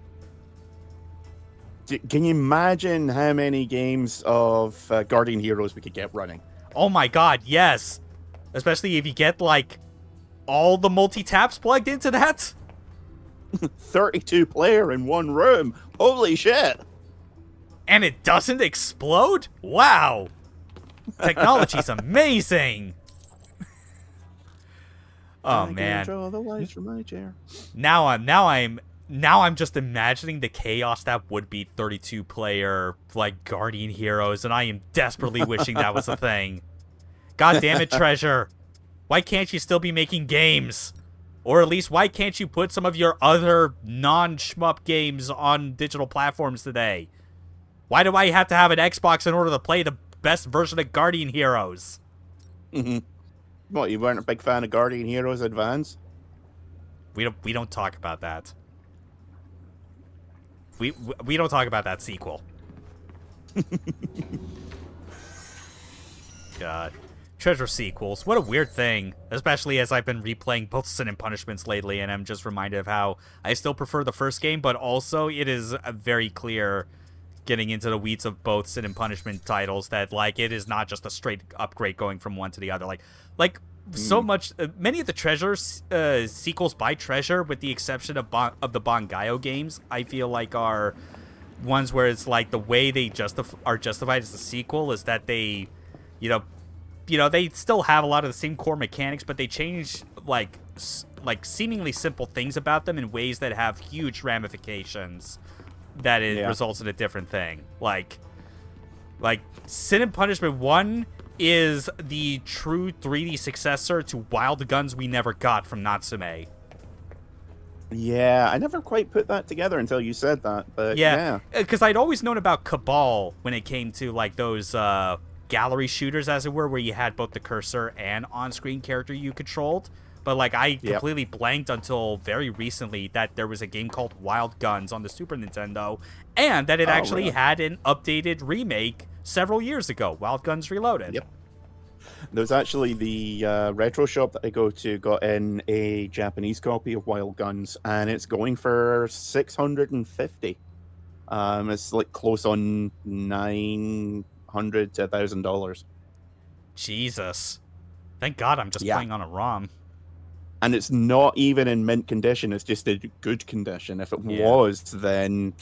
Can you imagine how many games of Guardian Heroes we could get running? Oh my god, yes. Especially if you get, all the multi-taps plugged into that. 32 player in one room. Holy shit. And it doesn't explode? Wow. Technology's amazing. Oh, man. Control the lights from my chair. Now I'm just imagining the chaos that would be 32-player, Guardian Heroes, and I am desperately wishing that was a thing. God damn it, Treasure. Why can't you still be making games? Or at least, why can't you put some of your other non-shmup games on digital platforms today? Why do I have to have an Xbox in order to play the best version of Guardian Heroes? What, you weren't a big fan of Guardian Heroes Advance? We don't talk about that. We don't talk about that sequel. God. Treasure sequels. What a weird thing. Especially as I've been replaying both Sin and Punishments lately, and I'm just reminded of how I still prefer the first game, but also it is very clear, getting into the weeds of both Sin and Punishment titles, that, like, it is not just a straight upgrade going from one to the other. So much... many of the Treasures sequels by Treasure, with the exception of the Bangayo games, I feel like are ones where it's like the way they are justified as a sequel is that they, they still have a lot of the same core mechanics, but they change like seemingly simple things about them in ways that have huge ramifications. That it results in a different thing. Like Sin and Punishment 1 is the true 3D successor to Wild Guns we never got from Natsume. Yeah, I never quite put that together until you said that, but yeah. Because I'd always known about Cabal when it came to, like, those gallery shooters, as it were, where you had both the cursor and on-screen character you controlled. But, like, I completely blanked until very recently that there was a game called Wild Guns on the Super Nintendo, and that it actually had an updated remake several years ago, Wild Guns Reloaded. Yep. There's actually the retro shop that I go to got in a Japanese copy of Wild Guns, and it's going for $650. It's like close on $900 to $1,000. Jesus. Thank God I'm just playing on a ROM. And it's not even in mint condition, it's just in good condition. If it was, then...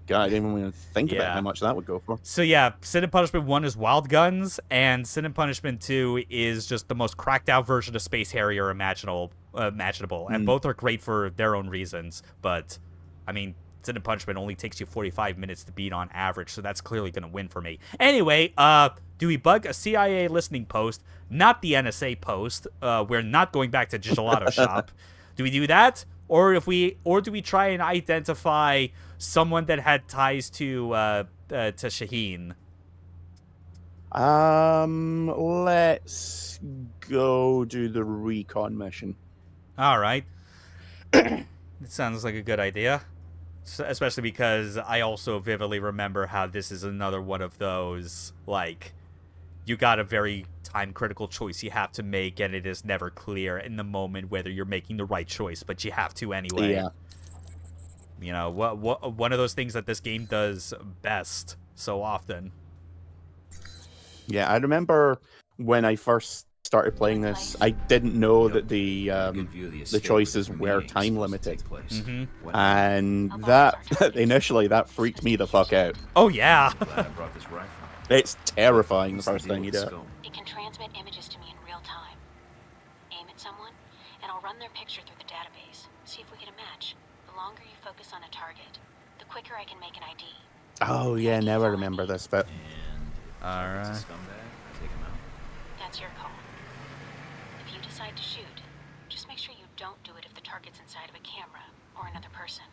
God, I didn't even think about how much that would go for. So yeah, Sin and Punishment 1 is Wild Guns, and Sin and Punishment 2 is just the most cracked out version of Space Harrier imaginable. And both are great for their own reasons. But, I mean, Sin and Punishment only takes you 45 minutes to beat on average, so that's clearly going to win for me. Anyway, do we bug a CIA listening post, not the NSA post? We're not going back to Gelato Shop. Do we do that? Or do we try and identify someone that had ties to Shaheen? Let's go do the recon mission. All right. It sounds like a good idea. Especially because I also vividly remember how this is another one of those, like, you got a very time-critical choice you have to make, and it is never clear in the moment whether you're making the right choice, but you have to anyway. Yeah. You know, one of those things that this game does best so often. Yeah, I remember when I first started playing this, I didn't know that the choices were time limited, and that initially that freaked me the fuck out. Oh yeah, it's terrifying the first time you do it. It can transmit images to me in real time. Aim at someone, and I'll run their picture through the database. See if we get a match. The longer you focus on a target, the quicker I can make an ID. Oh yeah, now I remember this bit. All right. That's your call. If you decide to shoot, just make sure you don't do it if the target's inside of a camera or another person.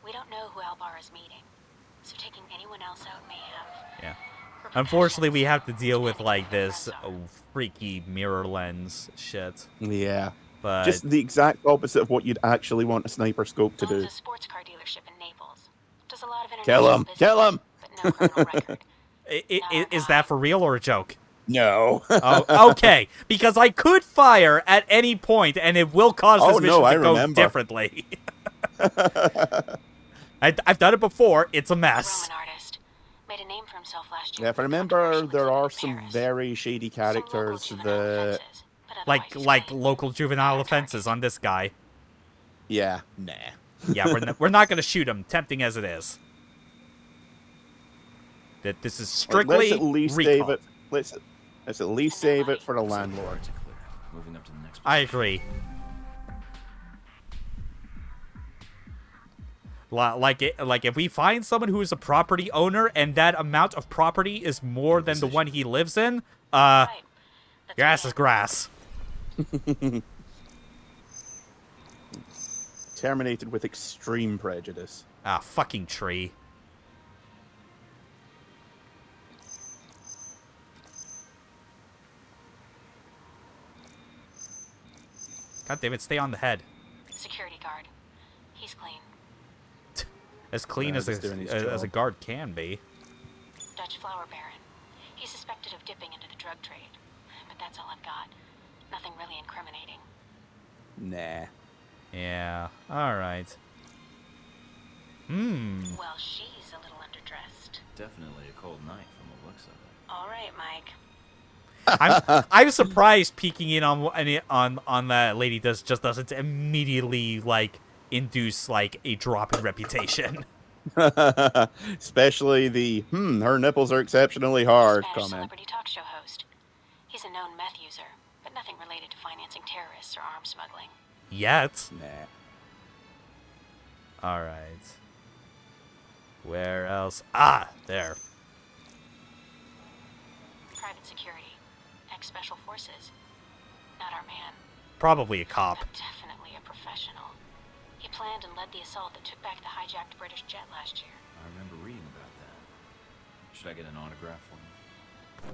We don't know who Albar is meeting, so taking anyone else out may have... Yeah. Unfortunately, we have to deal with, like, this freaky mirror lens shit. Yeah. But just the exact opposite of what you'd actually want a sniper scope to do. Owns a sports car dealership in Naples. Does a lot of Kill him! Kill him! But no criminal record. Is that for real or a joke? No. Oh, okay. Because I could fire at any point, and it will cause this mission to go differently. I've done it before. It's a mess. Roman artist. Made a name for himself last year. Yeah, if I remember, there are some very shady characters that... Like local juvenile offenses on this guy. Yeah, nah. Yeah, we're not going to shoot him, tempting as it is. That this is strictly let's at least recon. save it. Let's at least save it for the landlord. Moving up to the next. I agree. Like if we find someone who is a property owner and that amount of property is more than the one he lives in, grass is grass. Terminated with extreme prejudice. Ah, fucking tree. God damn it, stay on the head. Security guard. He's clean. As clean as a guard can be. Dutch flower baron. He's suspected of dipping into the drug trade. But that's all I've got. Nothing really incriminating. Nah. Yeah, alright. Well, she's a little underdressed. Definitely a cold night from the looks of it. All right, Mike. I'm surprised peeking in on that lady just doesn't immediately like induce like a drop in reputation. Especially the her nipples are exceptionally hard Spanish comment. celebrity talk show host. He's a known meth user, but nothing related to financing terrorists or arms smuggling. Yet. Nah. All right. Where else? Ah, there. Private security. Ex-special forces. Not our man. Probably a cop. But definitely a professional. He planned and led the assault that took back the hijacked British jet last year. I remember reading about that. Should I get an autograph for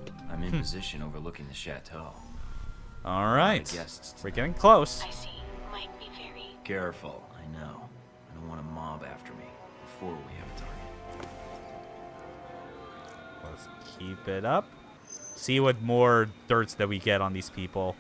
you? I'm in position overlooking the chateau. All right. Guests We're getting close. I see. Might be very... Careful, I know. I don't want a mob after me before we have a target. Let's keep it up. See what more dirts that we get on these people.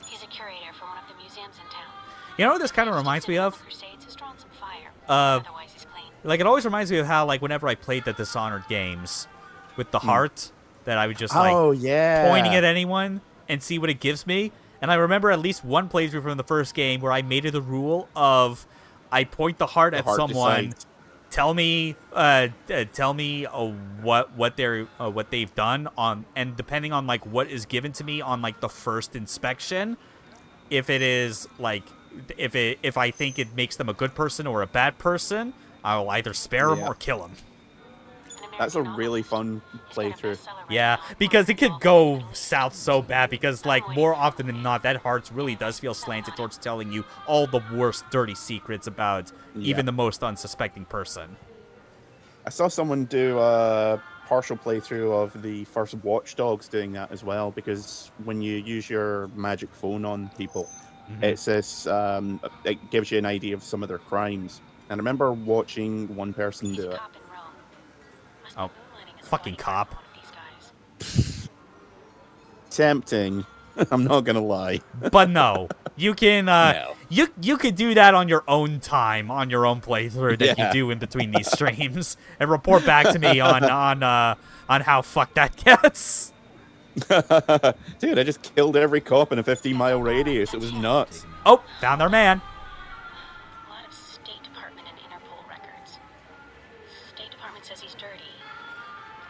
He's a curator for one of the museums in town. You know what this kind of reminds me of? Crusades has drawn some fire. Otherwise he's clean. Like, it always reminds me of how, like, whenever I played the Dishonored games with the heart, that I would just, like, pointing at anyone and see what it gives me. And I remember at least one playthrough from the first game where I made it a rule of I point the heart at someone, tell me what they've done on, and depending on like what is given to me on like the first inspection, if it is like if I think it makes them a good person or a bad person, I will either spare them or kill them. That's a really fun playthrough. Yeah, because it could go south so bad, because, like, more often than not, that heart really does feel slanted towards telling you all the worst dirty secrets about even the most unsuspecting person. I saw someone do a partial playthrough of the first Watch Dogs doing that as well, because when you use your magic phone on people, it says, it gives you an idea of some of their crimes. And I remember watching one person do it. Oh, fucking cop. Tempting. I'm not gonna lie. But no, you can you could do that on your own time, on your own playthrough that you do in between these streams, and report back to me on how fucked that gets. Dude, I just killed every cop in a 15-mile radius. It was nuts. Oh, found our man. A lot of State Department and Interpol records. State Department says he's dirty.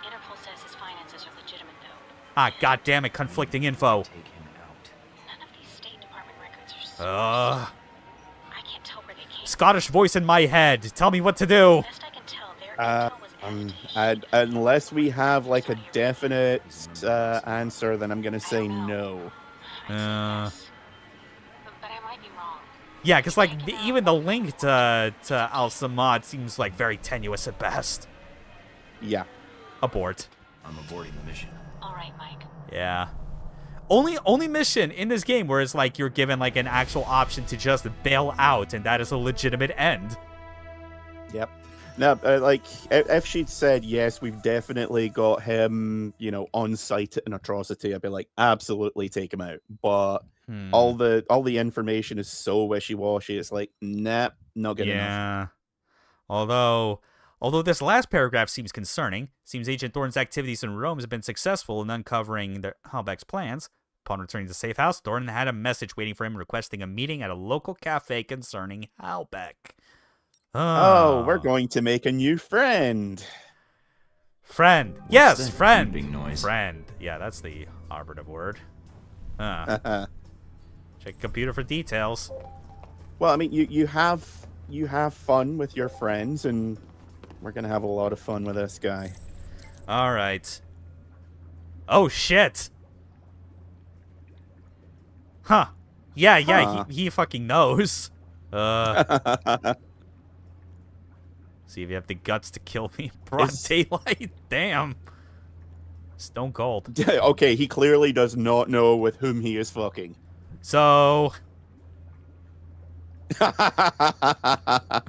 Interpol says his finances are legitimate, though. Ah, goddammit, conflicting info. None of these State Department records are sourced. I can't tell where they came Scottish voice in my head. Tell me what to do. Best I can tell, their intel was unless we have like a definite answer, then I'm gonna say no. But I might be wrong. Yeah, because like even the link to Al Samad seems like very tenuous at best. Yeah. Abort. I'm aborting the mission. All right, Mike. Yeah. Only mission in this game where it's like you're given like an actual option to just bail out, and that is a legitimate end. Yep. Now, like, if she'd said, yes, we've definitely got him, you know, on site at an atrocity, I'd be like, absolutely take him out. But all the information is so wishy-washy. It's like, nah, not good enough. Although this last paragraph seems concerning. Seems Agent Thorne's activities in Rome have been successful in uncovering Halbeck's plans. Upon returning to the safe house, Thorne had a message waiting for him requesting a meeting at a local cafe concerning Halbeck. Oh, we're going to make a new friend. Friend. Yes, that friend. beeping noise? Friend. Yeah, that's the operative word. Check computer for details. Well, I mean, you have fun with your friends, and we're gonna have a lot of fun with this guy. All right. Oh shit. Huh. Yeah. He fucking knows. See if you have the guts to kill me in broad daylight. Damn. Stone cold. Okay, he clearly does not know with whom he is fucking. So... that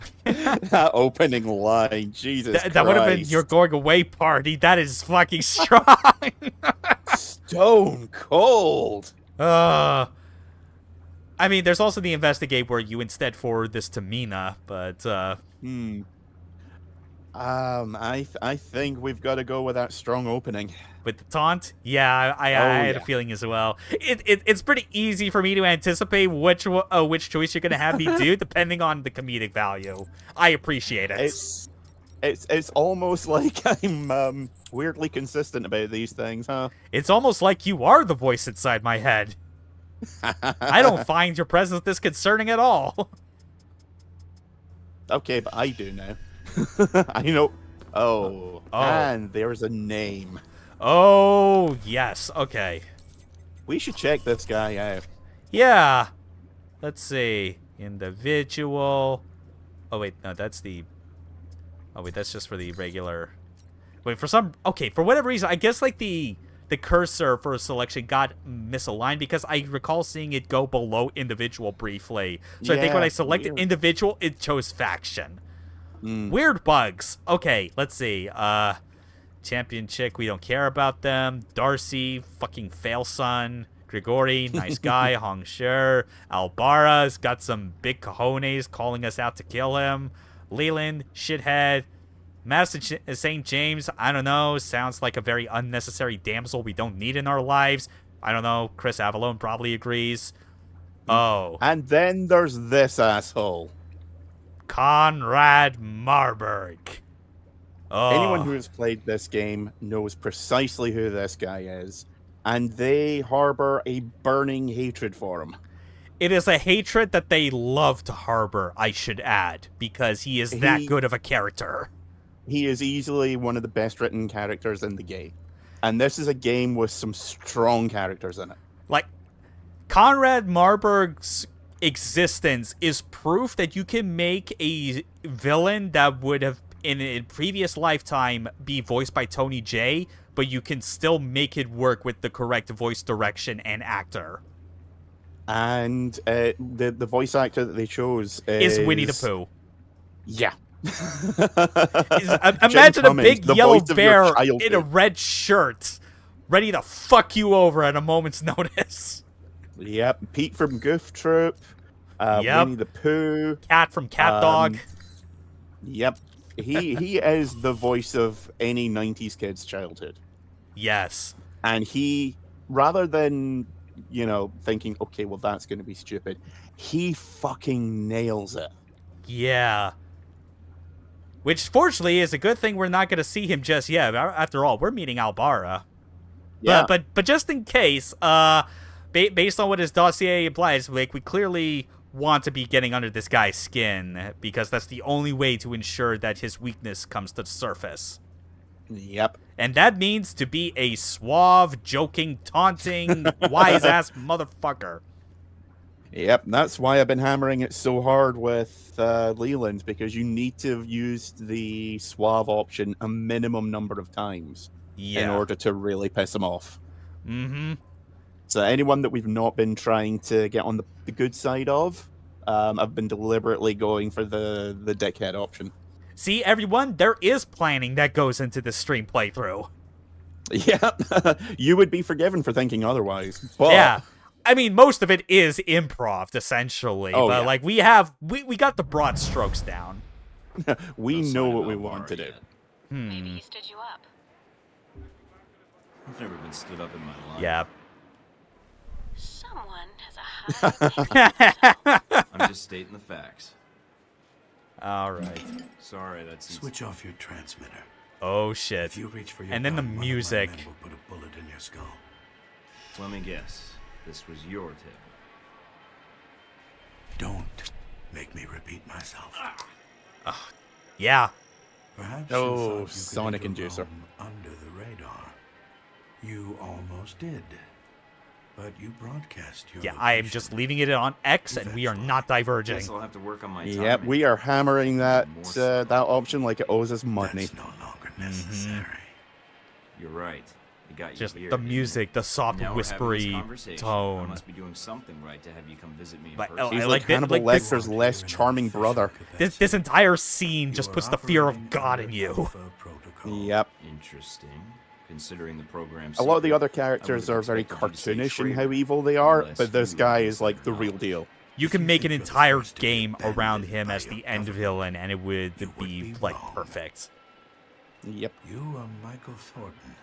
opening line, Jesus Christ. That would have been your going away party. That is fucking strong. Stone cold. I mean, there's also the investigate where you instead forward this to Mina, but I think we've got to go with that strong opening. With the taunt? Yeah, I had a feeling as well. It's pretty easy for me to anticipate which choice you're gonna have me do, depending on the comedic value. I appreciate it. It's almost like I'm weirdly consistent about these things, huh? It's almost like you are the voice inside my head. I don't find your presence disconcerting at all. Okay, but I do now. I know. Oh, and there's a name. Oh, yes. Okay. We should check this guy out. Yeah. Let's see. Individual. Oh, wait. No, that's the... Oh, wait. That's just for the regular... Wait, for some... Okay, for whatever reason, I guess, like, the cursor for a selection got misaligned because I recall seeing it go below individual briefly. So I think when I selected individual, it chose faction. Weird bugs. Okay, let's see. Champion chick, we don't care about them. Darcy, fucking fail son. Grigori, nice guy. Hong Sher. Albara's got some big cojones calling us out to kill him. Leland, shithead. Madison St. James, I don't know. Sounds like a very unnecessary damsel we don't need in our lives. I don't know. Chris Avalone probably agrees. Oh. And then there's this asshole. Conrad Marburg. Oh. Anyone who has played this game knows precisely who this guy is, and they harbor a burning hatred for him. It is a hatred that they love to harbor, I should add, because he is that good of a character. He is easily one of the best written characters in the game, and this is a game with some strong characters in it. Like, Conrad Marburg's existence is proof that you can make a villain that would have in a previous lifetime be voiced by Tony Jay, but you can still make it work with the correct voice direction and actor. And the voice actor that they chose is Winnie the Pooh. Yeah. Imagine a big yellow bear in a red shirt ready to fuck you over at a moment's notice. Yep, Pete from Goof Troop, Winnie the Pooh, Cat from Cat Dog. Yep, he is the voice of any 90s kid's childhood. Yes, and he, rather than thinking, okay, well that's going to be stupid, he fucking nails it. Yeah. Which fortunately is a good thing. We're not going to see him just yet. After all, we're meeting Albara. Yeah, but just in case, based on what his dossier implies, like, we clearly want to be getting under this guy's skin because that's the only way to ensure that his weakness comes to the surface. Yep. And that means to be a suave, joking, taunting, wise-ass motherfucker. Yep, that's why I've been hammering it so hard with Leland, because you need to have used the suave option a minimum number of times in order to really piss him off. Mm-hmm. So anyone that we've not been trying to get on the good side of, I've been deliberately going for the dickhead option. See, everyone, there is planning that goes into this stream playthrough. Yeah, you would be forgiven for thinking otherwise. But... yeah, I mean, most of it is improv, essentially. But like, we got the broad strokes down. We know what we want to do. Maybe he stood you up. I've never been stood up in my life. Yeah. Someone has a high. I'm just stating the facts. All right. Sorry, that's switch off your transmitter. Oh shit! If you reach for your and then the gun, music. Will put a bullet in your skull. Let me guess. This was your tip. Don't make me repeat myself. Yeah. Perhaps oh, Sonic Inducer. Under the radar. You almost did. But you broadcast your I am just leaving it on X, and we are not diverging. Guess I'll have to work on my timing. Yep, we are hammering that option like it owes us money. That's no longer necessary. You're right. It got you Just here, the didn't it? music, the soft, Now we're having this whispery conversation. tone. I must be doing something right to have you come visit me in Like, person. He's I like like that- Hannibal like this- Lecter's less charming brother. This entire scene just puts the fear of God in you. Yep. Interesting. Considering the program's A lot of the secret, other I characters would've are very expected you to say cartoonish in traitor, how evil they are, unless but this you guy were is like the considered real knowledge. deal. You can make an entire game around him as the end villain, and it would be like perfect. Yep. You are Michael Thornton,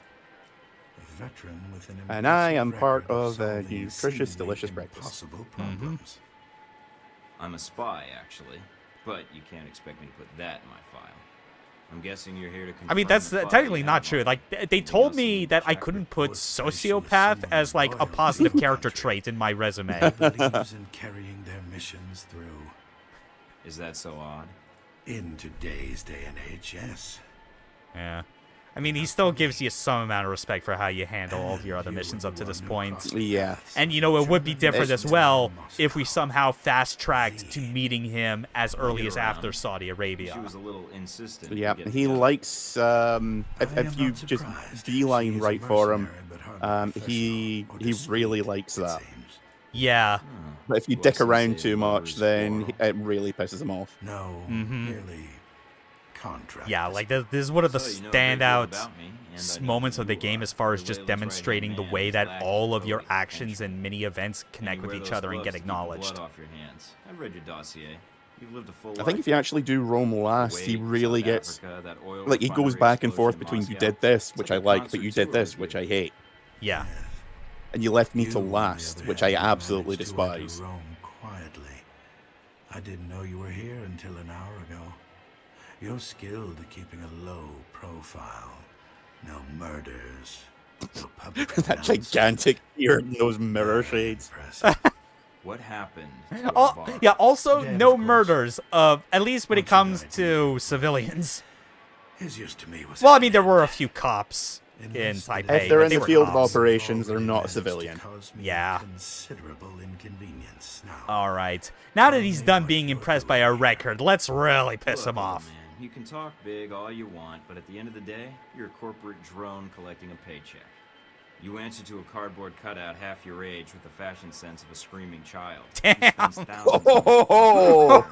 a veteran with an And I am impressive part record of solving nutritious, seemingly delicious breakfast. impossible problems. I'm a spy, actually, but you can't expect me to put that in my file. I'm guessing you're here to I mean, confirm that's the file technically you not have true. on Like, me. they Anything told else you me need that to I check? couldn't put Reports place you as sociopath someone as, like, a loyal positive to the character country. trait in my resume. Believes in carrying their missions through. Is that so odd? In today's day and age, yes. Yeah. I mean, he still gives you some amount of respect for how you handle all of your other missions up to this point. Yeah. And, you know, it would be different It's- as well if we somehow fast-tracked to meeting him as early as after Saudi She Arabia. was a little insistent. to Yeah, get he the job. likes, if you just beeline right for him, he really likes that. Yeah. But if you Well, dick since around they too much, lose then quarrel. it really pisses him off. No, Mhm. merely contract. Yeah, like this is one of the So you know a great deal standout about me, and I know moments who of the you game are. as far as Your just Leyland's demonstrating right-hand the way man is that Black all of your Cody, actions and mini events And connect you with wear each those other and gloves get to keep the acknowledged. blood off your hands. I've read your dossier. You've lived a full I think life. if you actually do Rome last, he Kuwait, really South gets Africa, that oil like he goes refinery back and explosion forth in between you Moscow. did this, It's which like I a like, but concert you did tour this, with which you. I hate, Yeah. and you left me You, to on the last, other which I hand, absolutely managed to enter despise. Rome quietly. I didn't know you were here until an hour ago. You're skilled at keeping a low profile. No murders. No public That announcements. gigantic ear and those mirror shades. Impressive. What happened? to Oh, our bar? yeah, also Dead, no of course. murders, at least when it Once you comes died, to civilians. His use to me was Well, I mean, there were a few cops in Unless Taipei, the If they're but in they the were field of cops. operations, they're not a managed to civilian. cause me Yeah. considerable inconvenience. Now, Alright. Now that he's done being impressed by our record, let's really piss Look, him old off. man, you can talk big all you want, but at the end of the day, you're a corporate drone collecting a paycheck. You answer to a cardboard cutout half your age with the fashion sense of a screaming child. He spends thousands on Oh,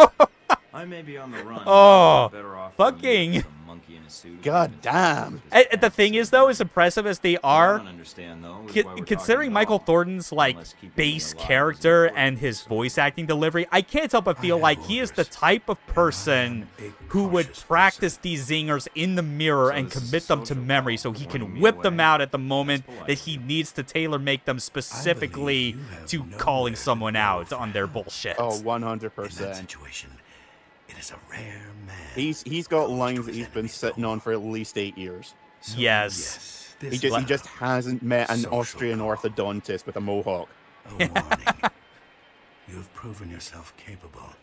I may be on the run. Oh, but better off than you, fucking- some monkey in a suit who God can't damn. even talk his The thing is, though, as impressive as they What I are, don't understand, though, is why we're considering talking Michael at all, Thornton's like unless keeping me base alive is character important. and his voice acting delivery, I can't help but feel like he is the type of person who would practice these zingers in the mirror So and this is a commit them to social memory call, so he warning can me whip them away. out at the moment That's polite. that he needs to tailor make them specifically you have to nowhere calling to someone go out from on their now. bullshit. oh, in that 100%. situation, it is a rare man. He's got lines that he's been sitting on for at least 8 years. So, Yes. this He is just hasn't met an social Austrian call. orthodontist with a mohawk. a warning. You have proven yourself capable,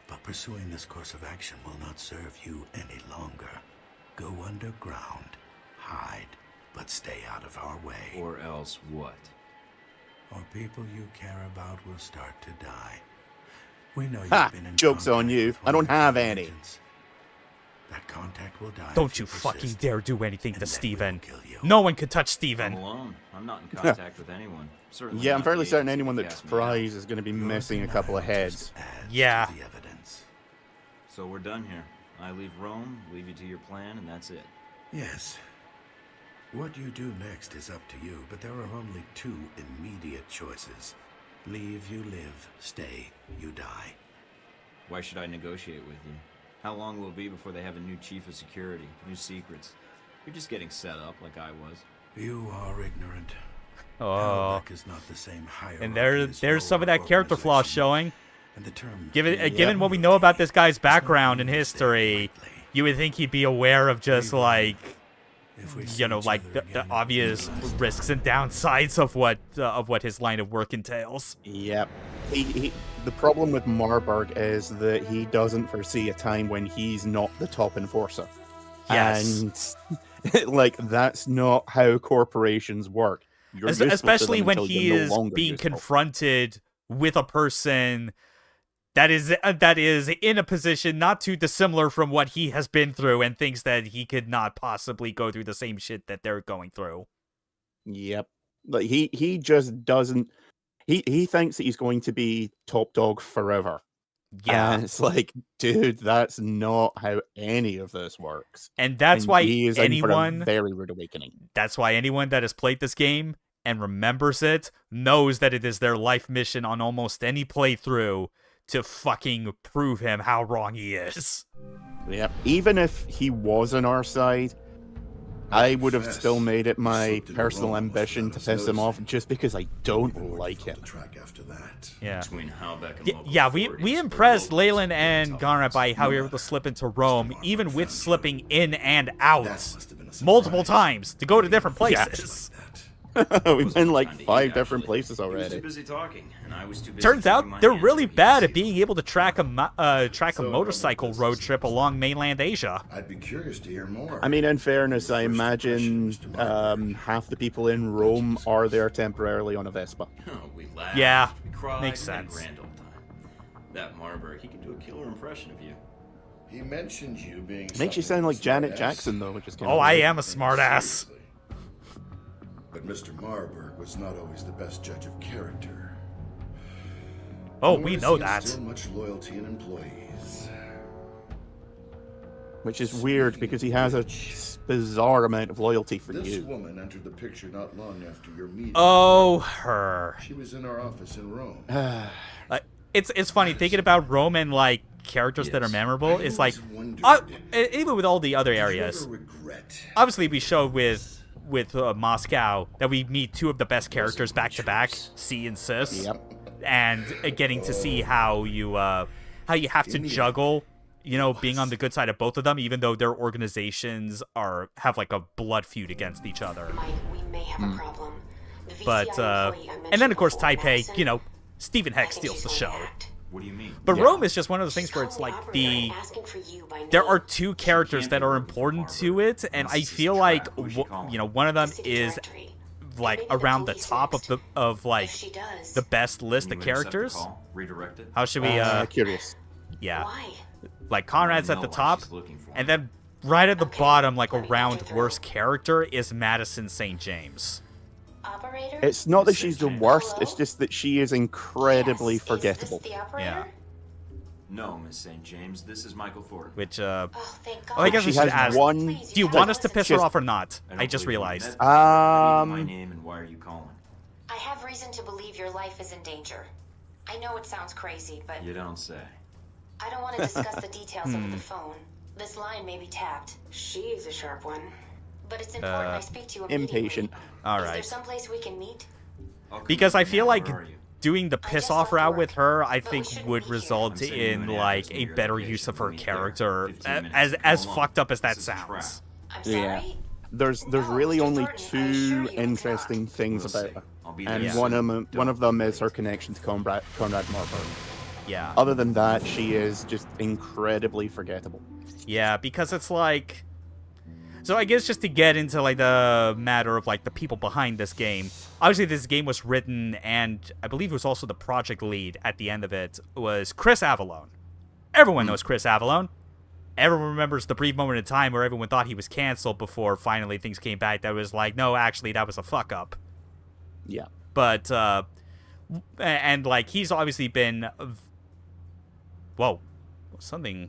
but pursuing this course of action will not serve you any longer. Go underground, hide, but stay out of our way. Or else what? Or people you care about will start to die. We know you've Ha! been in Joke's on contact you. with I don't one of your have any. agents. That contact will die. Don't if you persist. fucking dare do anything and to then we Steven. will kill you. No one could touch I'm Steven. alone. I'm not in contact with anyone. Certainly Yeah, I'm not fairly the certain agency anyone that cast me out. tries is going to be Your missing a couple of denial heads. just adds Yeah. to the evidence. So we're done here. I leave Rome, leave you to your plan, and that's it. Yes. What you do next is up to you, but there are only two immediate choices. Leave, you live. Stay, you die. Why should I negotiate with you? How long will it be before they have a new chief of security, new secrets? You're just getting set up like I was. You are ignorant. Oh. Halbeck is not the same hierarchy And as there's some of your that character flaw organization. showing. And the term Given what we know about this guy's background and history, you would think he'd be aware of just like, If we see you know, each like other the again, obvious realize risks and downsides of what his line of work entails. Yep. The problem with Marburg is that he doesn't foresee a time when he's not the top enforcer. Yes. And like that's not how corporations work. You're useful to Especially them when until he you're no is longer being useful. confronted with a person that is in a position not too dissimilar from what he has been through and thinks that he could not possibly go through the same shit that they're going through. Yep. Like he just doesn't. He thinks that he's going to be top dog forever. Yeah. And it's like, dude, that's not how any of this works. And that's why he is in for a very rude awakening. That's why anyone that has played this game and remembers it knows that it is their life mission on almost any playthrough to fucking prove him how wrong he is. Yep. Even if he was on our side, I would have still made it my personal ambition to piss him off just because I don't like him. Yeah. Between Halbeck and Yeah, we impressed Leyland and Garnet by how we were able to slip into Rome, even with slipping in and out multiple times to go to different places. We've been like 5 different places He was already. too busy talking, and I was too busy. Turns out keeping my they're hands really where he bad could at being able to track a motorcycle road trip along mainland Asia. I'd be curious to hear more. I mean, in fairness, I imagine half the people in Rome are there temporarily on a Vespa. Oh, we laughed, Yeah, we cried, makes we had a sense. grand old time. That Marburg, he can do a killer impression of you. He mentioned you being. Makes you sound like Janet Jackson, though, which is kind Oh, of I weird. am a smartass. But Mr. Marburg was not always the best judge of character. Oh, Nor we does know he that. instill much loyalty in employees. Which is weird because he has a bizarre amount of loyalty for This you. woman entered the picture not long after your meeting. Oh, her. She was in our office in Rome. It's funny thinking about Rome and like characters that are memorable. It's like even with all the other areas. Obviously, we showed with Moscow that we meet 2 of the best characters back to back, C and Sis, and getting to see how you have to juggle, being on the good side of both of them, even though their organizations have like a blood feud against each other. Mike, we may have a problem. The VCI But employee I mentioned and then of course before, Taipei, Madison, Stephen I Heck think steals she's the going show. to act. What do you mean? But Rome is just one of those things where it's like there are 2 characters that are important to it, and I feel like one of them is like around the top of the best list of characters. Redirect it. How should we? Curious. Yeah, like Conrad's at the top, and then right at the bottom, like around worst character, is Madison St. James. It's not that she's the worst, it's just that she is incredibly forgettable. Yeah. No, Miss St. James, this is Michael Ford. Which, I guess She we should has ask. one- Do you want us to piss her off or not? I just realized. My name and why are you calling? I have reason to believe your life is in danger. I know it sounds crazy, but You don't say. I don't want to discuss the details over the phone. This line may be tapped. She's a sharp one. But it's important I speak to you immediately. Impatient. All Is there right. someplace we can meet? Because I feel like doing the piss off route with her, I think would result in like a better use of her character, as fucked up as that sounds. Yeah. There's really only 2 interesting things about her, and one of them is her connection to Conrad Marburg. Yeah. Other than that, she is just incredibly forgettable. Yeah, because it's like. So I guess just to get into like the matter of like the people behind this game. Obviously, this game was written, and I believe it was also the project lead at the end of it was Chris Avallone. Everyone knows Chris Avallone. Everyone remembers the brief moment in time where everyone thought he was canceled before finally things came back. That was like, no, actually, that was a fuck up. Yeah. But and like he's obviously been. Whoa, something.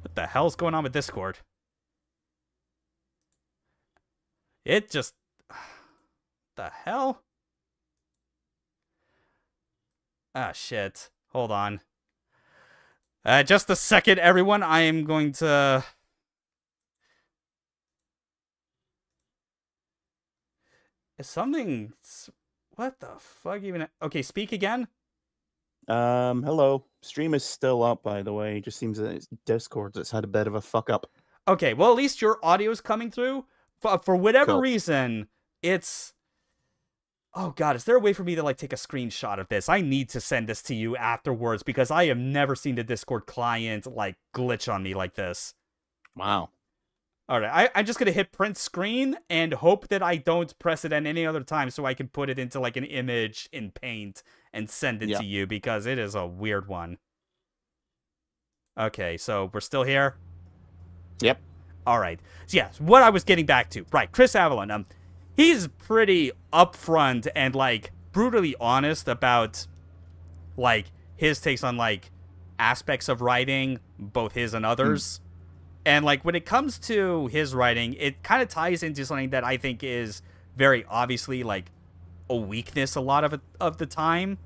What the hell's going on with Discord? It just... The hell? Ah, shit. Hold on. Just a second, everyone. I am going to... Is something... What the fuck even... Okay, speak again? Hello. Stream is still up, by the way. It just seems that it's Discord that's had a bit of a fuck up. Okay, well, at least your audio is coming through. For whatever reason, it's... Oh, God, is there a way for me to, like, take a screenshot of this? I need to send this to you afterwards, because I have never seen the Discord client, like, glitch on me like this. Wow. All right, I'm just going to hit print screen and hope that I don't press it at any other time so I can put it into, like, an image in Paint and send it to you, because it is a weird one. Okay, so we're still here? Yep. All right. So, yeah, what I was getting back to. Right, Chris Avallone. he's pretty upfront and like brutally honest about like his takes on like aspects of writing, both his and others. And like when it comes to his writing, it kind of ties into something that I think is very obviously like a weakness a lot of the time.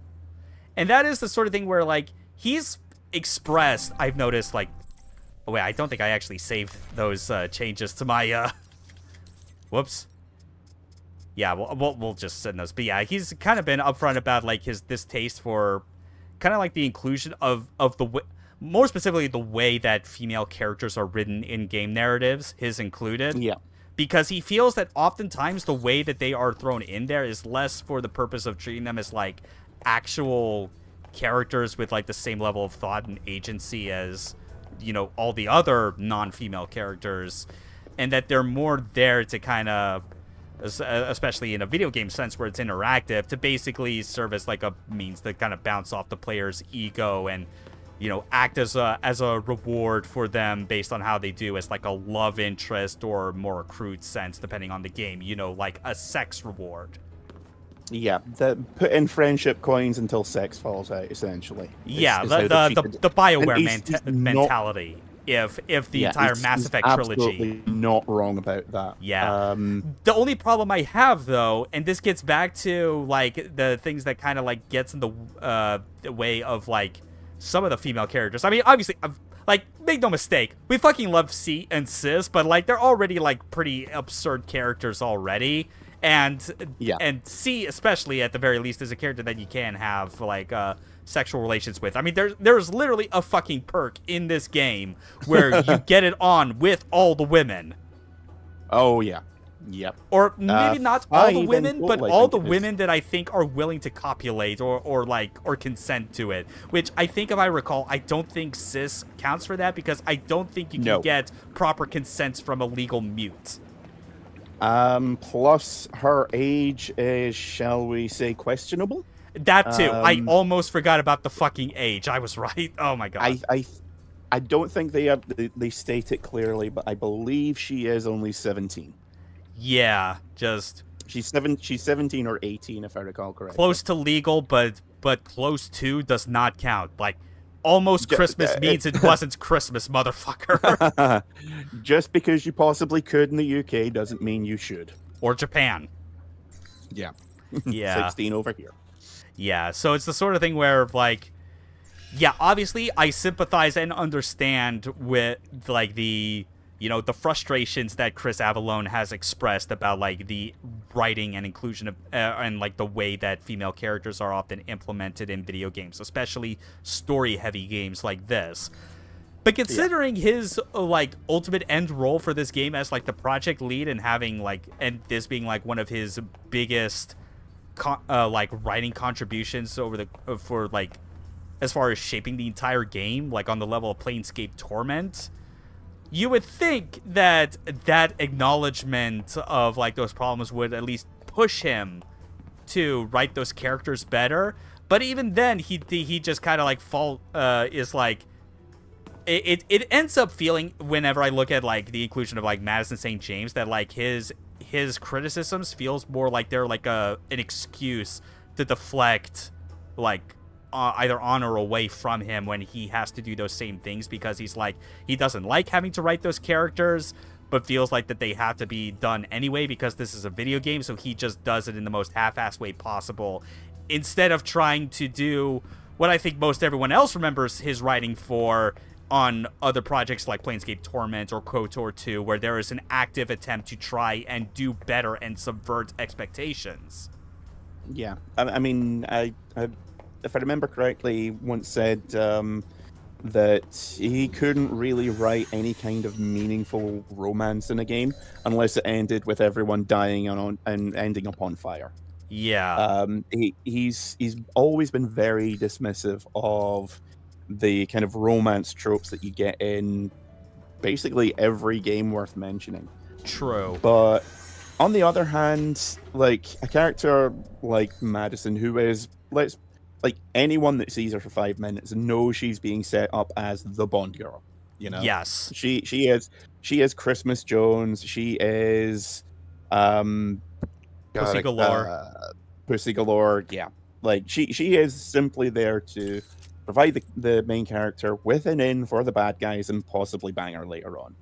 And that is the sort of thing where like he's expressed, I've noticed like, oh wait, I don't think I actually saved those changes to my whoops. Yeah, we'll just send those. But yeah, he's kind of been upfront about like this taste for kind of like the inclusion of the more specifically the way that female characters are written in game narratives, his included. Yeah. Because he feels that oftentimes the way that they are thrown in there is less for the purpose of treating them as like actual characters with like the same level of thought and agency as, you know, all the other non-female characters, and that they're more there to kind of, especially in a video game sense where it's interactive, to basically serve as like a means to kind of bounce off the player's ego and, you know, act as a reward for them based on how they do, as like a love interest or more crude sense depending on the game, you know, like a sex reward. Yeah, put in friendship coins until sex falls out, essentially. Yeah, the BioWare mentality. If the entire Mass Effect trilogy. Absolutely not wrong about that. Yeah. The only problem I have, though, and this gets back to like the things that kind of like gets in the way of like some of the female characters. I mean, obviously, like, make no mistake, we fucking love C and Sis, but like they're already like pretty absurd characters already. And C, especially at the very least, is a character that you can have like sexual relations with. I mean, there's literally a fucking perk in this game where you get it on with all the women. Oh yeah, yep. Or maybe not all the women, but all the women that I think are willing to copulate or consent to it. Which I think, if I recall, I don't think Sis counts for that because I don't think you can get proper consents from a legal mute. Plus her age is, shall we say, questionable. That too. I almost forgot about the fucking age. I was right. Oh my god. I don't think they state it closely, but I believe she is only 17. Yeah, just she's 17 or 18 if I recall correctly. Close to legal, but close to does not count. Like almost Christmas means it wasn't Christmas, motherfucker. Just because you possibly could in the UK doesn't mean you should. Or Japan. Yeah. Yeah. 16 over here. Yeah, so it's the sort of thing where, like, yeah, obviously I sympathize and understand with, like, the, you know, the frustrations that Chris Avellone has expressed about, like, the writing and inclusion of, and, like, the way that female characters are often implemented in video games, especially story-heavy games like this. But considering his, like, ultimate end role for this game as, like, the project lead and having, like, and this being, like, one of his biggest like writing contributions for like as far as shaping the entire game, like on the level of Planescape Torment, you would think that acknowledgement of like those problems would at least push him to write those characters better. But even then, he just kind of like is like it ends up feeling, whenever I look at like the inclusion of like Madison St. James, that like his criticisms feels more like they're like an excuse to deflect like either on or away from him when he has to do those same things, because he's like, he doesn't like having to write those characters, but feels like that they have to be done anyway because this is a video game, so he just does it in the most half-assed way possible, instead of trying to do what I think most everyone else remembers his writing for on other projects like Planescape Torment or KOTOR 2, where there is an active attempt to try and do better and subvert expectations. Yeah, I mean, I if I remember correctly, once said that he couldn't really write any kind of meaningful romance in a game unless it ended with everyone dying and ending up on fire. Yeah. He's always been very dismissive of the kind of romance tropes that you get in basically every game worth mentioning. True. But on the other hand, like a character like Madison, who is, like anyone that sees her for 5 minutes knows she's being set up as the Bond girl. You know? Yes. She is Christmas Jones. She is Pussy galore. Pussy galore, yeah. Like, she is simply there to provide the main character with an in for the bad guys and possibly bang her later on.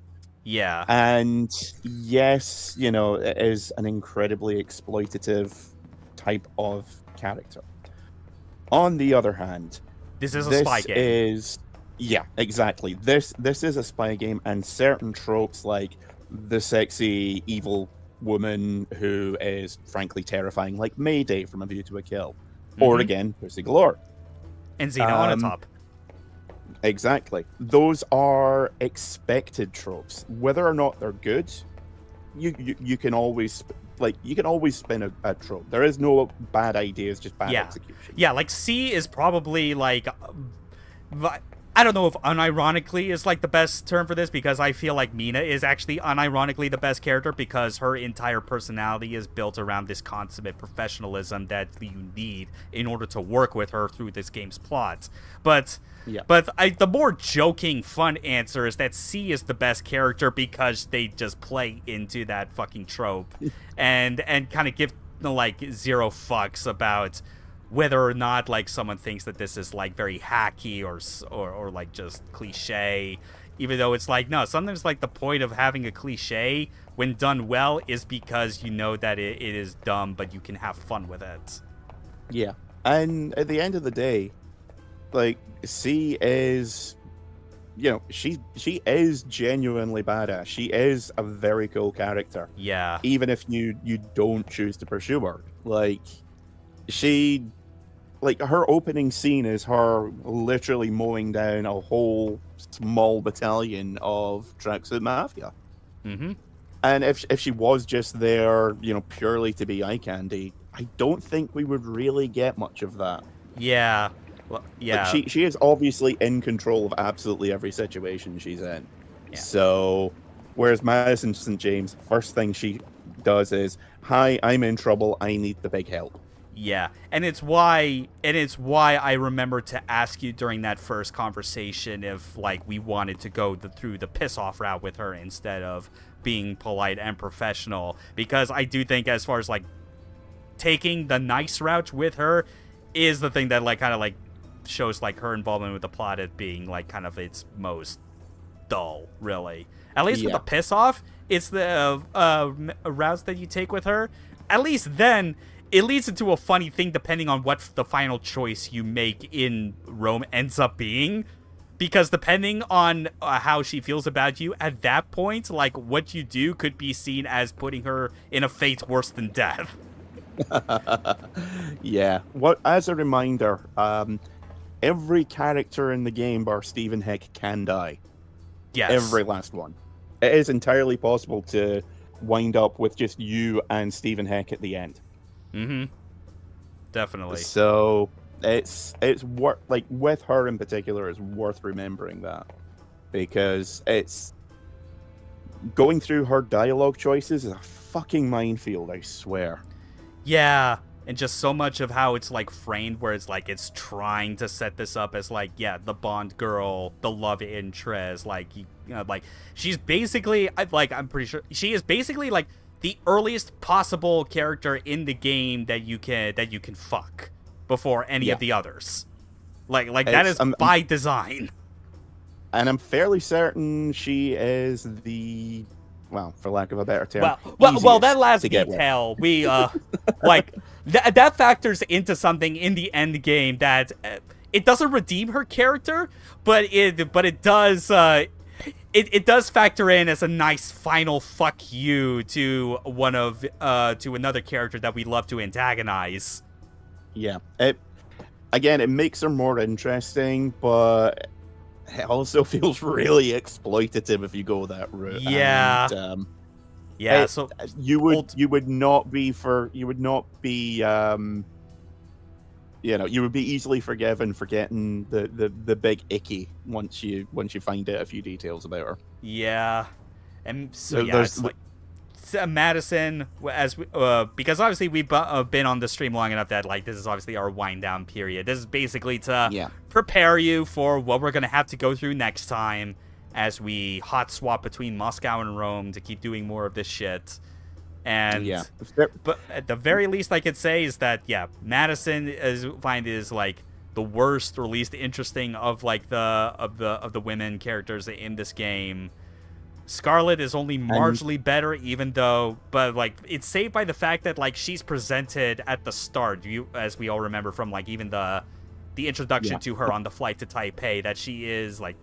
Yeah. And yes, you know, it is an incredibly exploitative type of character. On the other hand, this is a spy game. Yeah, exactly. This is a spy game, and certain tropes like the sexy evil woman who is frankly terrifying, like Mayday from A View to a Kill, or again, Pussy Galore, and Xena on a top. Exactly. Those are expected tropes. Whether or not they're good, you can always spin a trope. There is no bad ideas, just bad execution. Yeah, like C is probably like, I don't know if unironically is like the best term for this, because I feel like Mina is actually unironically the best character, because her entire personality is built around this consummate professionalism that you need in order to work with her through this game's plot. But the more joking, fun answer is that C is the best character because they just play into that fucking trope and kind of give like zero fucks about whether or not like someone thinks that this is like very hacky or like just cliche, even though it's like, no, sometimes like the point of having a cliche when done well is because you know that it is dumb, but you can have fun with it. Yeah. And at the end of the day, like, C is, you know, she is genuinely badass. She is a very cool character. Yeah. Even if you don't choose to pursue her. Like, her opening scene is her literally mowing down a whole small battalion of tracksuit mafia. Mm-hmm. And if she was just there, you know, purely to be eye candy, I don't think we would really get much of that. Yeah. Well, yeah. Like, she is obviously in control of absolutely every situation she's in. Yeah. So, whereas Madison St. James, first thing she does is, "Hi, I'm in trouble. I need the big help." Yeah, and it's why I remember to ask you during that first conversation if like we wanted to go through the piss off route with her instead of being polite and professional, because I do think as far as like taking the nice route with her is the thing that like kind of like shows like her involvement with the plot as being like kind of its most dull, really. At least with the piss off, it's the routes that you take with her. At least then it leads into a funny thing depending on what the final choice you make in Rome ends up being. Because depending on how she feels about you at that point, like, what you do could be seen as putting her in a fate worse than death. Yeah. As a reminder, every character in the game bar Stephen Heck can die. Yes. Every last one. It is entirely possible to wind up with just you and Stephen Heck at the end. Mm-hmm. Definitely. So it's worth, like, with her in particular, it's worth remembering that, because it's going through her dialogue choices is a fucking minefield, I swear. Yeah, and just so much of how it's like framed, where it's like it's trying to set this up as like, yeah, the Bond girl, the love interest, like, you know, like she's basically I'm pretty sure she is basically like the earliest possible character in the game that you can fuck before any of the others. Like that is by design. And I'm fairly certain she is the, well, for lack of a better term, well, that last detail, we like that factors into something in the end game that it doesn't redeem her character, but it does. It does factor in as a nice final fuck you to to another character that we love to antagonize. Yeah, it makes her more interesting, but it also feels really exploitative if you go that route. Yeah, and, yeah. So you would not be easily forgiven for getting the big icky once you find out a few details about her. Yeah, and so yeah, it's like Madison, as because obviously we've been on the stream long enough that like this is obviously our wind down period. This is basically to prepare you for what we're gonna have to go through next time as we hot swap between Moscow and Rome to keep doing more of this shit. And Yeah. but at the very least I could say is that Madison is like the worst or least interesting of like the women characters in this game. Scarlet is only marginally better, but like it's saved by the fact that like she's presented at the start, as we all remember from like even the introduction to her on the flight to Taipei, that she is like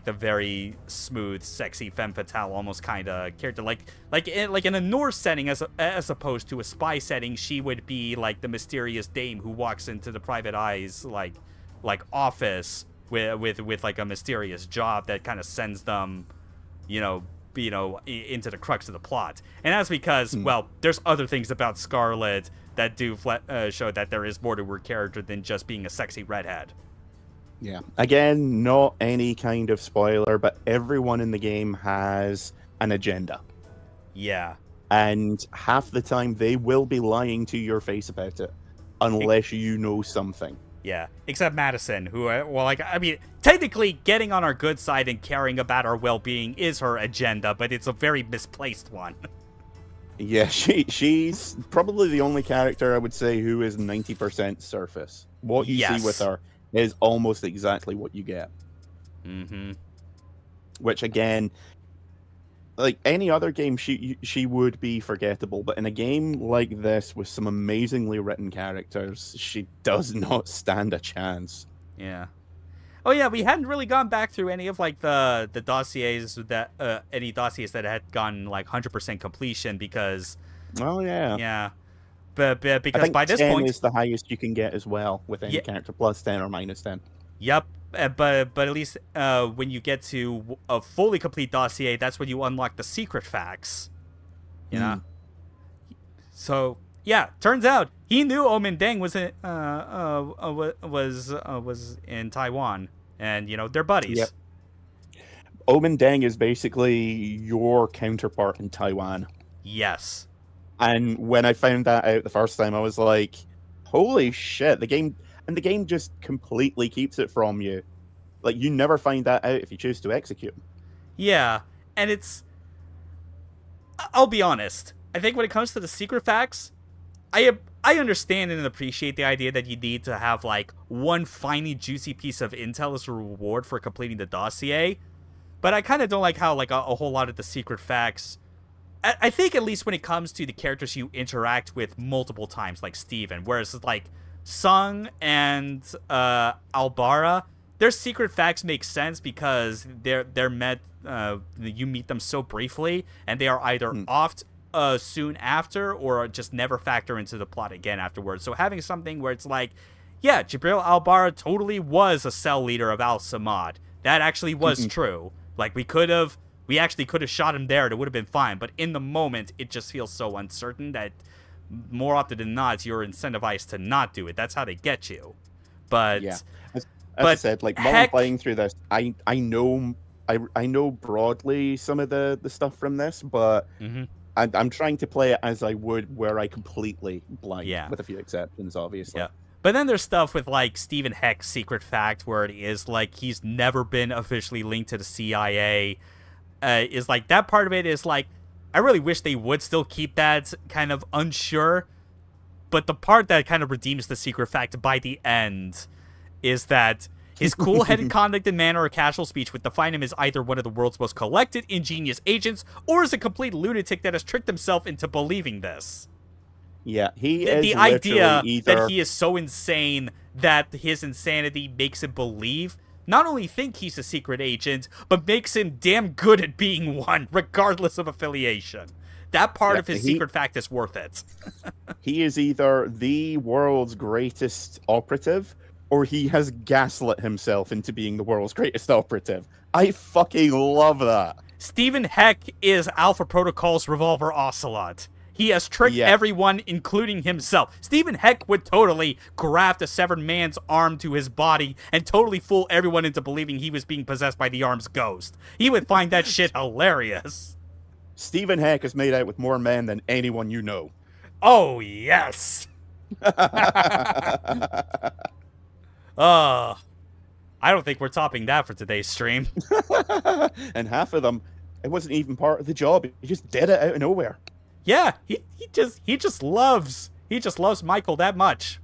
the very smooth, sexy femme fatale almost kind of character, like in a Norse setting as opposed to a spy setting, she would be like the mysterious dame who walks into the private eye's like office with like a mysterious job that kind of sends them into the crux of the plot. And that's because, well, there's other things about Scarlet that do show that there is more to her character than just being a sexy redhead. Yeah. Again, not any kind of spoiler, but everyone in the game has an agenda. Yeah. And half the time they will be lying to your face about it, unless you know something. Yeah, except Madison, who, technically getting on our good side and caring about our well-being is her agenda, but it's a very misplaced one. Yeah, she's probably the only character I would say who is 90% surface. What you see with her is almost exactly what you get. Mm-hmm. Which, again, like any other game, she would be forgettable, but in a game like this with some amazingly written characters, she does not stand a chance. Yeah. Oh yeah, we hadn't really gone back through any of like the dossiers that any dossiers that had gotten like 100% completion because. Oh yeah. Yeah. But because I think by this 10 point is the highest you can get as well with any character, plus 10 or minus 10. Yep. But at least when you get to a fully complete dossier, that's when you unlock the secret facts. You know? So yeah, turns out he knew Omin Deng was in Taiwan, and they're buddies. Yep. Omin Deng is basically your counterpart in Taiwan. Yes. And when I found that out the first time, I was like, "Holy shit!" The game just completely keeps it from you. Like, you never find that out if you choose to execute. Yeah, and I'll be honest. I think when it comes to the secret facts, I understand and appreciate the idea that you need to have, like, one finely juicy piece of intel as a reward for completing the dossier. But I kind of don't like how, like, a whole lot of the secret facts... I think at least when it comes to the characters you interact with multiple times, like Steven, whereas, like, Sung and Albara, their secret facts make sense because they're met. You meet them so briefly, and they are either offed soon after or just never factor into the plot again afterwards. So having something where it's like, yeah, Jibril Albara totally was a cell leader of Al Samad. That actually was true. Like we actually could have shot him there and it would have been fine. But in the moment, it just feels so uncertain that more often than not, you're incentivized to not do it. That's how they get you. But yeah, as I said, like while I'm playing through this, I know broadly some of the stuff from this, but I'm trying to play it as I would where I completely blind, with a few exceptions, obviously. Yeah. But then there's stuff with, like, Stephen Heck's secret fact where it is, like, he's never been officially linked to the CIA. Is, like, that part of it is, like, I really wish they would still keep that kind of unsure. But the part that kind of redeems the secret fact by the end is that his cool-headed conduct and manner or casual speech would define him as either one of the world's most collected, ingenious agents or as a complete lunatic that has tricked himself into believing this. Yeah, he is the idea that he is so insane that his insanity makes him believe, not only think he's a secret agent, but makes him damn good at being one, regardless of affiliation. That part of his secret fact is worth it. He is either the world's greatest operative, or he has gaslit himself into being the world's greatest operative. I fucking love that. Stephen Heck is Alpha Protocol's Revolver Ocelot. He has tricked everyone, including himself. Stephen Heck would totally graft a severed man's arm to his body and totally fool everyone into believing he was being possessed by the arm's ghost. He would find that shit hilarious. Stephen Heck has made out with more men than anyone you know. Oh, yes. I don't think we're topping that for today's stream. And half of them, it wasn't even part of the job. He just did it out of nowhere. Yeah, he just loves Michael that much.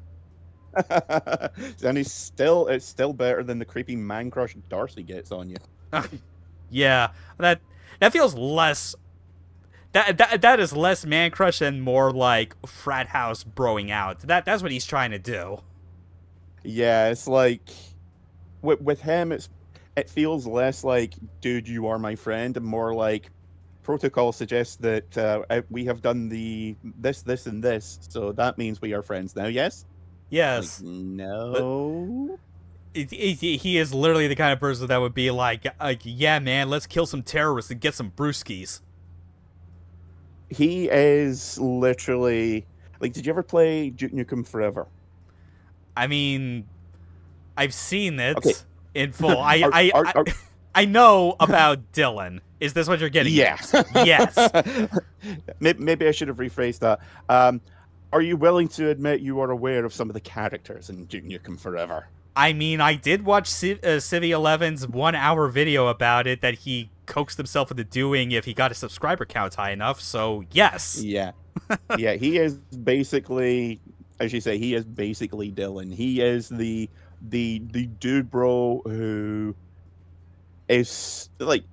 And it's still better than the creepy man crush Darcy gets on you. Yeah, that feels less. That is less man crush and more like frat house broing out. That's what he's trying to do. Yeah, it's like with him, it feels less like, dude, you are my friend, and more like protocol suggests that we have done this, and this, so that means we are friends now. Yes. Yes. Like, no. He is literally the kind of person that would be like, yeah, man, let's kill some terrorists and get some brewskis. He is literally like, did you ever play Duke Nukem Forever? I mean, I've seen it in full. I know about Dylan. Is this what you're getting? Yeah. Yes. Maybe I should have rephrased that. Are you willing to admit you are aware of some of the characters in Duke Nukem Forever? I mean, I did watch Civvy 11's 1 hour video about it that he coaxed himself into doing if he got his subscriber count high enough, so yes. Yeah. Yeah, he is basically, as you say, he is basically Dylan. He is the dude bro who is like,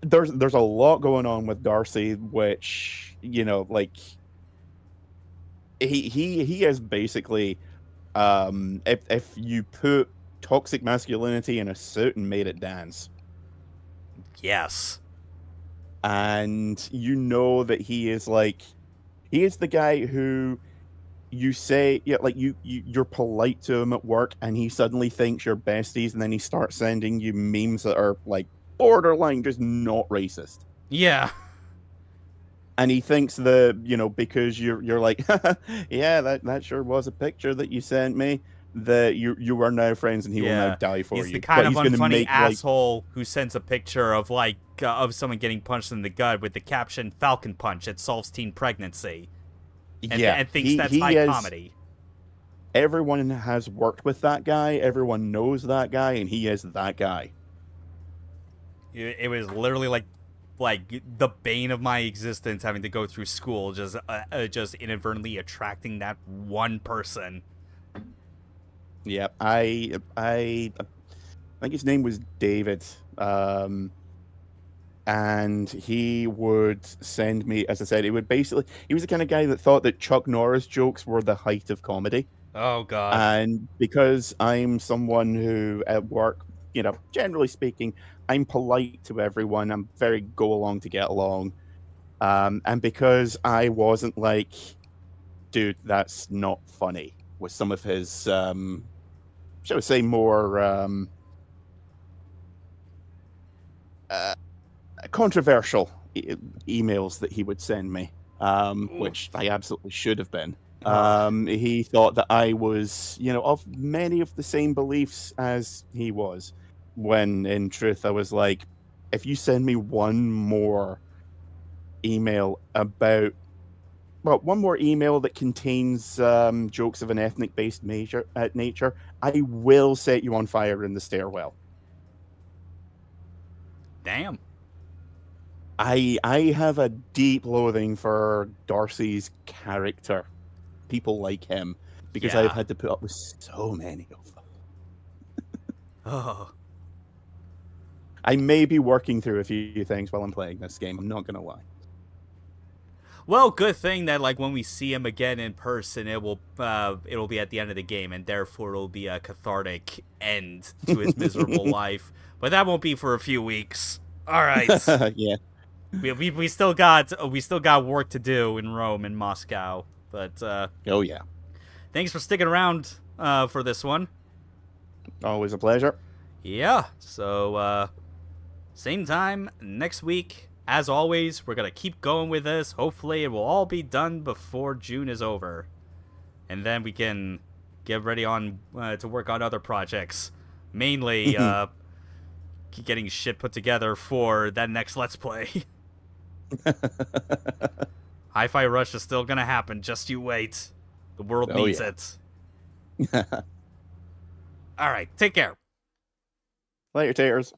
there's a lot going on with Darcy, which, you know, like, he is basically, if you put toxic masculinity in a suit and made it dance. Yes. And you know that he is the guy who you say, yeah, like you're polite to him at work and he suddenly thinks you're besties, and then he starts sending you memes that are like borderline just not racist. Yeah. And he thinks because you're like, yeah, that sure was a picture that you sent me, that you are now friends and he will now die for you. He's the kind of unfunny asshole who sends a picture of of someone getting punched in the gut with the caption "Falcon Punch, it solves teen pregnancy." And thinks that's high comedy. Everyone has worked with that guy. Everyone knows that guy, and he is that guy. It was literally like the bane of my existence, having to go through school, just inadvertently attracting that one person. Yeah, I think his name was David, and he would send me, as I said, he was the kind of guy that thought that Chuck Norris jokes were the height of comedy. Oh God! And because I'm someone who at work, generally speaking, I'm polite to everyone. I'm very go along to get along. And because I wasn't like, dude, that's not funny, with some of his, shall we say, more controversial emails that he would send me, which I absolutely should have been. He thought that I was, of many of the same beliefs as he was, when in truth I was like, if you send me one more email that contains jokes of an ethnic-based nature, I will set you on fire in the stairwell. Damn. I have a deep loathing for Darcy's character, people like him, because I've had to put up with so many of them. Oh. I may be working through a few things while I'm playing this game, I'm not gonna lie. Well, good thing that when we see him again in person, it'll be at the end of the game, and therefore it'll be a cathartic end to his miserable life. But that won't be for a few weeks. All right. Yeah. We still got work to do in Rome and Moscow. But oh yeah. Thanks for sticking around for this one. Always a pleasure. Yeah. So same time next week. As always, we're going to keep going with this. Hopefully, it will all be done before June is over. And then we can get ready to work on other projects. Mainly, getting shit put together for that next Let's Play. Hi-Fi Rush is still going to happen. Just you wait. The world needs it. All right, take care. Later, taters.